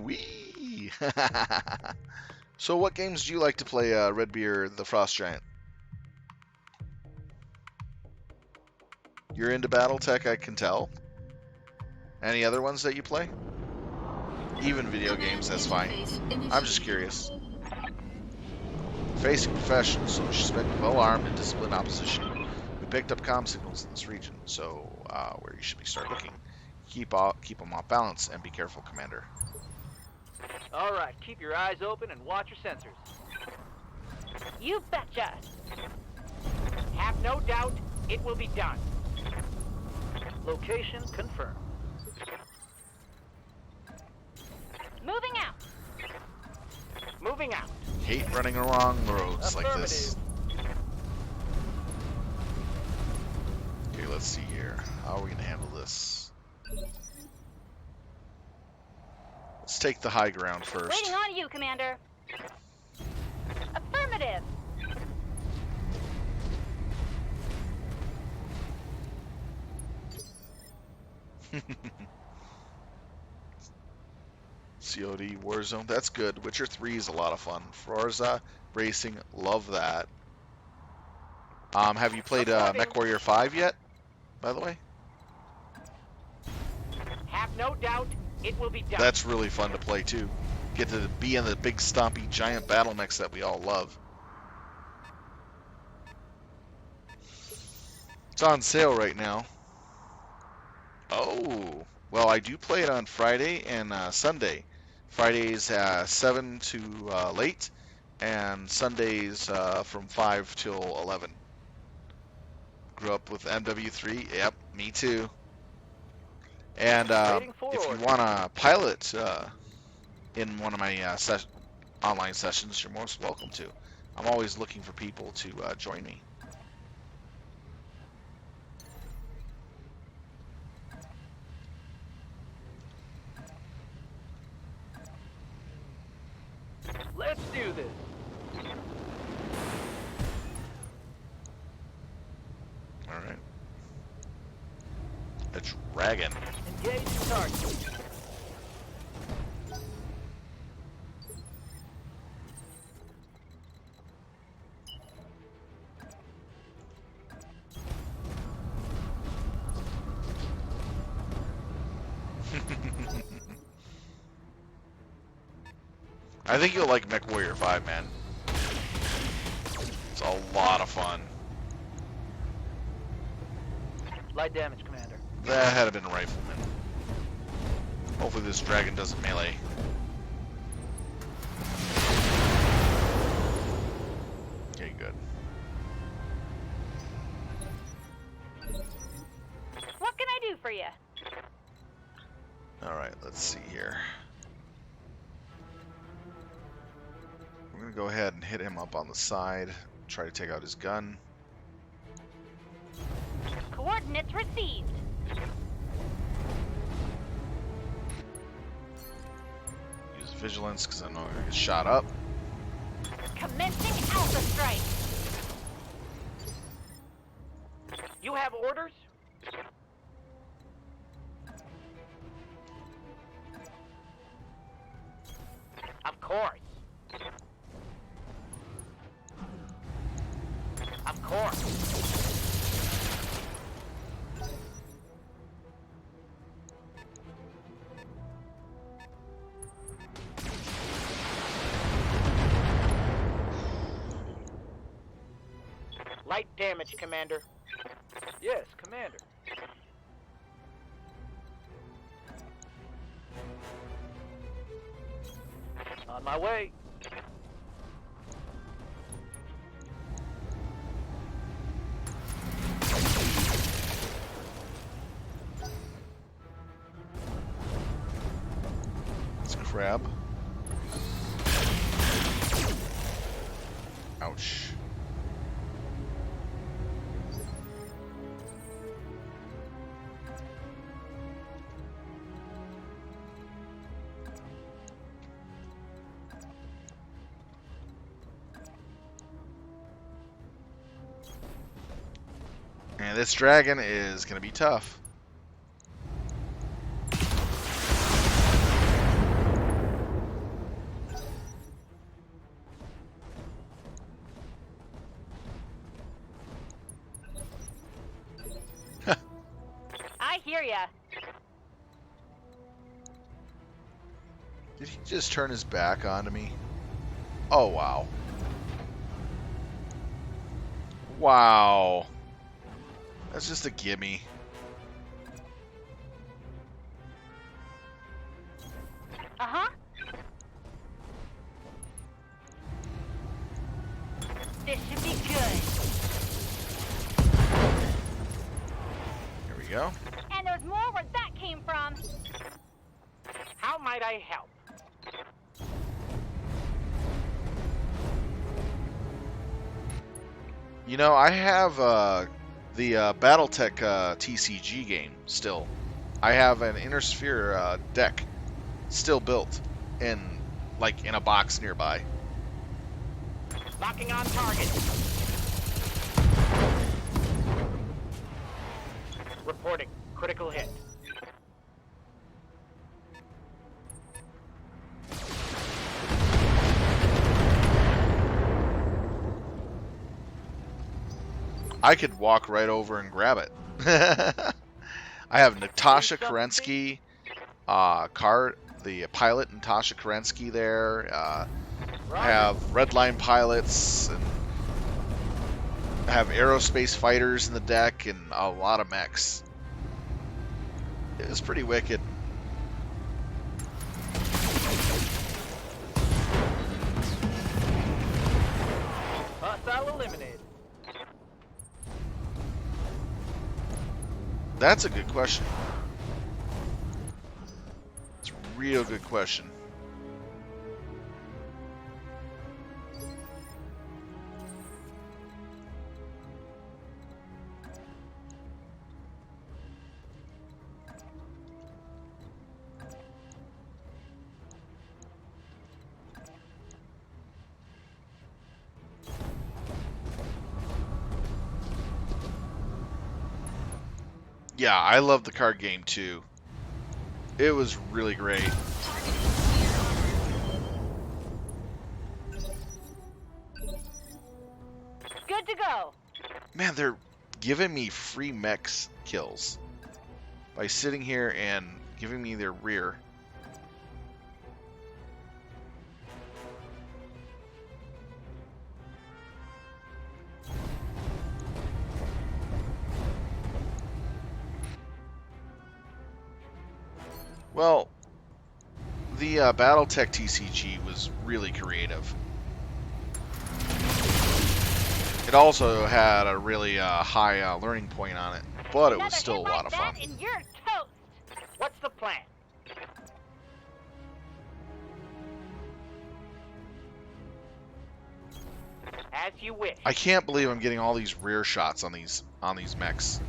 Whee! So what games do you like to play, Redbeard, the Frost Giant? You're into BattleTech, I can tell. Any other ones that you play? Even video games, that's fine. I'm just curious. Facing professionals, so suspect well-armed and disciplined opposition. We picked up comm signals in this region, so where you should be start looking. Keep them off balance and be careful, Commander. All right, keep your eyes open and watch your sensors. You betcha! Have no doubt, it will be done. Location confirmed. Moving out! Moving out. Hate running along roads like this. Okay, let's see here. How are we going to handle this? Let's take the high ground first. Waiting on you, Commander. Affirmative! COD Warzone, that's good. Witcher 3 is a lot of fun. Forza Racing, love that. Have you played Mech Warrior 5 yet, by the way? Have no doubt, it will be done. That's really fun to play too. Get to be in the big stompy giant battle mechs that we all love. It's on sale right now. Oh, well, I do play it on Friday and Sunday. Friday's 7 to late, and Sundays from 5 till 11. Grew up with MW3. Yep, me too. And Waiting for if you orders. want to pilot in one of my online sessions, you're most welcome to. I'm always looking for people to join me. Let's do this. All right. A dragon. Engage the target. I think you'll like Mech Warrior 5, man. It's a lot of fun. Light damage, Commander. That had been a rifleman. Hopefully this dragon doesn't melee. Okay, good. What can I do for you? Alright, let's see here. We're going to go ahead and hit him up on the side. Try to take out his gun. Coordinates received. Use vigilance because I know I'm going to get shot up. Commencing Alpha Strike. You have orders? Of course. Of course. Light damage, Commander. Yes, Commander. On my way. It's crab. Ouch. And this dragon is going to be tough. I hear ya. Did he just turn his back onto me? Oh, wow. Wow. That's just a gimme. Uh-huh. This should be good. Here we go. And there's more where that came from. How might I help? You know, I have the BattleTech TCG game still. I have an Inner Sphere deck still built in a box nearby. Locking on target. Reporting. Critical hit. I could walk right over and grab it. I have Natasha Kerensky, the pilot Natasha Kerensky there. I have Redline pilots, and I have aerospace fighters in the deck, and a lot of mechs. It was pretty wicked. eliminated. That's a good question. It's a real good question. Yeah, I love the card game too. It was really great. Good to go. Man, they're giving me free mechs kills by sitting here and giving me their rear. Well, the BattleTech TCG was really creative. It also had a really high learning point on it, but it was Another still hit a lot like of that fun. and you're toast. What's the plan? As you wish. I can't believe I'm getting all these rear shots on these mechs.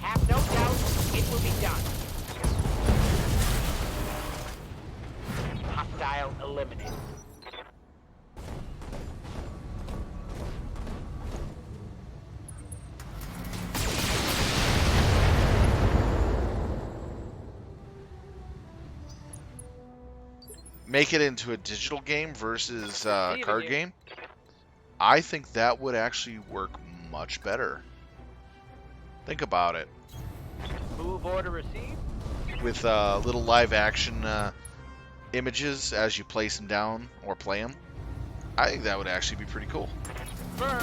Have no doubt it will be done. Hostile eliminated. Make it into a digital game versus Receiving card you. game. I think that would actually work much better. Think about it. Move order received. With little live action images as you place them down or play them. I think that would actually be pretty cool. Firm.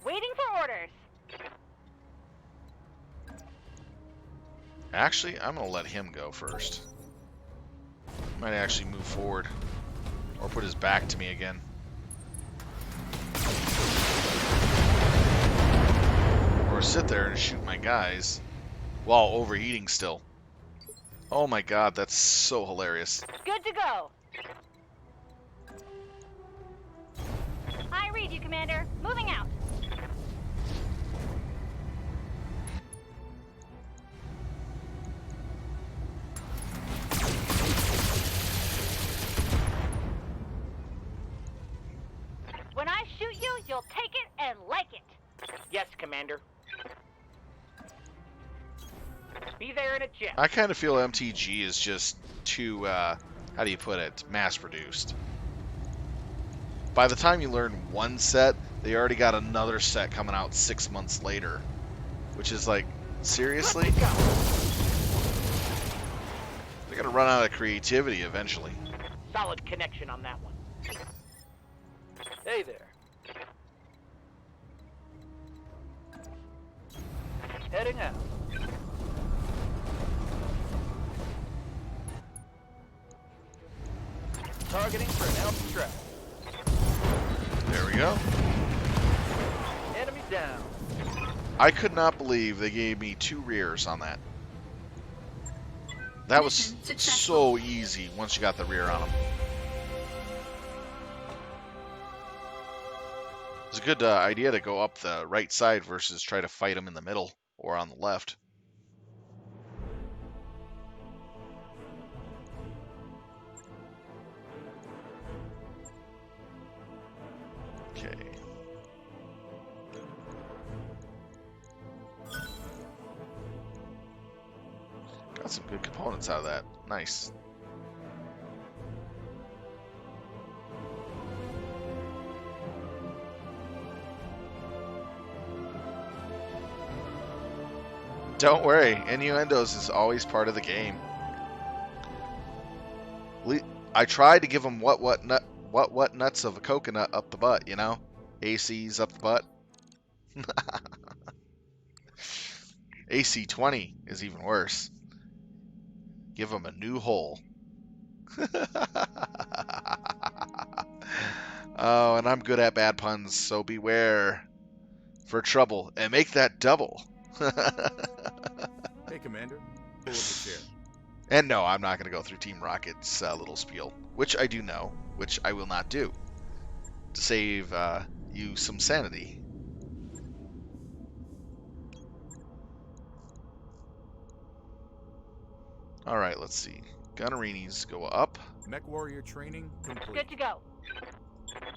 Waiting for orders. Actually, I'm going to let him go first. Might actually move forward. Or put his back to me again. Or sit there and shoot my guys while overheating still. Oh my god, that's so hilarious. Good to go. I read you, Commander. Moving out. When I shoot you, you'll take it and like it. Yes, Commander. Be there in a jiff. I kind of feel MTG is just too, how do you put it, mass-produced. By the time you learn one set, they already got another set coming out 6 months later. Which is like, seriously? Good to go. They're gonna run out of creativity eventually. Solid connection on that one. Hey there. Heading out. Targeting for an elf trap. There we go. Enemy down. I could not believe they gave me 2 rears on that. That was Mission successful. so easy once you got the rear on them. It's a good idea to go up the right side versus try to fight them in the middle or on the left. Okay. Got some good components out of that. Nice. Don't worry, innuendos is always part of the game. I tried to give them what nuts of a coconut up the butt, you know? ACs up the butt. AC 20 is even worse. Give them a new hole. Oh, and I'm good at bad puns, so beware for trouble and make that double. Hey, Commander. Pull up a chair. And no, I'm not going to go through Team Rocket's little spiel, which I do know, which I will not do, to save you some sanity. All right, let's see. Gunnerinis go up. Mech Warrior training complete. Good to go.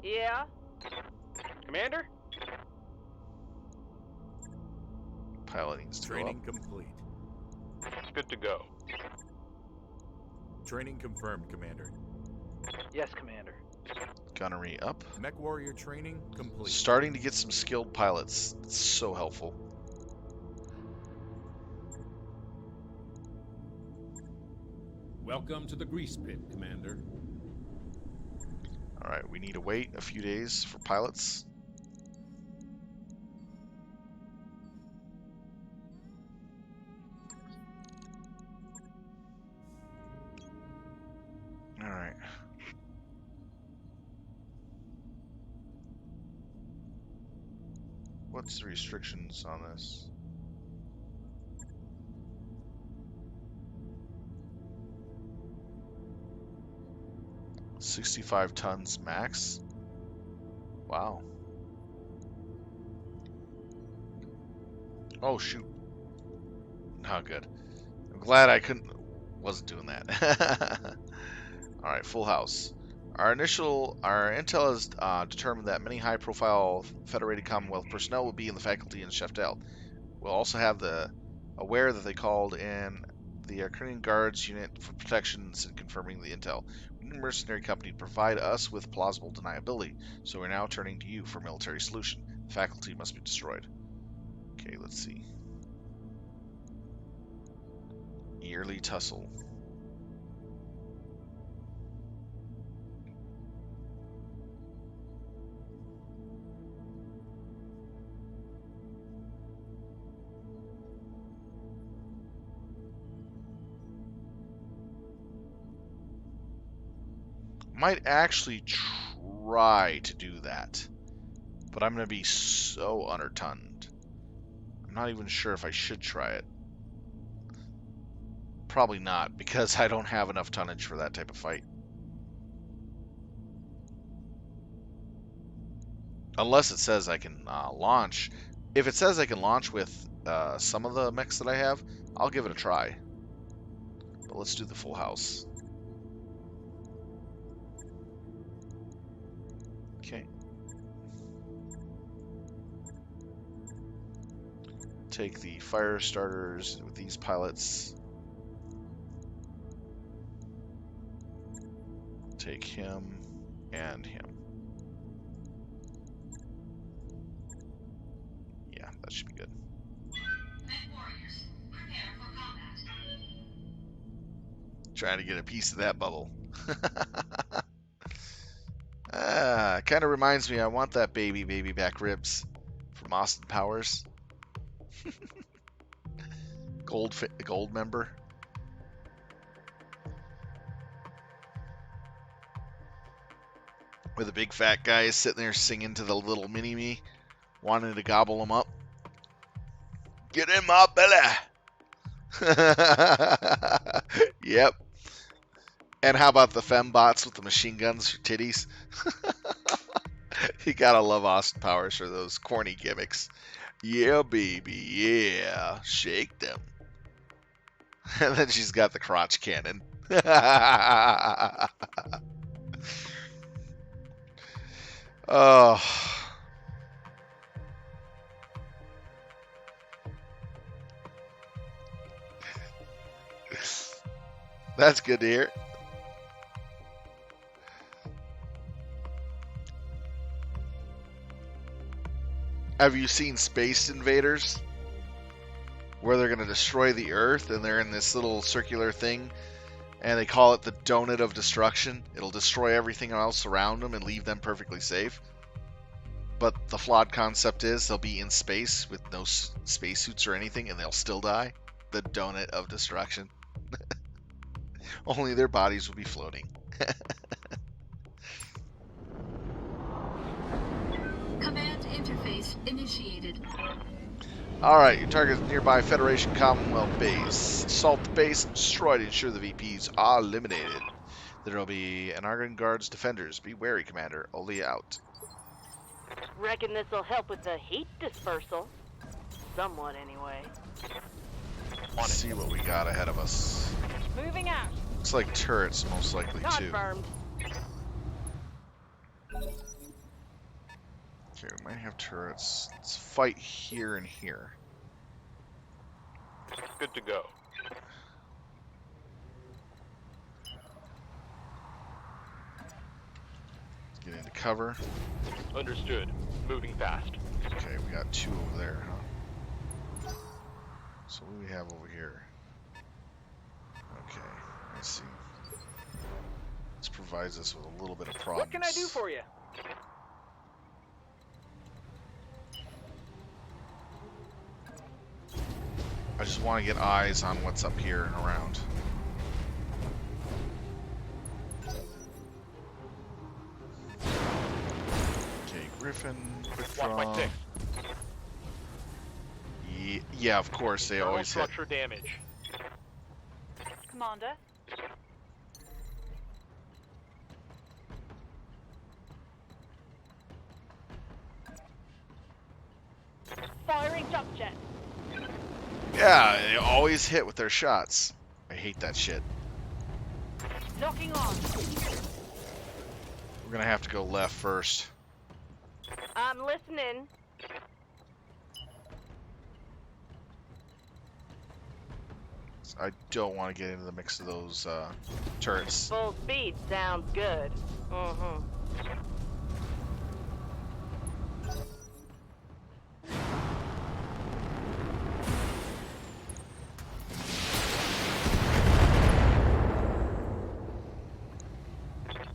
Yeah? Commander? Piloting's to go up. Training complete. Good to go. Training confirmed, Commander. Yes, Commander. Gunnery up. Mech Warrior training complete. Starting to get some skilled pilots. It's so helpful. Welcome to the grease pit, Commander. All right, we need to wait a few days for pilots. All right. What's the restrictions on this? $65 tons max. Wow. Oh shoot. Not good. I'm glad I wasn't doing that. All right, full house. Our intel has determined that many high-profile Federated Commonwealth personnel will be in the faculty in Sheftel. We'll also have aware that they called in the Ukrainian Guards unit for protections and confirming the intel. We need a mercenary company to provide us with plausible deniability, so we're now turning to you for a military solution. The faculty must be destroyed. Okay, let's see. Yearly tussle. Might actually try to do that, but I'm going to be so undertonned. I'm not even sure if I should try it. Probably not, because I don't have enough tonnage for that type of fight. Unless it says I can launch. If it says I can launch with some of the mechs that I have, I'll give it a try. But let's do the full house. Okay. Take the fire starters with these pilots. Take him and him. Yeah, that should be good. Warriors, prepare for combat. Trying to get a piece of that bubble. Kind of reminds me, I want that baby back ribs from Austin Powers. Gold member. Where the big fat guy is sitting there singing to the little mini-me, wanting to gobble him up. Get in my belly! Yep. And how about the fembots with the machine guns for titties? You gotta love Austin Powers for those corny gimmicks. Yeah, baby, yeah. Shake them. And then she's got the crotch cannon. Oh. That's good to hear. Have you seen Space Invaders? Where they're going to destroy the Earth and they're in this little circular thing And they call it the Donut of Destruction. It'll destroy everything else around them and leave them perfectly safe. But the flawed concept is they'll be in space with no spacesuits or anything, and they'll still die. The Donut of Destruction. Only their bodies will be floating. Command interface initiated. Alright, your target is nearby Federation Commonwealth base. Assault the base and destroy to ensure the VPs are eliminated. There will be Anargan Guards defenders. Be wary, Commander. Oli out. Reckon this'll help with the heat dispersal. Somewhat, anyway. Let's see what we got ahead of us. Moving out. Looks like turrets, most likely, too. Confirmed. Okay, we might have turrets. Let's fight here and here. Good to go. Let's get into cover. Understood. Moving fast. Okay, we got two over there, huh? So what do we have over here? Okay, I see. This provides us with a little bit of problems. What can I do for you? I just want to get eyes on what's up here and around. Okay, Griffin, quick Watch my draw. six. Yeah, of course, they Thermal always hit. structure damage. Commander. Firing jump jet. Yeah, they always hit with their shots. I hate that shit. Locking on. We're gonna have to go left first. I'm listening. I don't want to get into the mix of those turrets. Full speed sounds good. Mm-hmm.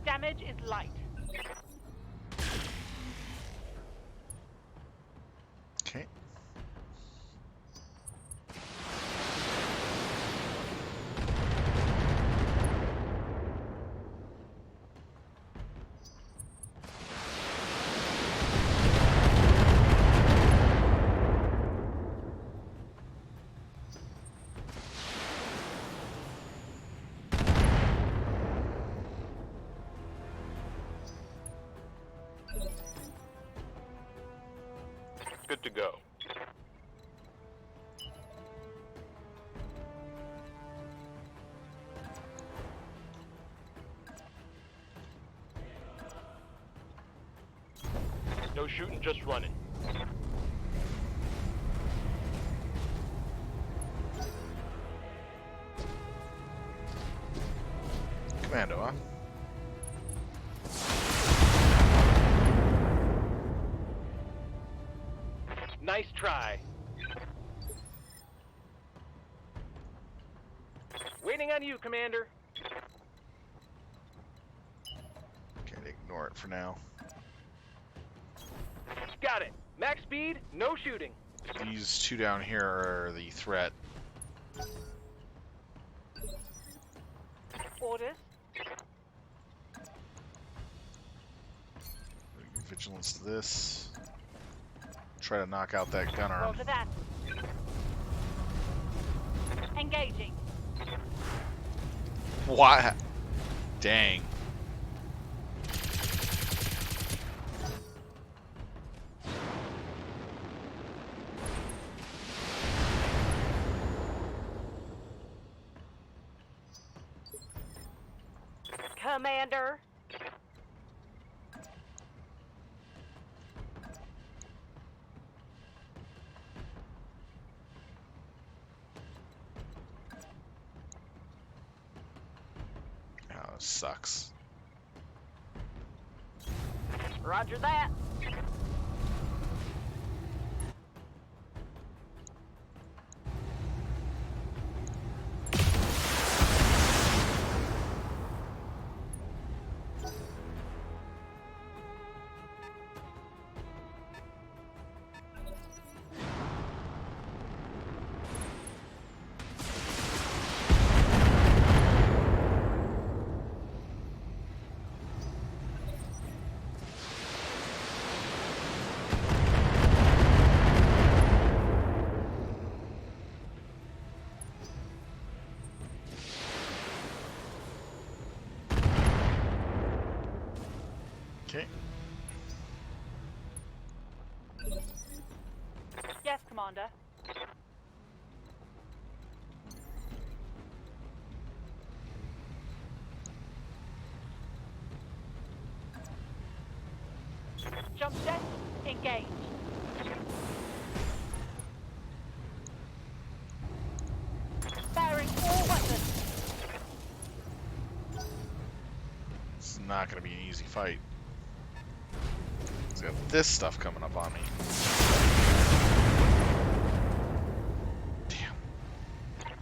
Damage is light. Okay. Good to go. No shooting, just running. Commando, huh? Nice try. Waiting on you, Commander. Can't ignore it for now. Got it. Max speed, no shooting. These two down here are the threat. Orders. Vigilance to this. Try to knock out that gun arm. Roger that. Engaging. Why? Dang. Commander. Oh, this sucks. Roger that. Okay. Yes, Commander. Jump set, engage. Firing all weapons. It's not going to be an easy fight. He's got this stuff coming up on me. Damn.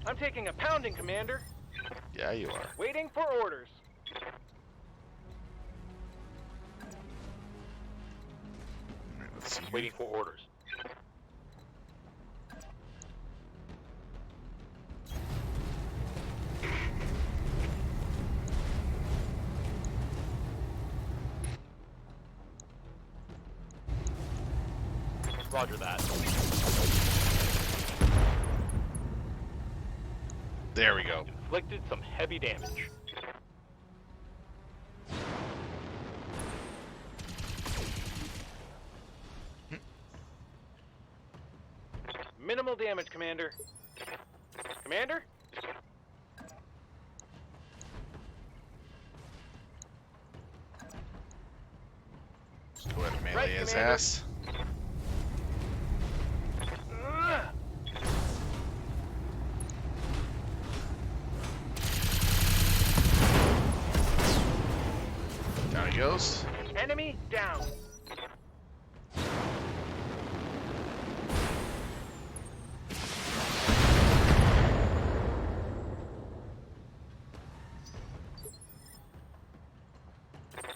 I'm taking a pounding, Commander. Yeah, you are. Waiting for orders. Alright, let's see here. Waiting for orders. Roger that. There we go. Inflicted some heavy damage. Minimal damage, Commander. Commander? Just go ahead and melee Right, his Commander. ass. Down he goes. Enemy down.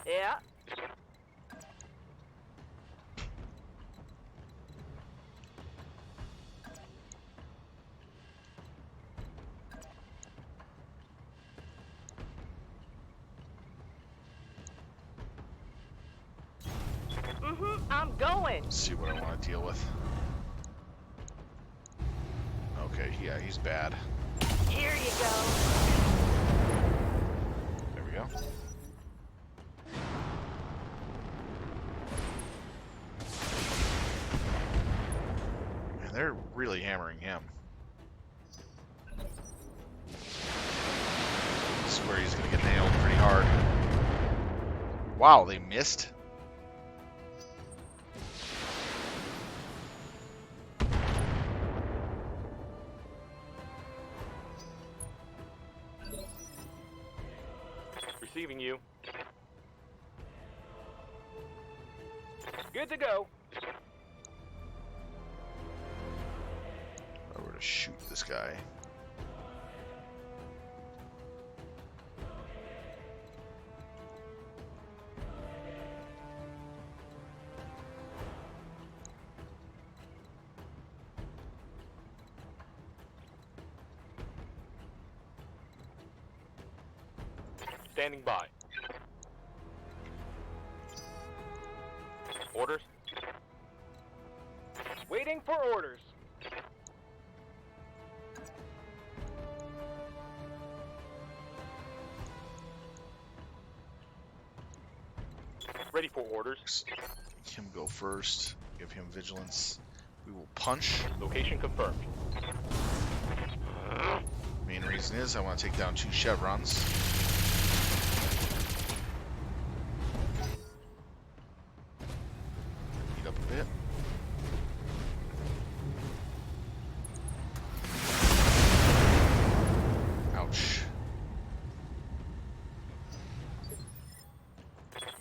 Yeah. I'm going. Let's see what I want to deal with. Okay, yeah, he's bad. Here you go. There we go. Man, they're really hammering him. I swear he's gonna get nailed pretty hard. Wow, they missed? Receiving you. Good to go. If I were to shoot this guy. Standing by. Orders. Waiting for orders. Ready for orders. Him go first. Give him vigilance. We will punch. Location confirmed. Main reason is I want to take down 2 chevrons. Heat up a bit. Ouch.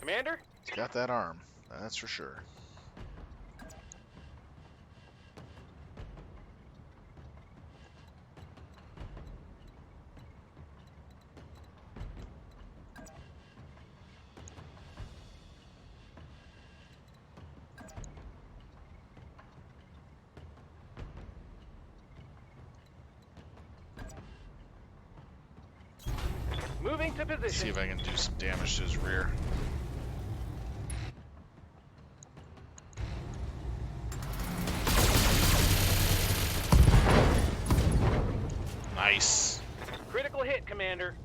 Commander? He's got that arm. That's for sure. Moving to Let's see position. if I can do some damage to his rear. Nice. Critical hit, Commander.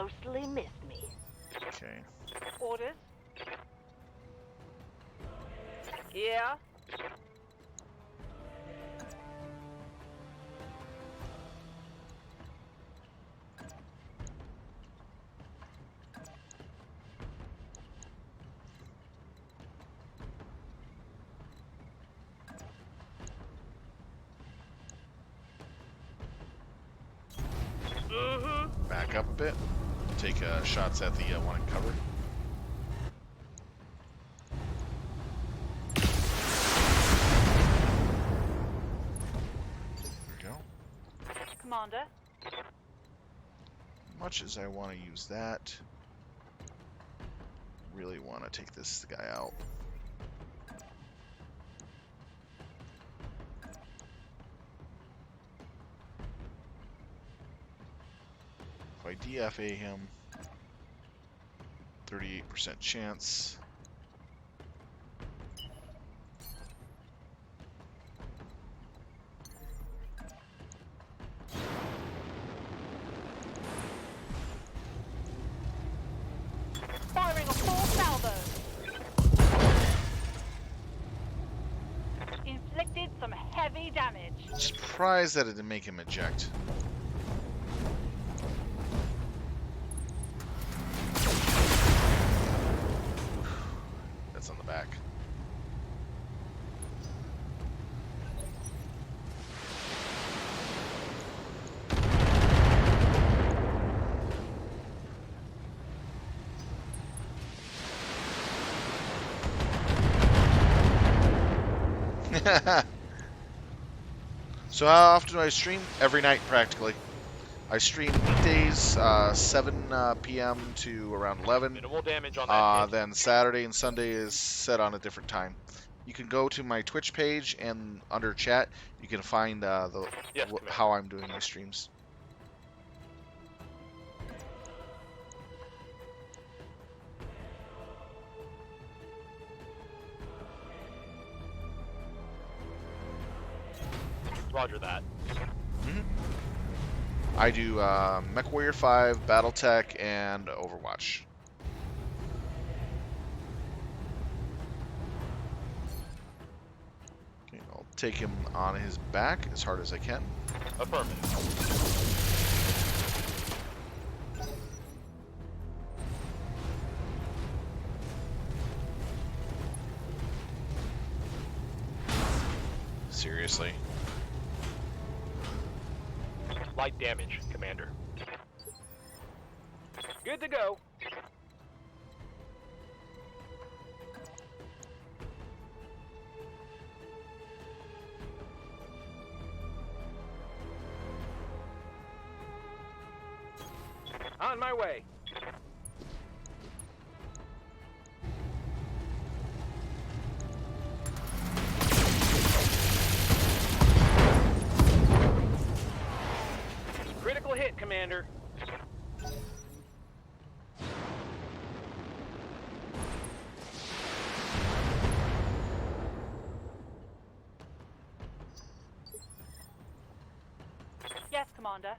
mostly missed me. Okay. Orders? Yeah? Back up a bit. Take shots at the one in cover. There we go. Commander? Much as I want to use that, really want to take this guy out. If I DFA him, 38% chance. Firing a full salvo. Inflicted some heavy damage. Surprised that it didn't make him eject. That's on the back. So how often do I stream? Every night, practically. I stream weekdays, 7 p.m. to around 11. Minimal damage on that hit. Then Saturday and Sunday is set on a different time. You can go to my Twitch page, and under chat, you can find Yes, Commander. how I'm doing my streams. Roger that. I do MechWarrior 5, BattleTech, and Overwatch. Okay, I'll take him on his back as hard as I can. Affirmative. Seriously. Light damage, Commander. Good to go. On my way. Critical hit, Commander. Yes, Commander.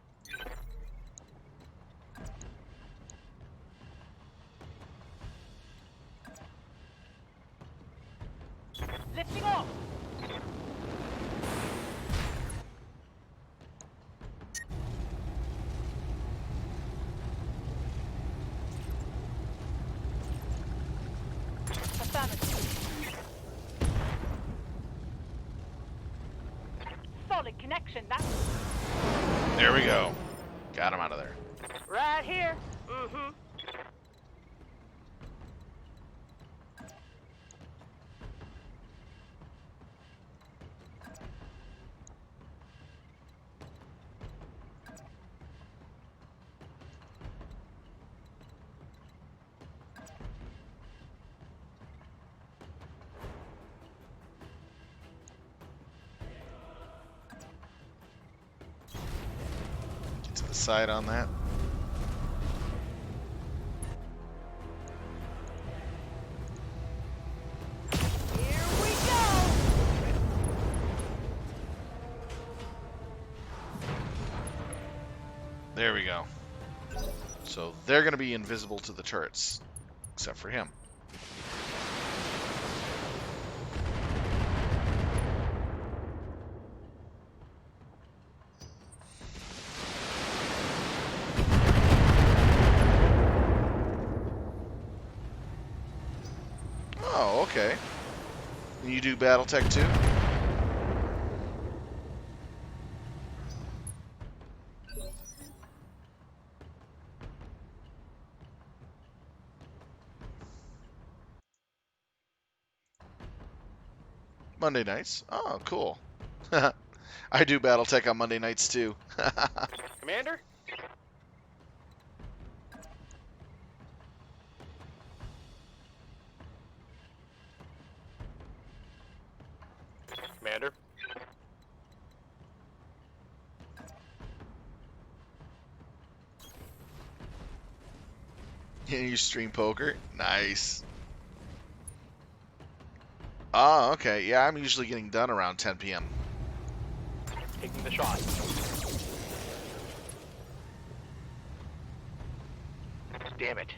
Lifting off. Affirmative. Solid connection, that. There we go. Got him out of there. Right here. Mm-hmm. Get to the side on that. Here we go. There we go. So they're going to be invisible to the turrets, except for him. Oh, okay. You do BattleTech too? Monday nights? Oh, cool. I do BattleTech on Monday nights too. Commander? Commander? You stream poker? Nice. Oh, okay. Yeah, I'm usually getting done around 10 p.m. Taking the shot. Damn it.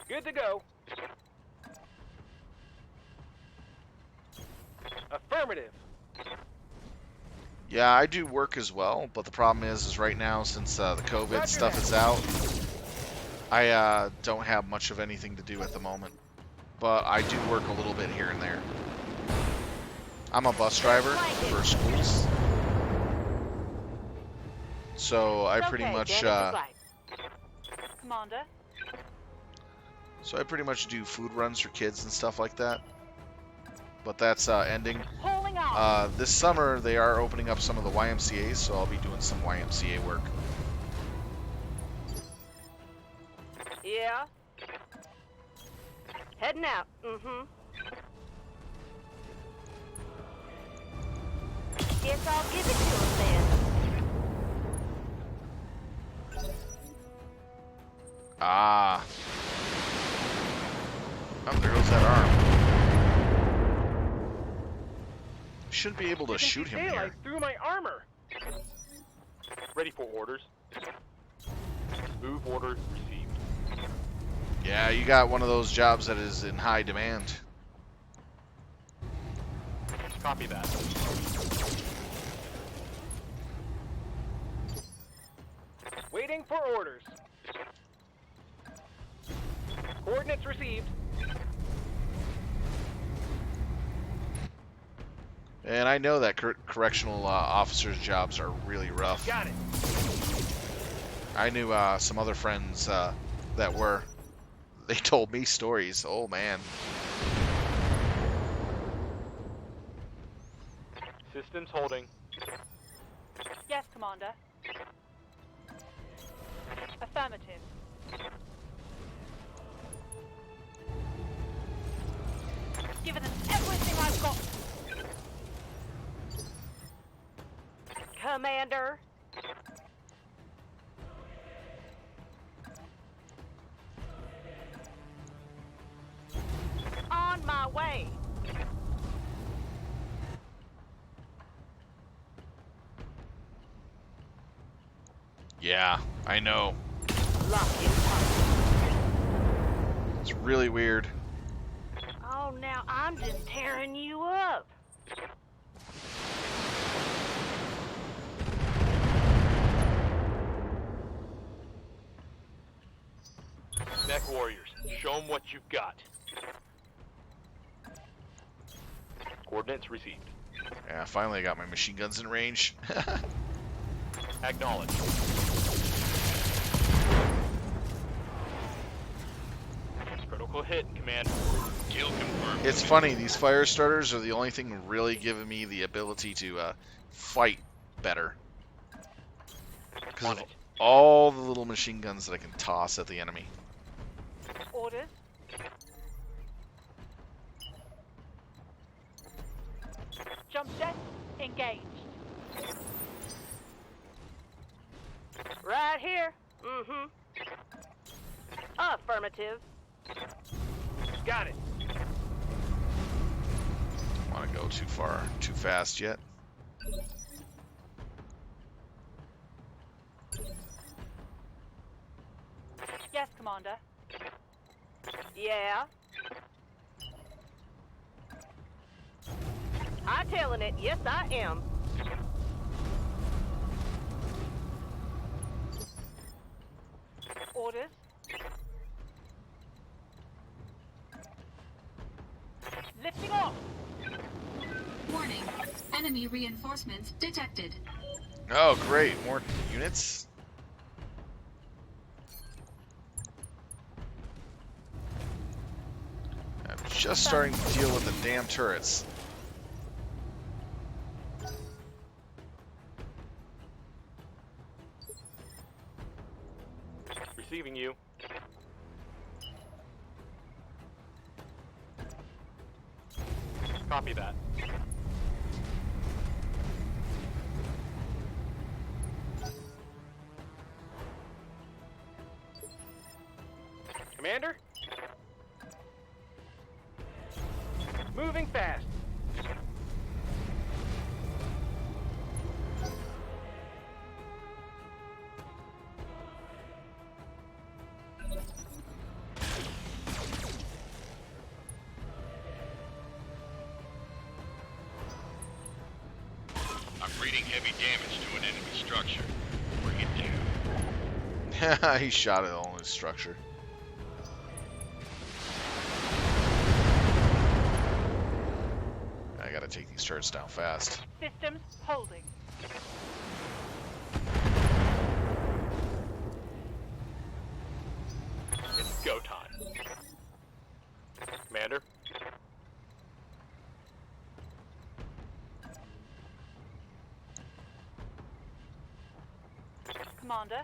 Good to go. Affirmative. Yeah, I do work as well, but the problem is right now, since the COVID Roger stuff that. is out, I don't have much of anything to do at the moment. But I do work a little bit here and there. I'm a bus driver for schools, so I pretty Okay, much damage is light. Commander. so I pretty much do food runs for kids and stuff like that. But that's ending. Pulling off. This summer they are opening up some of the YMCA's, so I'll be doing some YMCA work. Yeah. Heading out. Mm-hmm. Guess I'll give it to him then. Ah. Oh, there goes that arm. Shouldn't be able to shoot him here. Daylight through my armor. Ready for orders. Move order received. Yeah, you got one of those jobs that is in high demand. Copy that. Waiting for orders. Coordinates received. And I know that correctional officers' jobs are really rough. Got it. I knew some other friends that were. They told me stories. Oh, man. Systems holding. Yes, Commander. Affirmative. Given them everything I've got. Commander. On my way. Yeah, I know. Lock in tight. It's really weird. Oh, now I'm just tearing you up. Mech warriors, show them what you've got. Coordinates received. Yeah, finally I got my machine guns in range. Acknowledge. Critical hit, command. Kill confirmed. It's funny, these fire starters are the only thing really giving me the ability to fight better. Because On of it. all the little machine guns that I can toss at the enemy. Orders. Jump jet engaged. Right here. Mm-hmm. Affirmative. Got it. Don't want to go too far, too fast yet. Commander. Yeah. Hightailing it. Yes, I am. Orders. Lifting off. Warning. Enemy reinforcements detected. Oh, great. More units? I'm just starting to deal with the damn turrets. Receiving you. Copy that. Commander? Moving fast. I'm reading heavy damage to an enemy structure. Bring it down. He shot it all in his structure. I gotta take these turrets down fast. Systems holding. It's go time. Commander? Commander.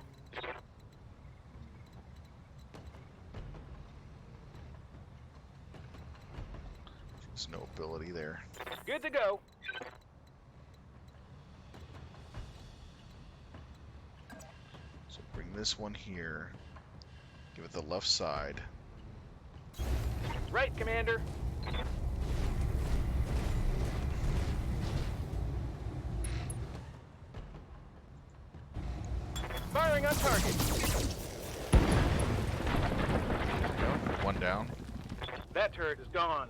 There's no ability there. Good to go. So bring this one here. Give it the left side. Right, Commander. Firing on target. One down. That turret is gone.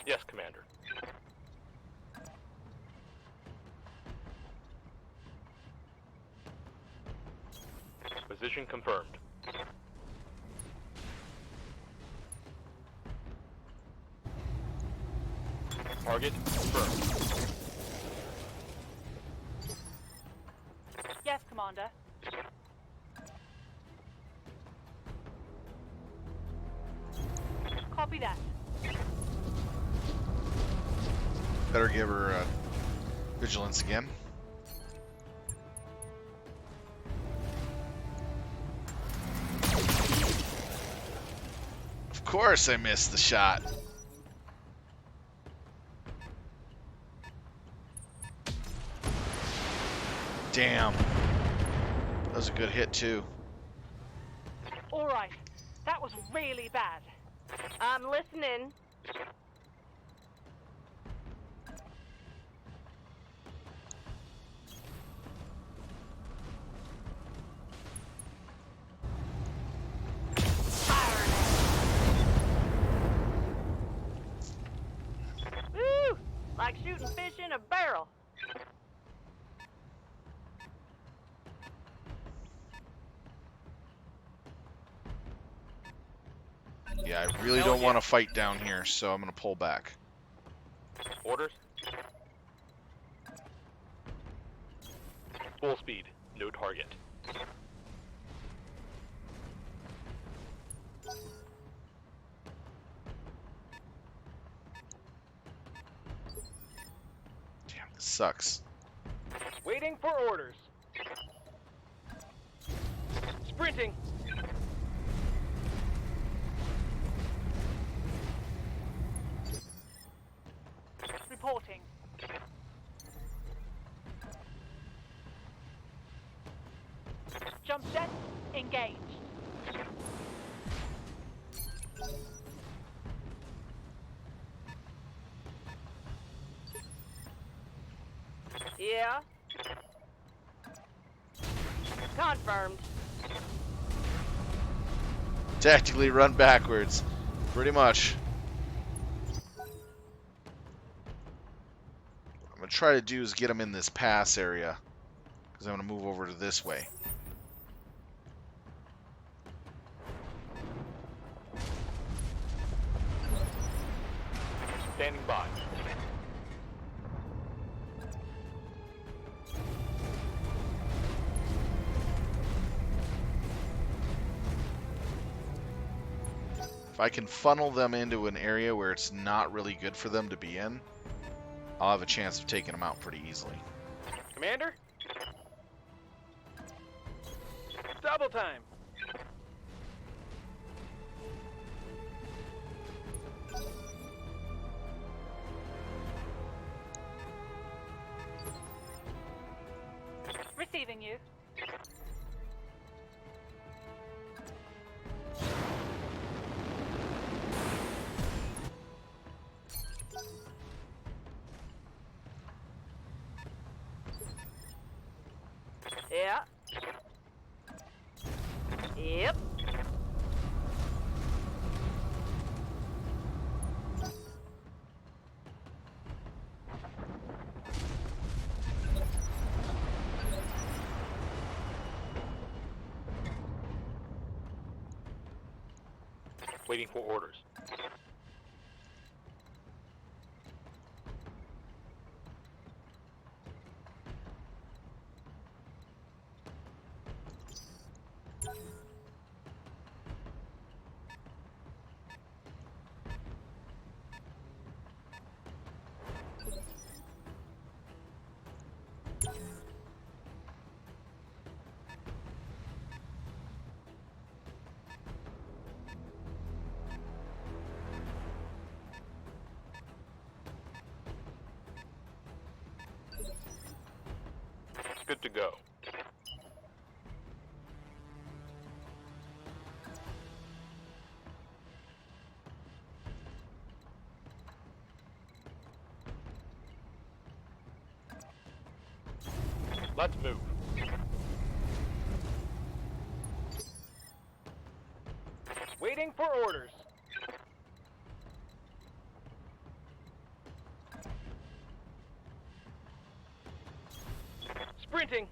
Yes, Commander. Position confirmed. Target confirmed. Yes, Commander. Copy that. Better give her vigilance again. Of course I missed the shot. Damn. That was a good hit too. All right. That was really bad. I'm listening. Woo! Like shooting fish in a barrel. Yeah, I really don't want to fight down here, so I'm going to pull back. Orders. Full speed. No target. Damn, this sucks. Waiting for orders. Sprinting. Reporting. Jump jet engaged. Yeah. Confirmed. Tactically run backwards. Pretty much. What I'm going to try to do is get them in this pass area. Because I'm going to move over to this way. Standing by. If I can funnel them into an area where it's not really good for them to be in, I'll have a chance of taking them out pretty easily. Commander? Double time. Receiving you. Yeah. Yep. Waiting for orders. Good to go. Let's move. Waiting for orders. Sprinting.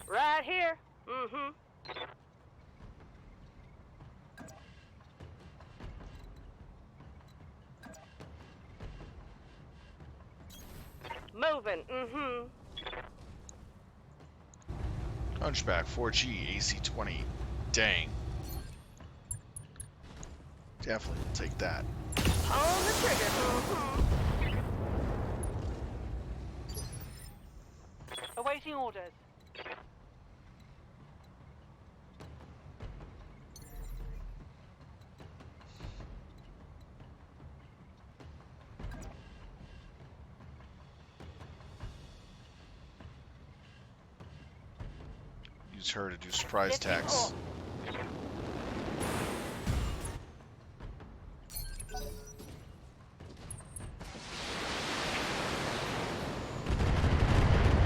Right here. Mm-hmm. Moving. Mm-hmm. Hunchback 4G AC-20. Dang. Definitely will take that. On the trigger. Mm-hmm. Awaiting orders. Use her to do surprise Get you attacks. off.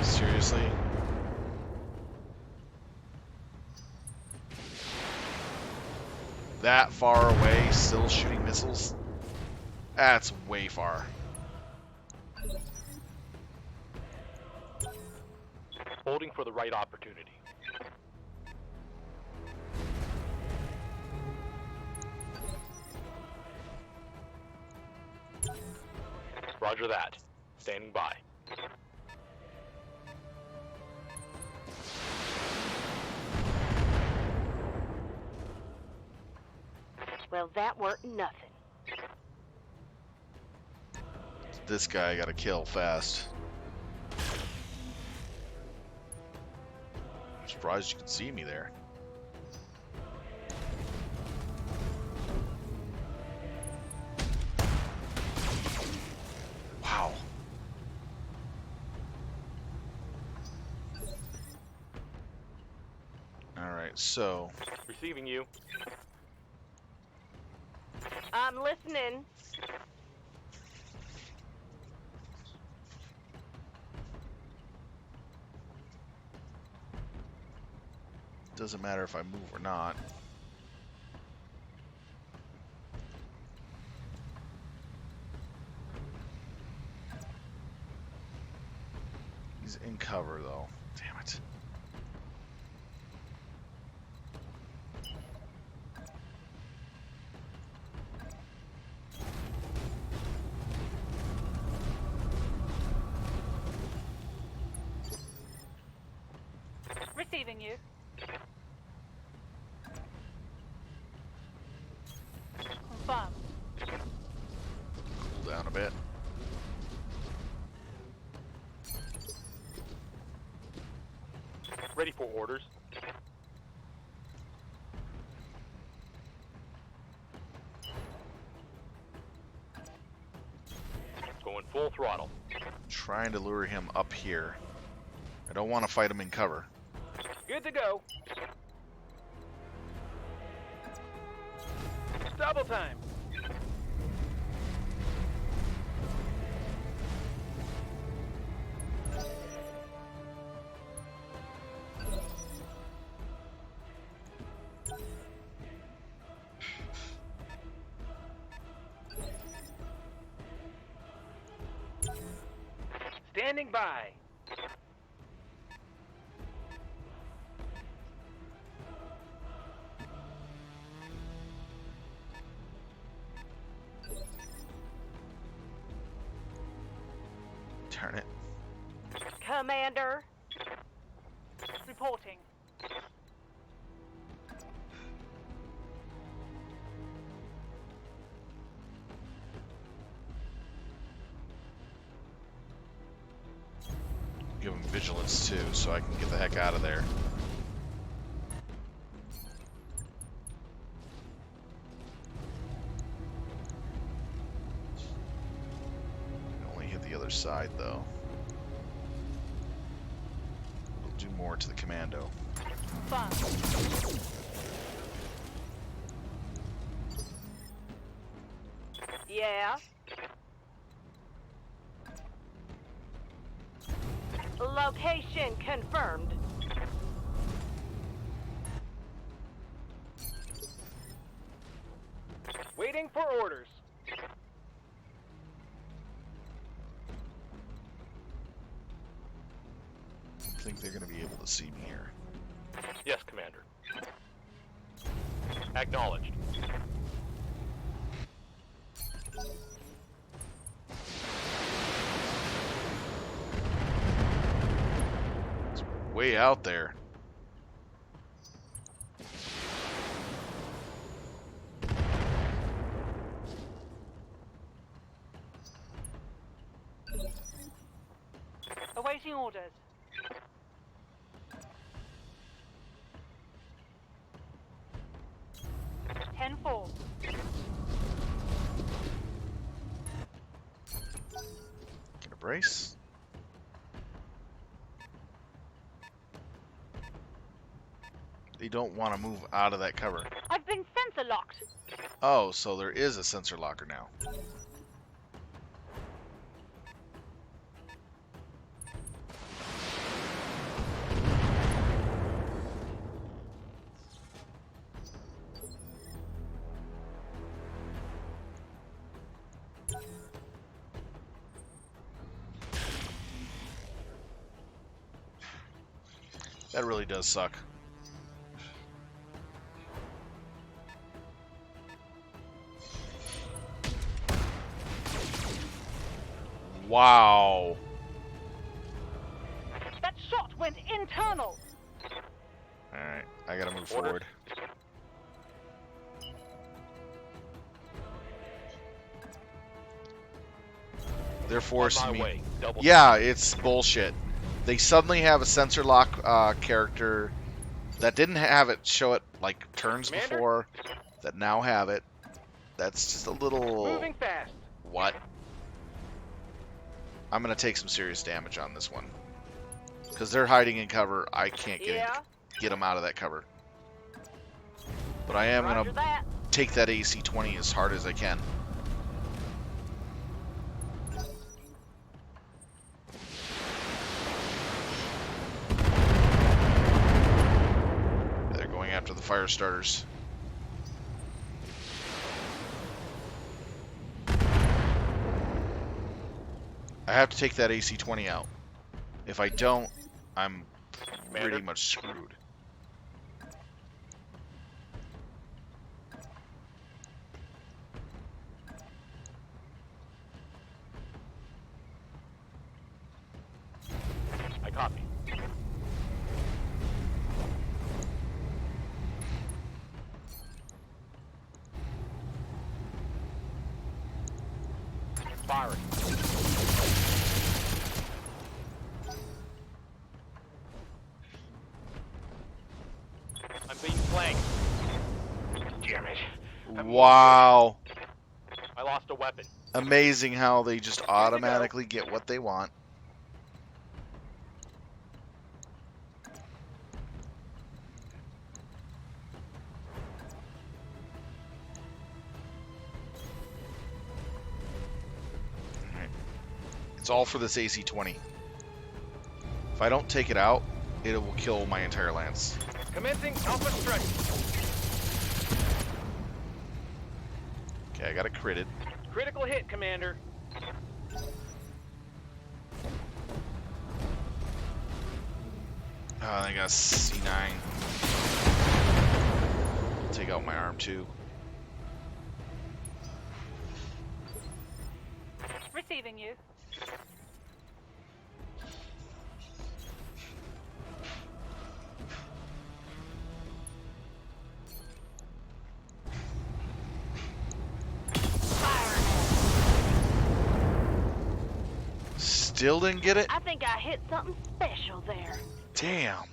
Seriously? That far away, still shooting missiles? That's way far. Holding for the right opportunity. Roger that. Standing by. Well, that weren't nothing. This guy I gotta kill fast. I'm surprised you can see me there. Wow. Alright, so Receiving you. I'm listening. Doesn't matter if I move or not. He's in cover though. Damn it. Receiving you. Confirm. Cool down a bit. Ready for orders. Going full throttle. Trying to lure him up here. I don't want to fight him in cover. Good to go. Double time. Standing by. Turn it. Commander, Reporting. Give him vigilance too, so I can get the heck out of there. Can only hit the other side though. We'll do more to the commando. Confirm. yeah. Location confirmed. Waiting for orders. I think they're going to be able to see me here. Yes, Commander. Acknowledged. It's way out there. Awaiting orders. Ten four. Get a brace. They don't want to move out of that cover. I've been sensor locked. Oh, so there is a sensor locker now. That really does suck. Wow. That shot went internal. Alright, I gotta move Order. forward. They're forcing On my me. way. Double Yeah, it's bullshit. They suddenly have a sensor lock character that didn't have it show it like turns Commander? before, that now have it. That's just a little... Moving fast. What? I'm gonna take some serious damage on this one. Because they're hiding in cover, I can't Yeah. get them out of that cover. But I am Roger gonna that. take that AC-20 as hard as I can. fire starters. I have to take that AC-20 out. If I don't, I'm pretty much screwed. I copy. Firing. I'm being flanked. Damn it. Wow. I lost a weapon. Amazing how they just automatically get what they want. Alright. It's all for this AC-20. If I don't take it out, it will kill my entire lance. Commencing Alpha Strike. Okay, I got it critted. Critical hit, Commander. I got C9. Take out my arm too. Receiving you. Still didn't get it? I think I hit something special there. Damn.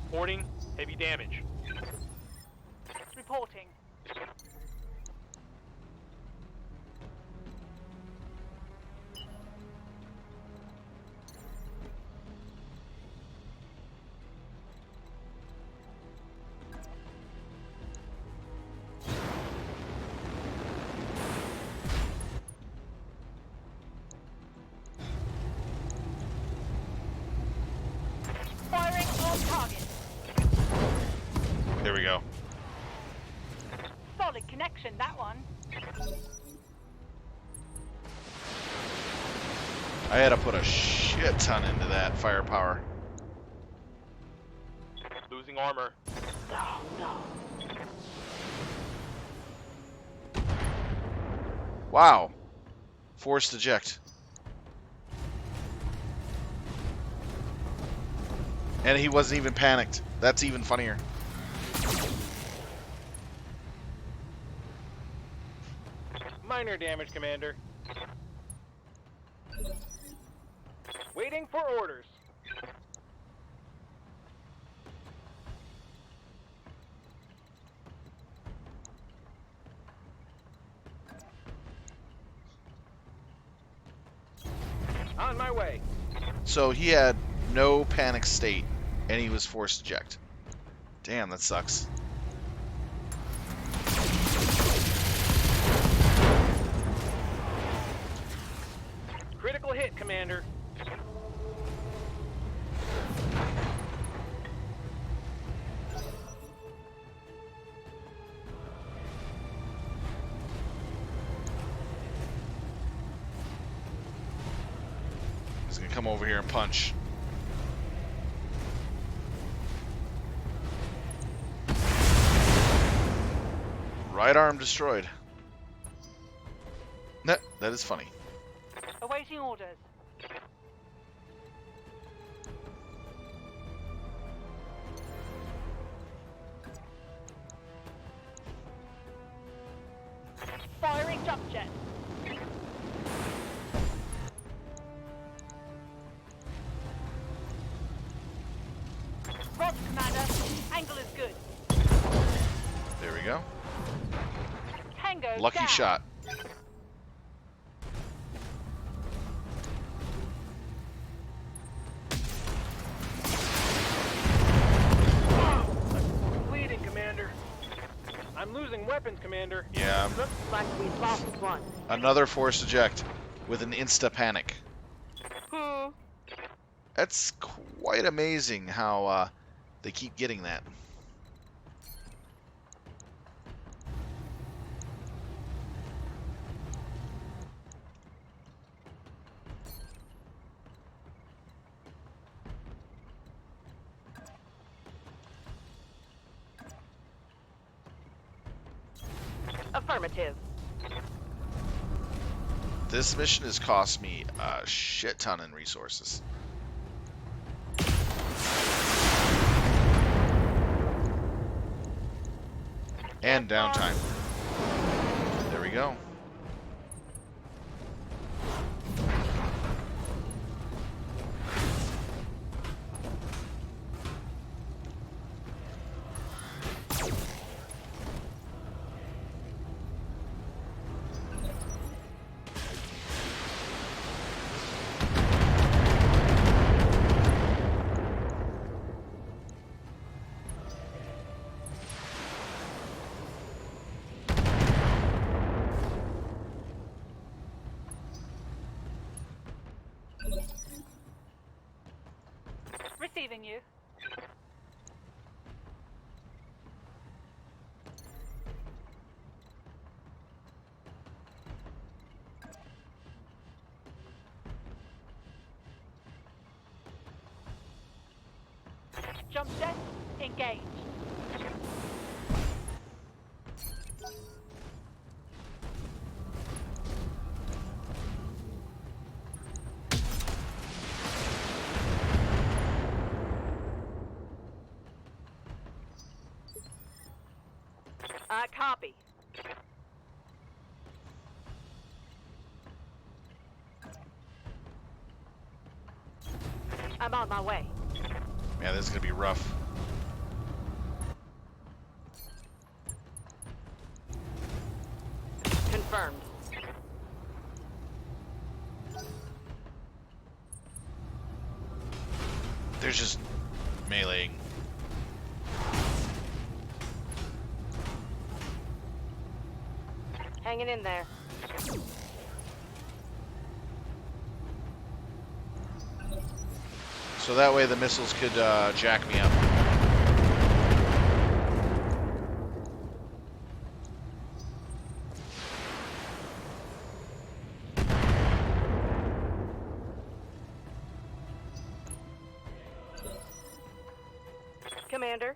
Reporting heavy damage. Reporting. Firing on target. There we go. Solid connection, that one. I had to put a shit ton into that firepower. Losing armor. Oh, no. Wow. Forced eject. And he wasn't even panicked. That's even funnier. Minor damage, Commander. Waiting for orders. On my way. So he had no panic state, and he was forced eject. Damn, that sucks. Critical hit, Commander. He's gonna come over here and punch. Right arm destroyed. That is funny. Awaiting orders. Firing jump jet. Roger, Commander. Angle is good. There we go. Tango Lucky down. shot. Bleeding, Commander. I'm losing weapons. weapons, Commander. Yeah, Looks like we lost one. another forced eject with an insta panic. Hmm. That's quite amazing how they keep getting that. Affirmative. This mission has cost me a shit ton in resources. And downtime. There we go. Receiving you. Jump set. Engage. Copy. I'm on my way. Man, this is gonna be rough. Confirmed. There's just meleeing. Hanging in there. So that way the missiles could jack me up. Commander.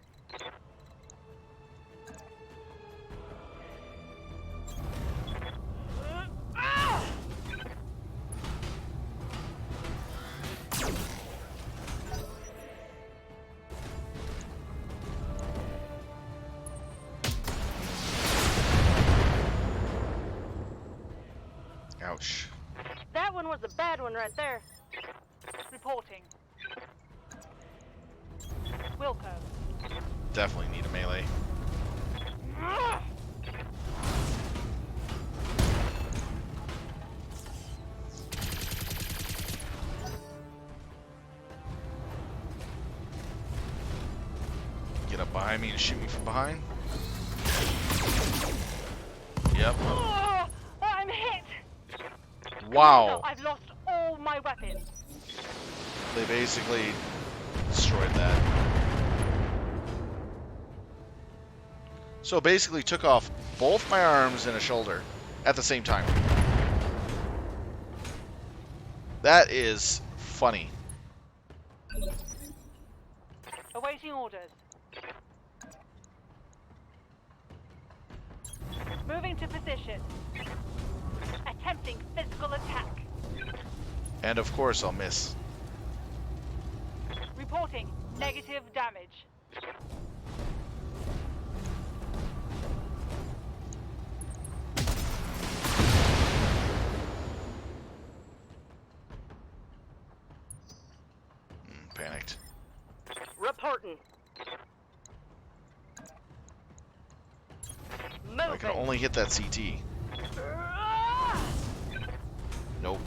Ouch. That one was a bad one right there. Reporting. Wilco. Definitely need a melee. Get up behind me and shoot me from behind. Yep. Oh, I'm hit. Wow. I've lost all my weapons. They basically destroyed that. So basically took off both my arms and a shoulder at the same time. That is funny. Awaiting orders. Moving to position. Attempting physical attack. And of course I'll miss. Reporting negative damage. Panicked. Reporting. I can only hit that CT. Nope.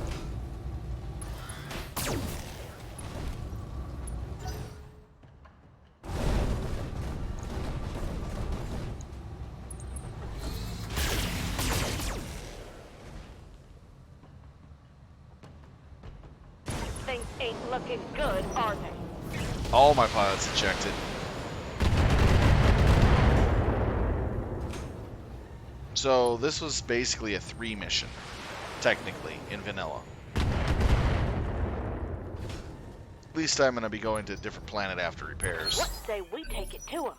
ain't looking good, are they? All my pilots ejected. So this was basically a 3 mission, technically, in vanilla. At least I'm going to be going to a different planet after repairs. What say we take it to 'em?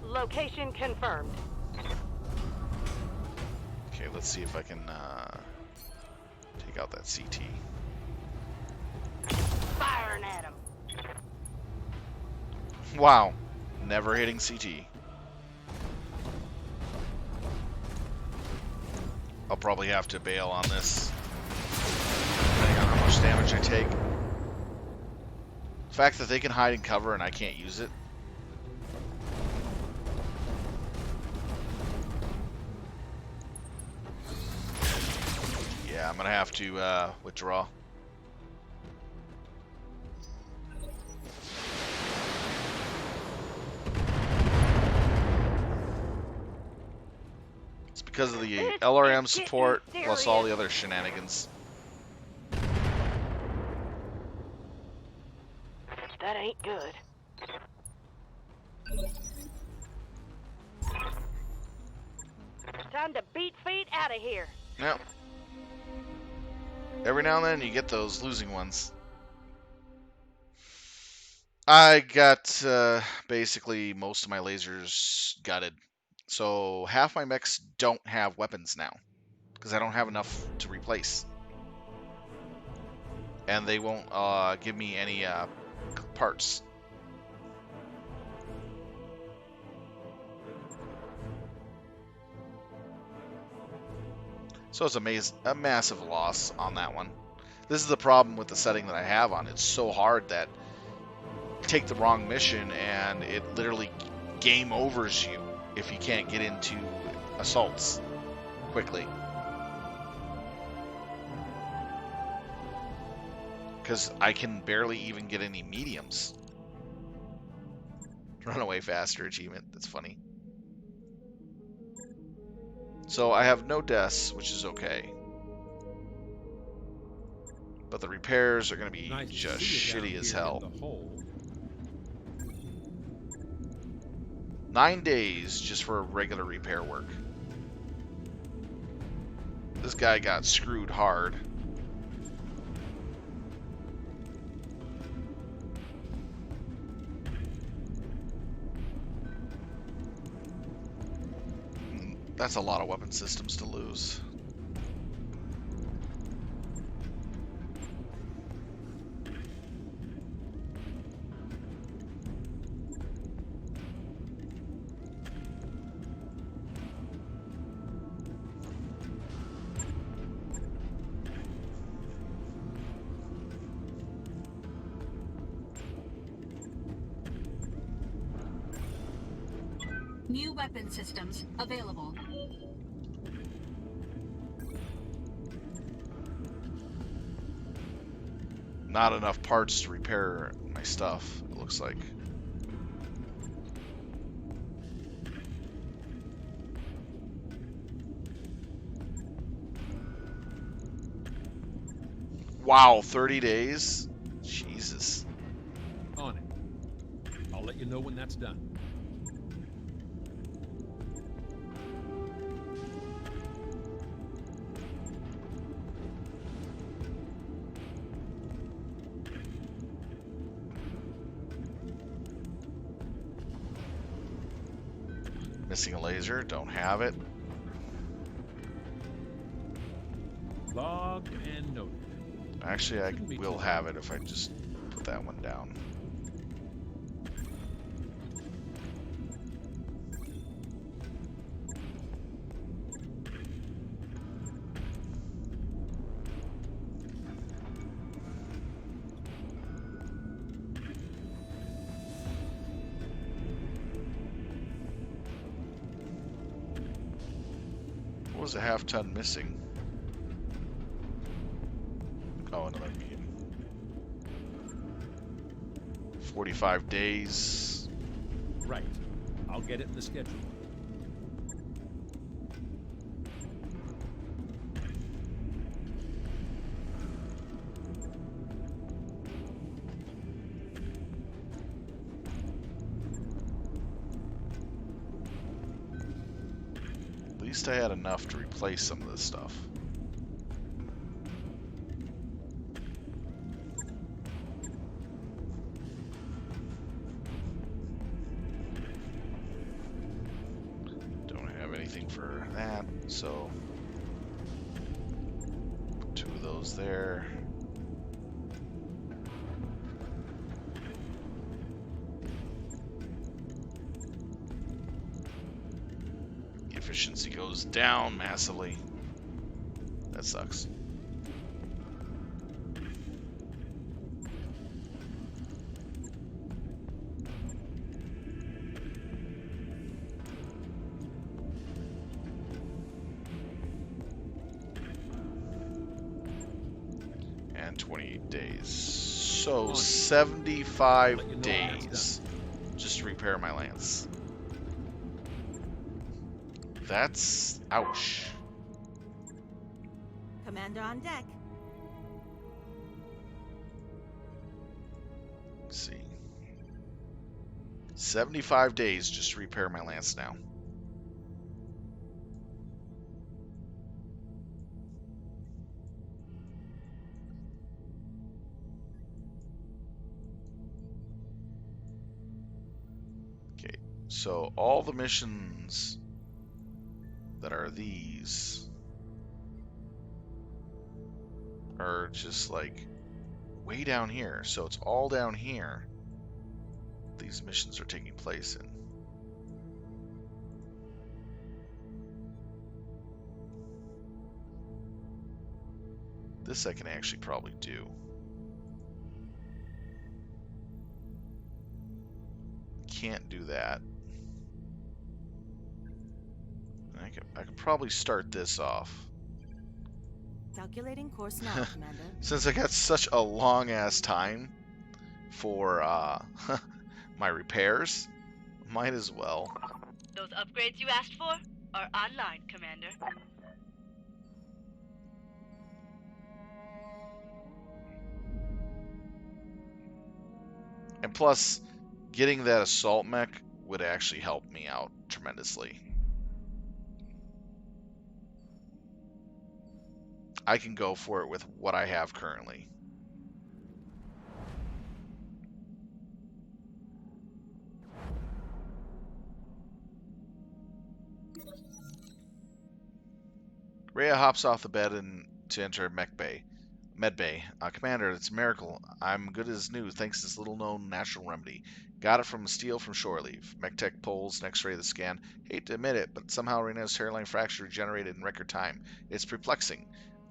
Location confirmed. Okay, let's see if I can take out that CT. Firing at 'em. Wow, never hitting CT. I'll probably have to bail on this, depending on how much damage I take. The fact that they can hide and cover and I can't use it. Yeah, I'm gonna have to withdraw. It's because of the LRM support plus all the other shenanigans. That ain't good. Time to beat feet out of here. Yep. Every now and then you get those losing ones. I got basically most of my lasers gutted. So half my mechs don't have weapons now. Because I don't have enough to replace. And they won't give me any parts. So it's a massive loss on that one. This is the problem with the setting that I have on. It's so hard that you take the wrong mission and it literally game overs you if you can't get into assaults quickly. Because I can barely even get any mediums. Run away faster achievement. That's funny. So I have no deaths, which is okay. But the repairs are going to be Nice to just see you down shitty as here in hell. the hole. 9 days just for regular repair work. This guy got screwed hard. That's a lot of weapon systems to lose. New weapon systems available. Not enough parts to repair my stuff, it looks like. Wow, 30 days? Jesus. On it. I'll let you know when that's done. Missing a laser, don't have it. Logged and noted. Actually, I will have it if I just put that one down. What was a half ton missing? Oh, another medium. 45 days. Right. I'll get it in the schedule. At least I had enough to replace some of this stuff. Don't have anything for that, so put 2 of those there. Efficiency goes down massively. That sucks. And 28 days. So 75 days just to repair my lance. That's ouch. Commander on deck. Let's see. 75 days just to repair my lance now. Okay, so all the missions that are these are just like way down here. So it's all down here these missions are taking place in. This I can actually probably do. Can't do that. I could probably start this off. Calculating course now, Commander. Since I got such a long ass time for my repairs, might as well. Those upgrades you asked for are online, Commander. And plus, getting that assault mech would actually help me out tremendously. I can go for it with what I have currently. Rhea hops off the bed and to enter Medbay. Commander, it's a miracle. I'm good as new thanks to this little-known natural remedy. Got it from steel from shore leave. MechTech pulls an X-ray of the scan. Hate to admit it, but somehow Rena's hairline fracture regenerated in record time. It's perplexing.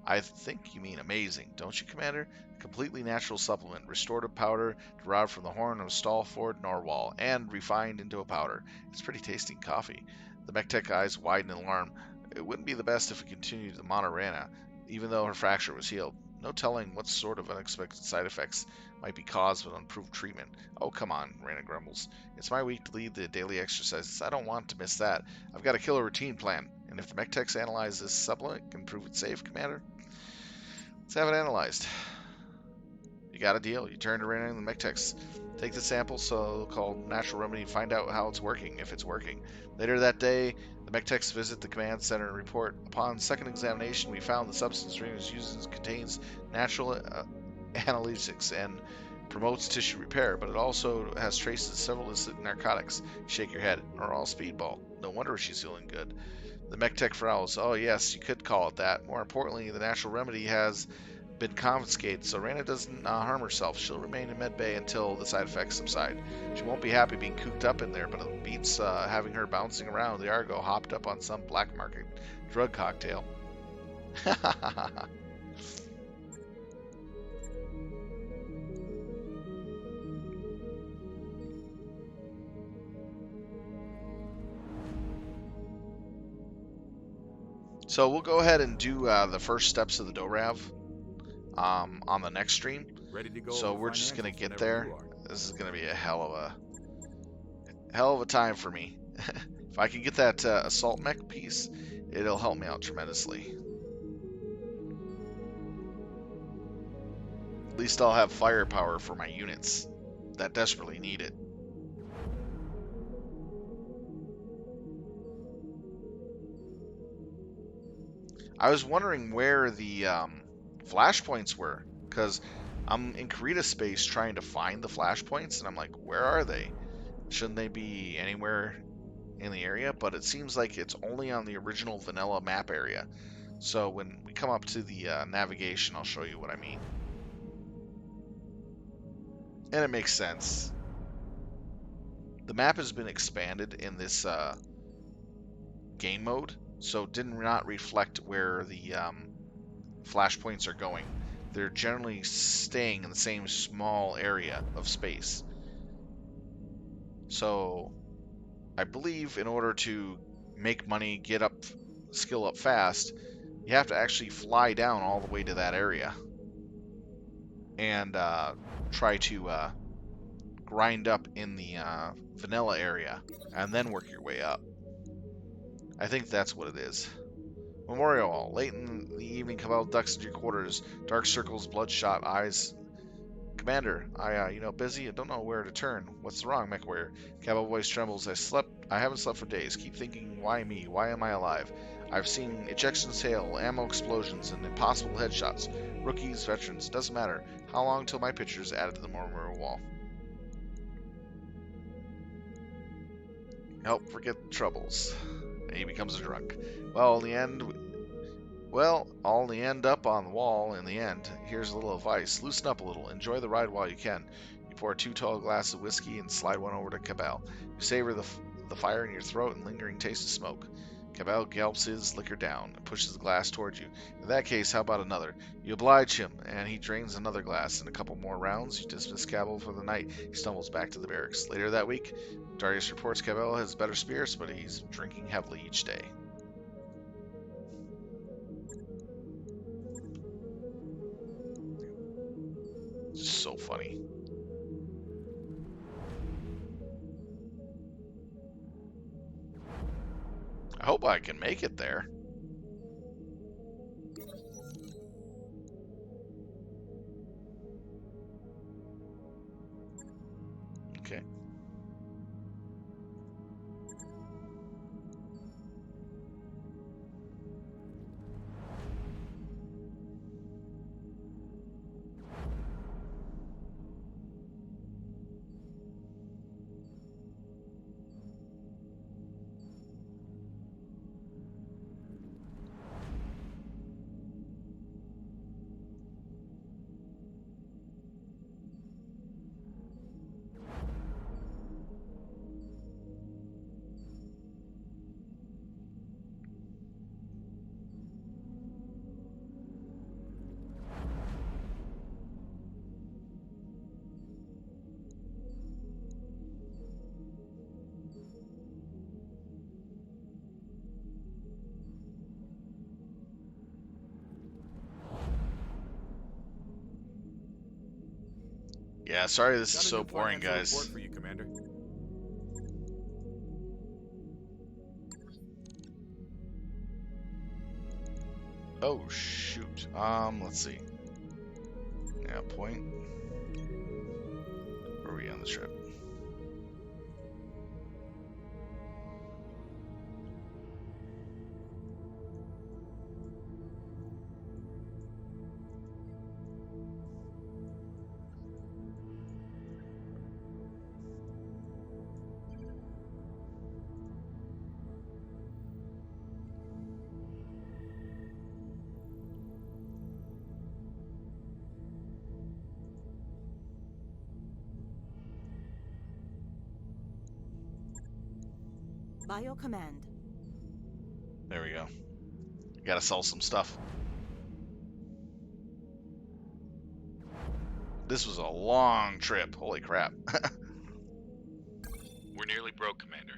I think you mean amazing, don't you, Commander? Completely natural supplement, restorative powder derived from the horn of a Stallford Narwhal, and refined into a powder. It's pretty tasty coffee. The MechTech eyes widen in alarm. It wouldn't be the best if we continued to monitor Rana, even though her fracture was healed. No telling what sort of unexpected side effects might be caused with unimproved treatment. Oh, come on, Rana grumbles. It's my week to lead the daily exercises. I don't want to miss that. I've got a killer routine plan, and if the MechTechs analyze this supplement, can prove it safe, Commander? Let's have it analyzed. You got a deal. You turn to Rana and the MechTechs. Take the sample, so-called natural remedy, and find out how it's working, if it's working. Later that day, the MechTechs visit the command center and report. Upon second examination, we found the substance Rena uses contains natural analgesics and promotes tissue repair, but it also has traces of several illicit narcotics. Shake your head. Or all speedball. No wonder she's feeling good. The MechTech frowns. Oh yes, you could call it that. More importantly, the natural remedy has been confiscated, so Rana doesn't harm herself. She'll remain in medbay until the side effects subside. She won't be happy being cooped up in there, but it beats having her bouncing around the Argo hopped up on some black market drug cocktail. So we'll go ahead and do the first steps of the DORAV on the next stream. Ready to go So over we're just going financials to get whenever there. you are. This is gonna be a hell of a time for me. If I can get that assault mech piece, it'll help me out tremendously. At least I'll have firepower for my units that desperately need it. I was wondering where the flashpoints were, because I'm in Karita space trying to find the flashpoints, and I'm like, where are they? Shouldn't they be anywhere in the area? But it seems like it's only on the original vanilla map area. So when we come up to the navigation, I'll show you what I mean. And it makes sense. The map has been expanded in this game mode, so it did not reflect where the flashpoints are going. They're generally staying in the same small area of space. So I believe in order to make money, get up, skill up fast, you have to actually fly down all the way to that area and try to grind up in the vanilla area and then work your way up. I think that's what it is. Memorial Hall. Late in the evening, Cabell ducks into your quarters. Dark circles, bloodshot eyes. Commander, busy. I don't know where to turn. What's wrong, mech warrior? Cabell voice trembles. I haven't slept for days. Keep thinking, why me? Why am I alive? I've seen ejections hail, ammo explosions, and impossible headshots. Rookies, veterans, doesn't matter. How long till my picture's added to the memorial wall? Help forget the troubles. And he becomes a drunk. Well, in the end, I'll only end up on the wall in the end. Here's a little advice. Loosen up a little. Enjoy the ride while you can. You pour 2 tall glasses of whiskey and slide one over to Cabell. You savor the fire in your throat and lingering taste of smoke. Cabell gulps his liquor down and pushes the glass towards you. In that case, how about another? You oblige him, and he drains another glass. In a couple more rounds, you dismiss Cabell for the night. He stumbles back to the barracks. Later that week, Darius reports Cabell has better spirits, but he's drinking heavily each day. So funny. I hope I can make it there. Okay. Yeah, sorry this is so boring, guys. Report for you, Commander. Oh shoot. Let's see. Yeah, point. Where are we on the trip? By your command. There we go. Gotta sell some stuff. This was a long trip. Holy crap. We're nearly broke, Commander.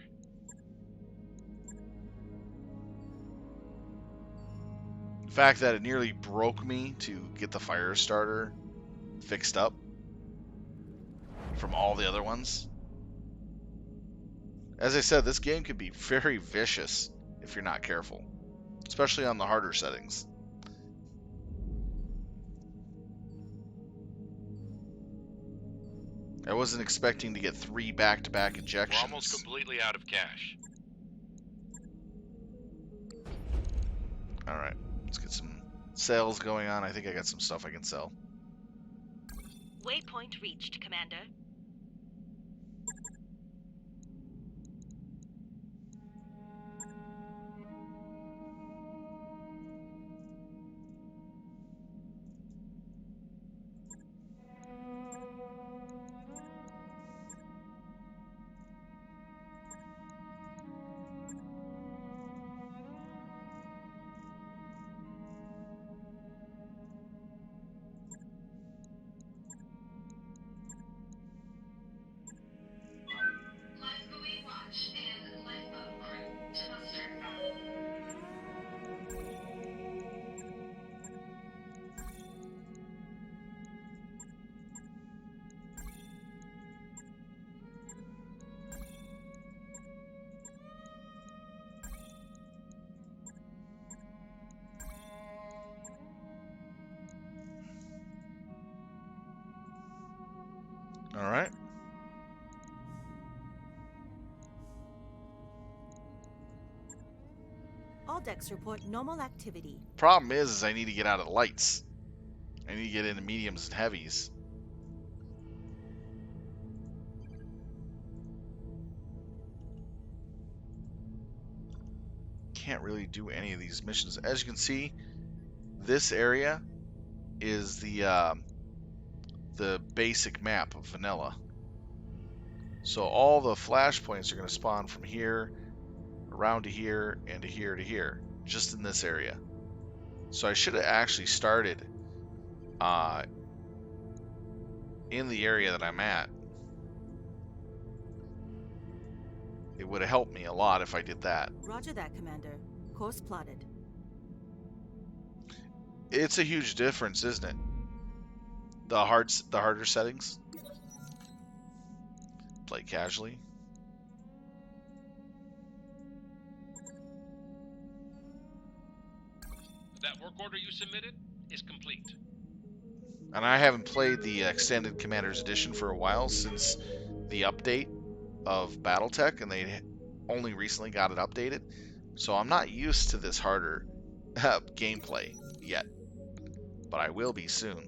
The fact that it nearly broke me to get the fire starter fixed up from all the other ones. As I said, this game can be very vicious if you're not careful, especially on the harder settings. I wasn't expecting to get 3 back-to-back We're ejections. almost completely out of cash. Alright, let's get some sales going on. I think I got some stuff I can sell. Waypoint reached, Commander. Alright. All decks report normal activity. Problem is I need to get out of the lights. I need to get into mediums and heavies. Can't really do any of these missions. As you can see, this area is the basic map of vanilla. So all the flashpoints are going to spawn from here, around to here, and to here to here, just in this area. So I should have actually started in the area that I'm at. It would have helped me a lot if I did that. Roger that, Commander. Course plotted. It's a huge difference, isn't it? The harder settings. Play casually. That work order you submitted is complete. And I haven't played the Extended Commander's Edition for a while, since the update of BattleTech, and they only recently got it updated. So I'm not used to this harder gameplay yet. But I will be soon.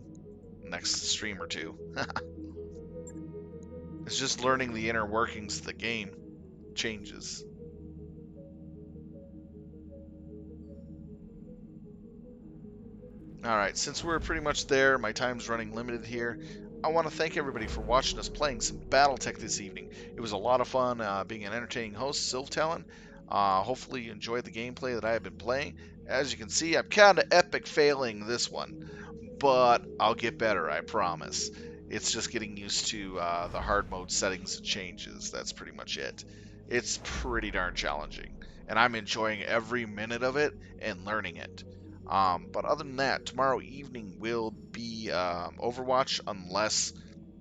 Next stream or two. It's just learning the inner workings of the game changes. Alright, since we're pretty much there, my time's running limited here. I want to thank everybody for watching us playing some BattleTech this evening. It was a lot of fun being an entertaining host, Sylvtalon. Hopefully you enjoyed the gameplay that I have been playing. As you can see, I'm kind of epic failing this one, but I'll get better, I promise. It's just getting used to the hard mode settings and changes. That's pretty much it. It's pretty darn challenging, and I'm enjoying every minute of it and learning it. But other than that, tomorrow evening will be Overwatch, unless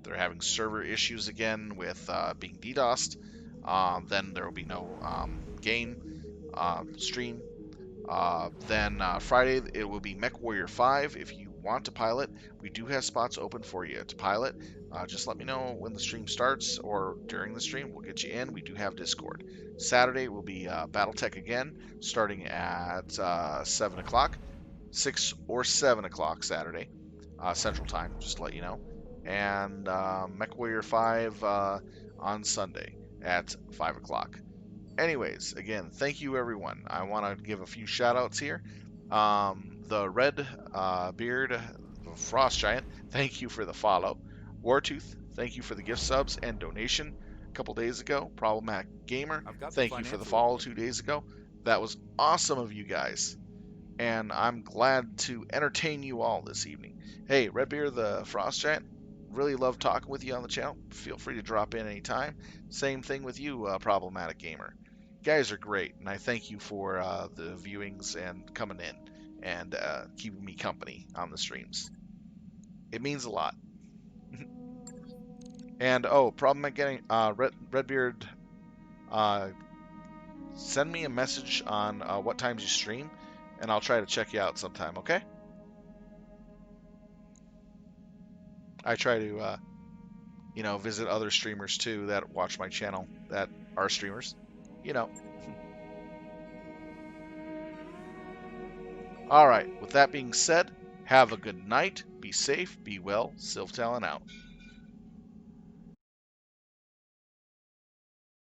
they're having server issues again with being DDoSed. Then there will be no game stream. Then Friday it will be MechWarrior 5. If you want to pilot, we do have spots open for you to pilot. Just let me know when the stream starts or during the stream. We'll get you in. We do have Discord. Saturday will be BattleTech again, starting at 7 o'clock. 6 or 7 o'clock Saturday, Central Time, just to let you know. And MechWarrior 5 on Sunday at 5 o'clock. Anyways, again, thank you everyone. I want to give a few shout outs here. The Red Beard Frost Giant, thank you for the follow. Wartooth, thank you for the gift subs and donation a couple days ago. Problematic Gamer, thank you for the follow 2 days ago. That was awesome of you guys. And I'm glad to entertain you all this evening. Hey, Redbeard the Frost Giant, really love talking with you on the channel. Feel free to drop in anytime. Same thing with you, Problematic Gamer. You guys are great, and I thank you for the viewings and coming in and keeping me company on the streams. It means a lot. And oh, problem at getting Redbeard. Send me a message on what times you stream, and I'll try to check you out sometime. Okay? I try to, visit other streamers too that watch my channel that are streamers. You know. All right. With that being said, have a good night. Be safe. Be well. Sylph Talon out.